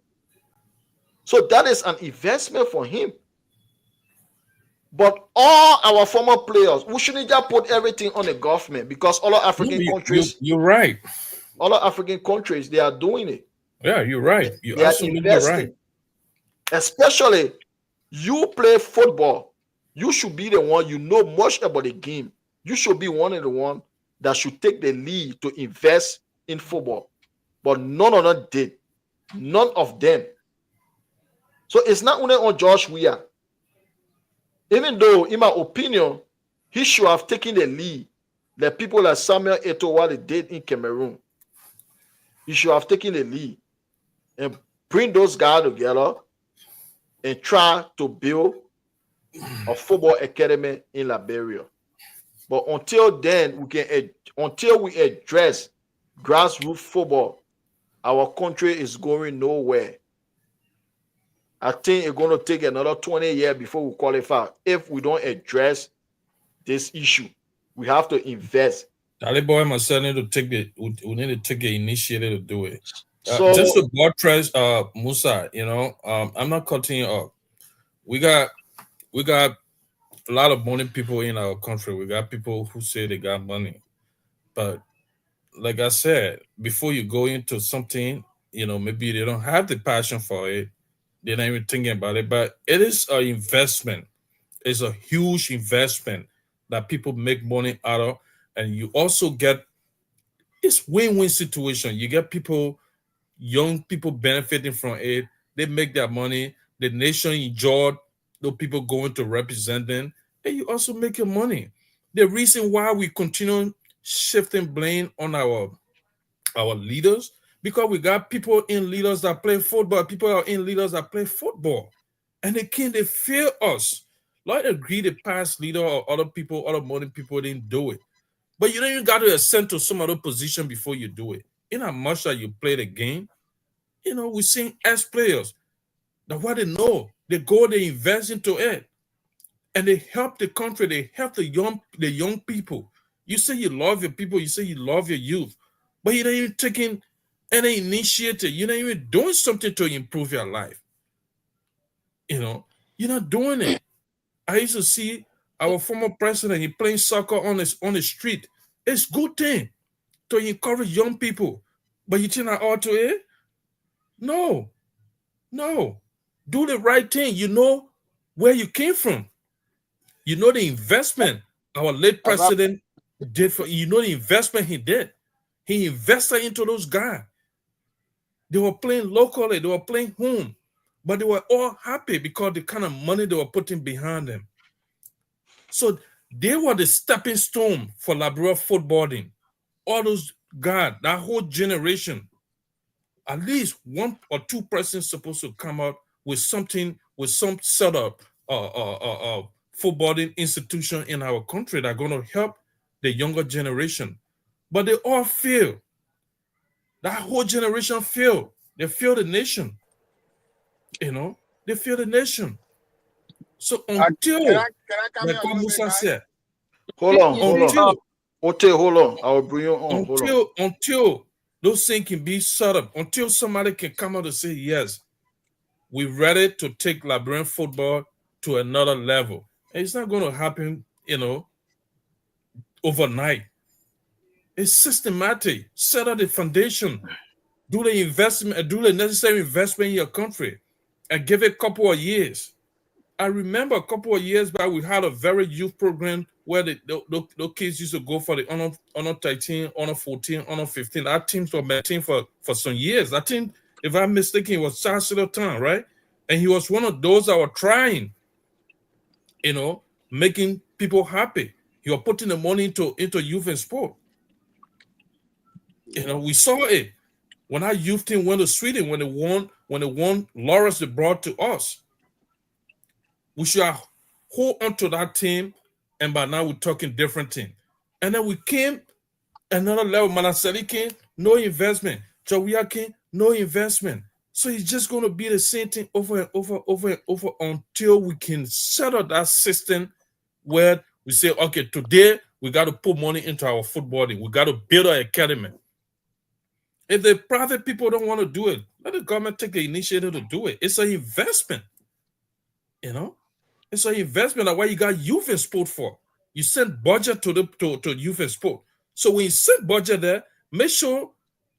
So that is an investment for him. But all our former players, we shouldn't just put everything on the government, because all African countries, you're right. All African countries, they are doing it. Yeah, you're right. You're they are absolutely investing. right. Especially, you play football, you should be the one, you know much about the game. You should be one of the ones that should take the lead to invest in football. But none of them did. None of them. So it's not only on Josh Weah. Even though, in my opinion, he should have taken the lead. The people like Samuel Eto'o, what they did in Cameroon, he should have taken the lead and bring those guys together and try to build a football academy in Liberia. But until then, until we address grassroots football, our country is going nowhere. I think it's going to take another 20 years before we qualify if we don't address this issue. We have to invest. Ali boy myself need to take we need to take the initiative to do it. So just to buttress Musa, I'm not cutting you off. We got a lot of money people in our country. We got people who say they got money. But like I said, before you go into something, maybe they don't have the passion for it. They're not even thinking about it. But it is an investment. It's a huge investment that people make money out of. And you also get this win-win situation. You get young people benefiting from it. They make their money. The nation enjoyed those people going to represent them. And you also make your money. The reason why we continue shifting blame on our leaders, because we got people in leaders that play football. People are in leaders that play football. And they fear us. Like agree the past leader or other people, other modern people didn't do it. But you don't even got to ascend to some other position before you do it. In as much that you play the game, we seen as players that what they know, they go, they invest into it. And they help the country, they help the young people. You say you love your people, you say you love your youth, but you're not even taking any initiative. You're not even doing something to improve your life. You're not doing it. I used to see our former president, he playing soccer on the street. It's a good thing to encourage young people. But you think I ought to it? No. Do the right thing. You know where you came from. You know the investment our late president did the investment he did. He invested into those guys. They were playing locally, they were playing home, but they were all happy because the kind of money they were putting behind them. So they were the stepping stone for Liberia footballing. All those guys, that whole generation, at least one or two persons supposed to come out with something, with some sort of footballing institution in our country that are going to help the younger generation. But they all fail. That whole generation failed. They failed the nation. They failed the nation. So until, can I come like here a what little Musa bit, said, hold on. Ote, hold on. I will bring you on. until Those things can be set up until somebody can come out and say, yes, we're ready to take Liberian football to another level. And it's not going to happen, overnight. It's systematic. Set up the foundation. Do the investment, do the necessary investment in your country, and give it a couple of years. I remember a couple of years back, we had a very youth program where the kids used to go for the honor 13, honor 14, honor 15. Our teams were maintained for some years. I think, if I'm mistaken, it was Chancellor Town, right? And he was one of those that were trying, making people happy. He was putting the money into youth and sport. We saw it when our youth team went to Sweden when they won Lawrence. They brought to us. We should have hold on to that team, and by now we're talking different team. And then we came another level. Malaseli came, no investment. Jawia came, no investment. So it's just going to be the same thing over and over until we can settle that system where we say, okay, today we got to put money into our football team. We got to build our academy. If the private people don't want to do it, let the government take the initiative to do it. It's an investment. It's an investment. That's why you got youth and sport for. You send budget to youth and sport. So when you send budget there, make sure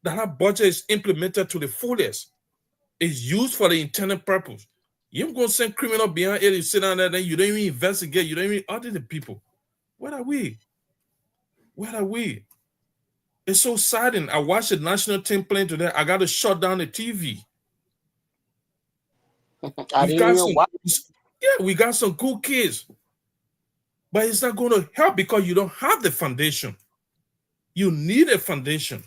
that budget is implemented to the fullest. It's used for the intended purpose. You're going to send criminal behind it, you sit down there, then you don't even investigate, you don't even audit the people. Where are we? It's so saddening. I watched the national team playing today. I got to shut down the TV. We got some cool kids, but it's not going to help because you don't have the foundation. You need a foundation.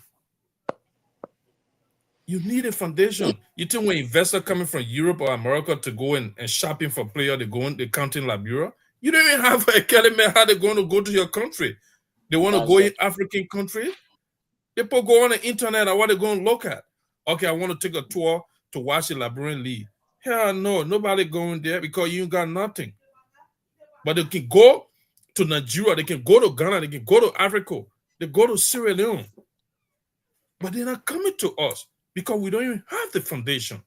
You think when investors coming from Europe or America to go and shopping for players, they count in Liberia? You don't even have an academy how they're going to go to your country. They want to go in African countries. People go on the internet and what they're going to look at. Okay, I want to take a tour to watch the Liberian League. Hell no, nobody going there because you got nothing. But they can go to Nigeria, they can go to Ghana, they can go to Africa, they go to Sierra Leone. But they're not coming to us because we don't even have the foundation.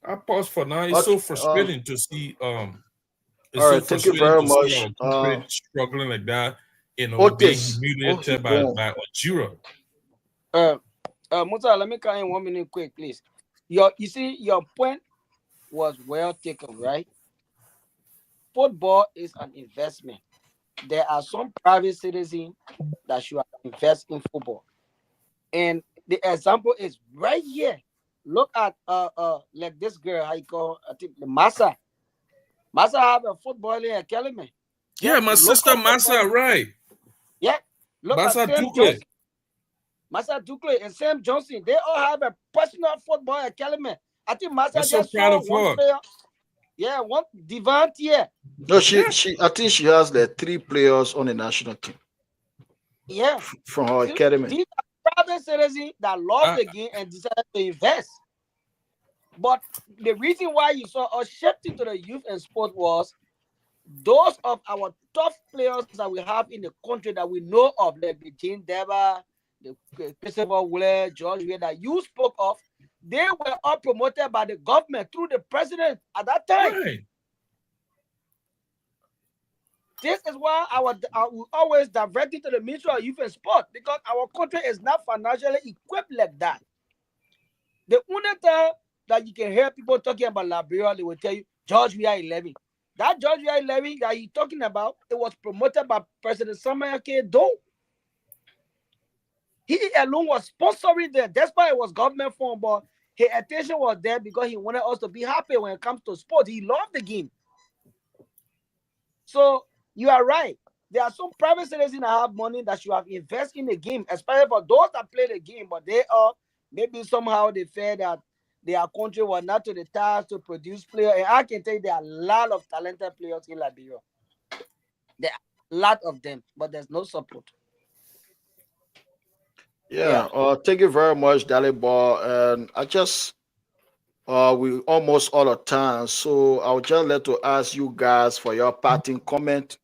I pause for now. It's so frustrating to see thank you very much. Struggling like that, being humiliated by Algeria. Musa, let me come in 1 minute quick, please. You see, your point was well taken, right? Football is an investment. There are some private citizens that should invest in football. And the example is right here. Look at like this girl, how you call, I think the Massa. Massa have a footballing academy. Yeah, my sister Massa, right? Yeah. Look Massa at Sam Johnson. Massa Dukley and Sam Johnson. They all have a personal football academy. I think Massa just saw one player. Yeah, one Devant here. No, I think she has like 3 players on the national team. Yeah. From her academy. These are private citizens that love the game and decided to invest. But the reason why you saw us shifting to the youth and sport was those of our top players that we have in the country that we know of, like the Jane Deba, the Christopher Wheeler, George Weah that you spoke of, they were all promoted by the government through the president at that time. Right. This is why we always direct it to the Ministry of Youth and Sport because our country is not financially equipped like that. The only time that you can hear people talking about Liberia, they will tell you George Weah 11. That George Weah 11 that you're talking about, it was promoted by President Samuel K. Doe. He alone was sponsoring them. That's why it was government form, but his attention was there because he wanted us to be happy when it comes to sports. He loved the game. So you are right. There are some private citizens that have money that should have invested in the game, especially for those that play the game, but they are maybe somehow they feel that their country was not to the task to produce players. And I can tell you there are a lot of talented players in Liberia. There are a lot of them, but there's no support. Yeah. Thank you very much, Dalibor. And I just we almost all the time, so I'll just like to ask you guys for your parting comment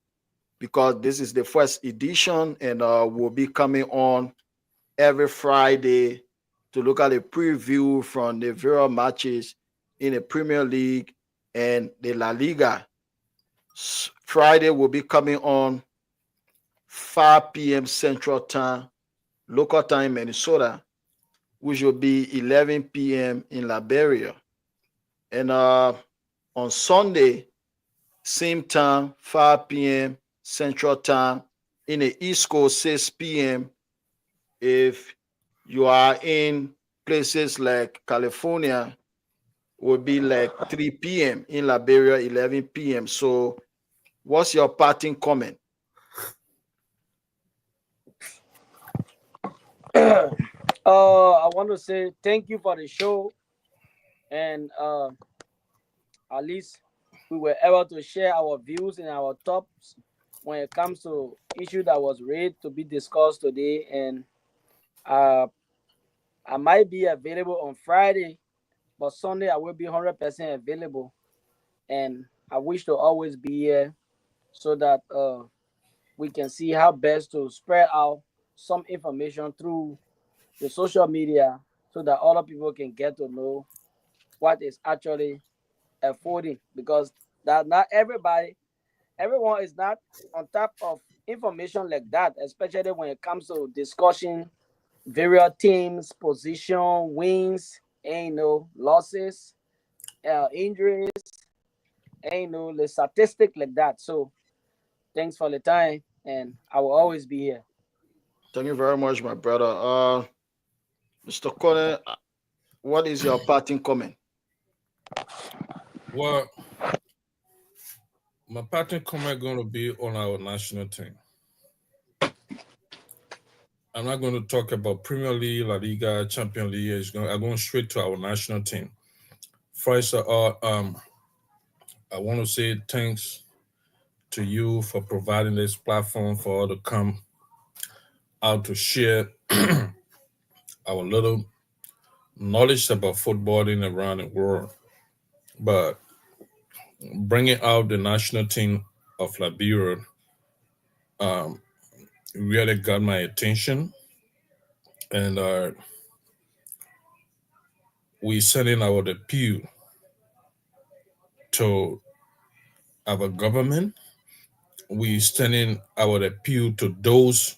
because this is the first edition, and we'll be coming on every Friday to look at a preview from the various matches in the Premier League and the La Liga. Friday will be coming on 5 p.m. Central Time, local time Minnesota, which will be 11 p.m. in Liberia. And on Sunday, same time, 5 p.m. Central Time, in the East Coast, 6 p.m. If you are in places like California, will be like 3 p.m. in Liberia, 11 p.m. So, what's your parting comment? I want to say thank you for the show, and at least we were able to share our views and our thoughts when it comes to issue that was raised to be discussed today. And uh, I might be available on Friday, but Sunday I will be 100% available. And I wish to always be here so that we can see how best to spread out some information through the social media so that other people can get to know what is actually affording, because that not everyone is not on top of information like that, especially when it comes to discussing various teams position, wins, and losses, injuries, and the statistic like that. So thanks for the time, and I will always be here. Thank you very much, my brother. Mr. Connor, what is your parting comment? Well, my parting comment going to be on our national team. I'm not going to talk about Premier League, La Liga, Champion League. I'm going straight to our national team. First of all, I want to say thanks to you for providing this platform for all to come out to share our little knowledge about footballing around the world. But bringing out the national team of Liberia um, really got my attention, and we sending our appeal to our government. We sending our appeal to those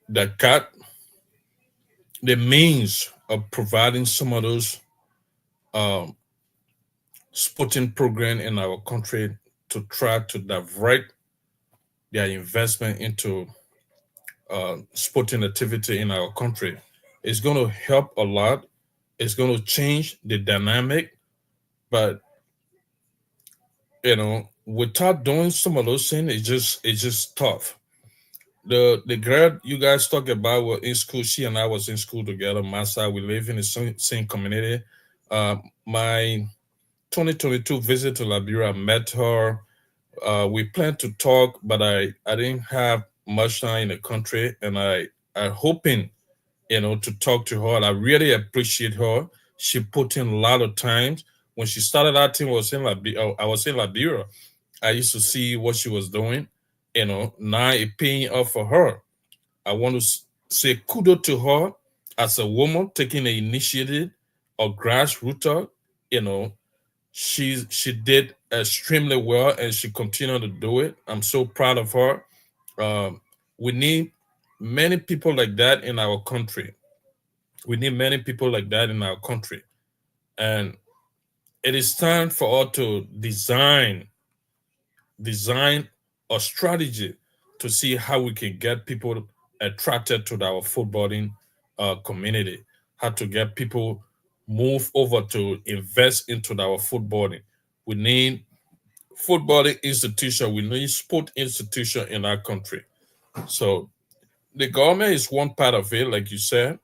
that got the means of providing some of those um, sporting program in our country to try to divert their investment into sporting activity in our country. It's going to help a lot. It's going to change the dynamic, but without doing some of those things, it's just tough. The girl you guys talk about were in school. She and I was in school together. Massa, we live in the same community. My 2022 visit to Liberia, I met her. We planned to talk, but I didn't have much time in the country, and I hoping to talk to her. And I really appreciate her. She put in a lot of time. When she started out, I was in Liberia. I used to see what she was doing. Now it paying off for her. I want to say kudos to her as a woman taking the initiative of grassroots. You know, she did extremely well, and she continued to do it. I'm so proud of her. We need many people like that in our country. We need many people like that in our country, and it is time for us to design a strategy to see how we can get people attracted to our footballing community, how to get people move over to invest into our footballing. We need footballing institution. We need sport institution in our country. So the government is one part of it, like you said,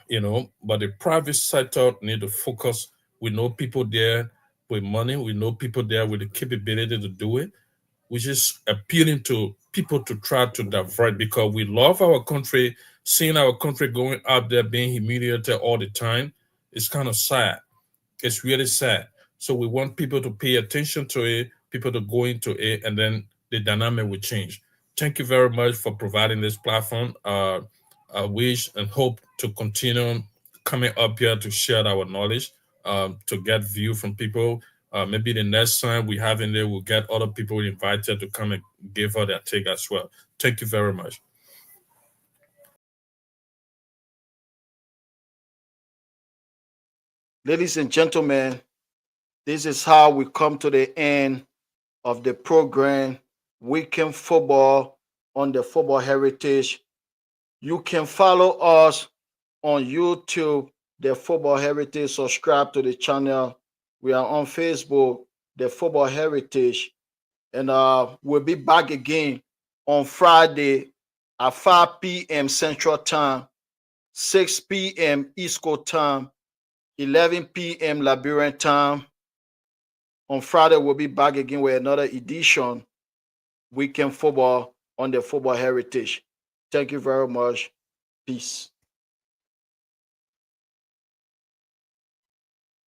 but the private sector need to focus. We know people there with money. We know people there with the capability to do it. Which is appealing to people to try to divert because we love our country. Seeing our country going out there being humiliated all the time is kind of sad. It's really sad. So we want people to pay attention to it, people to go into it, and then the dynamic will change. Thank you very much for providing this platform. I wish and hope to continue coming up here to share our knowledge, to get view from people. Maybe the next time we have in there, we'll get other people invited to come and give her their take as well. Thank you very much. Ladies and gentlemen, this is how we come to the end of the program, Weekend Football on the Football Heritage. You can follow us on YouTube, the Football Heritage. Subscribe to the channel. We are on Facebook, the Football Heritage. And we'll be back again on Friday at 5 p.m. Central Time, 6 p.m. East Coast Time, 11 p.m. Liberian Time. On Friday, we'll be back again with another edition, Weekend Football on the Football Heritage. Thank you very much. Peace.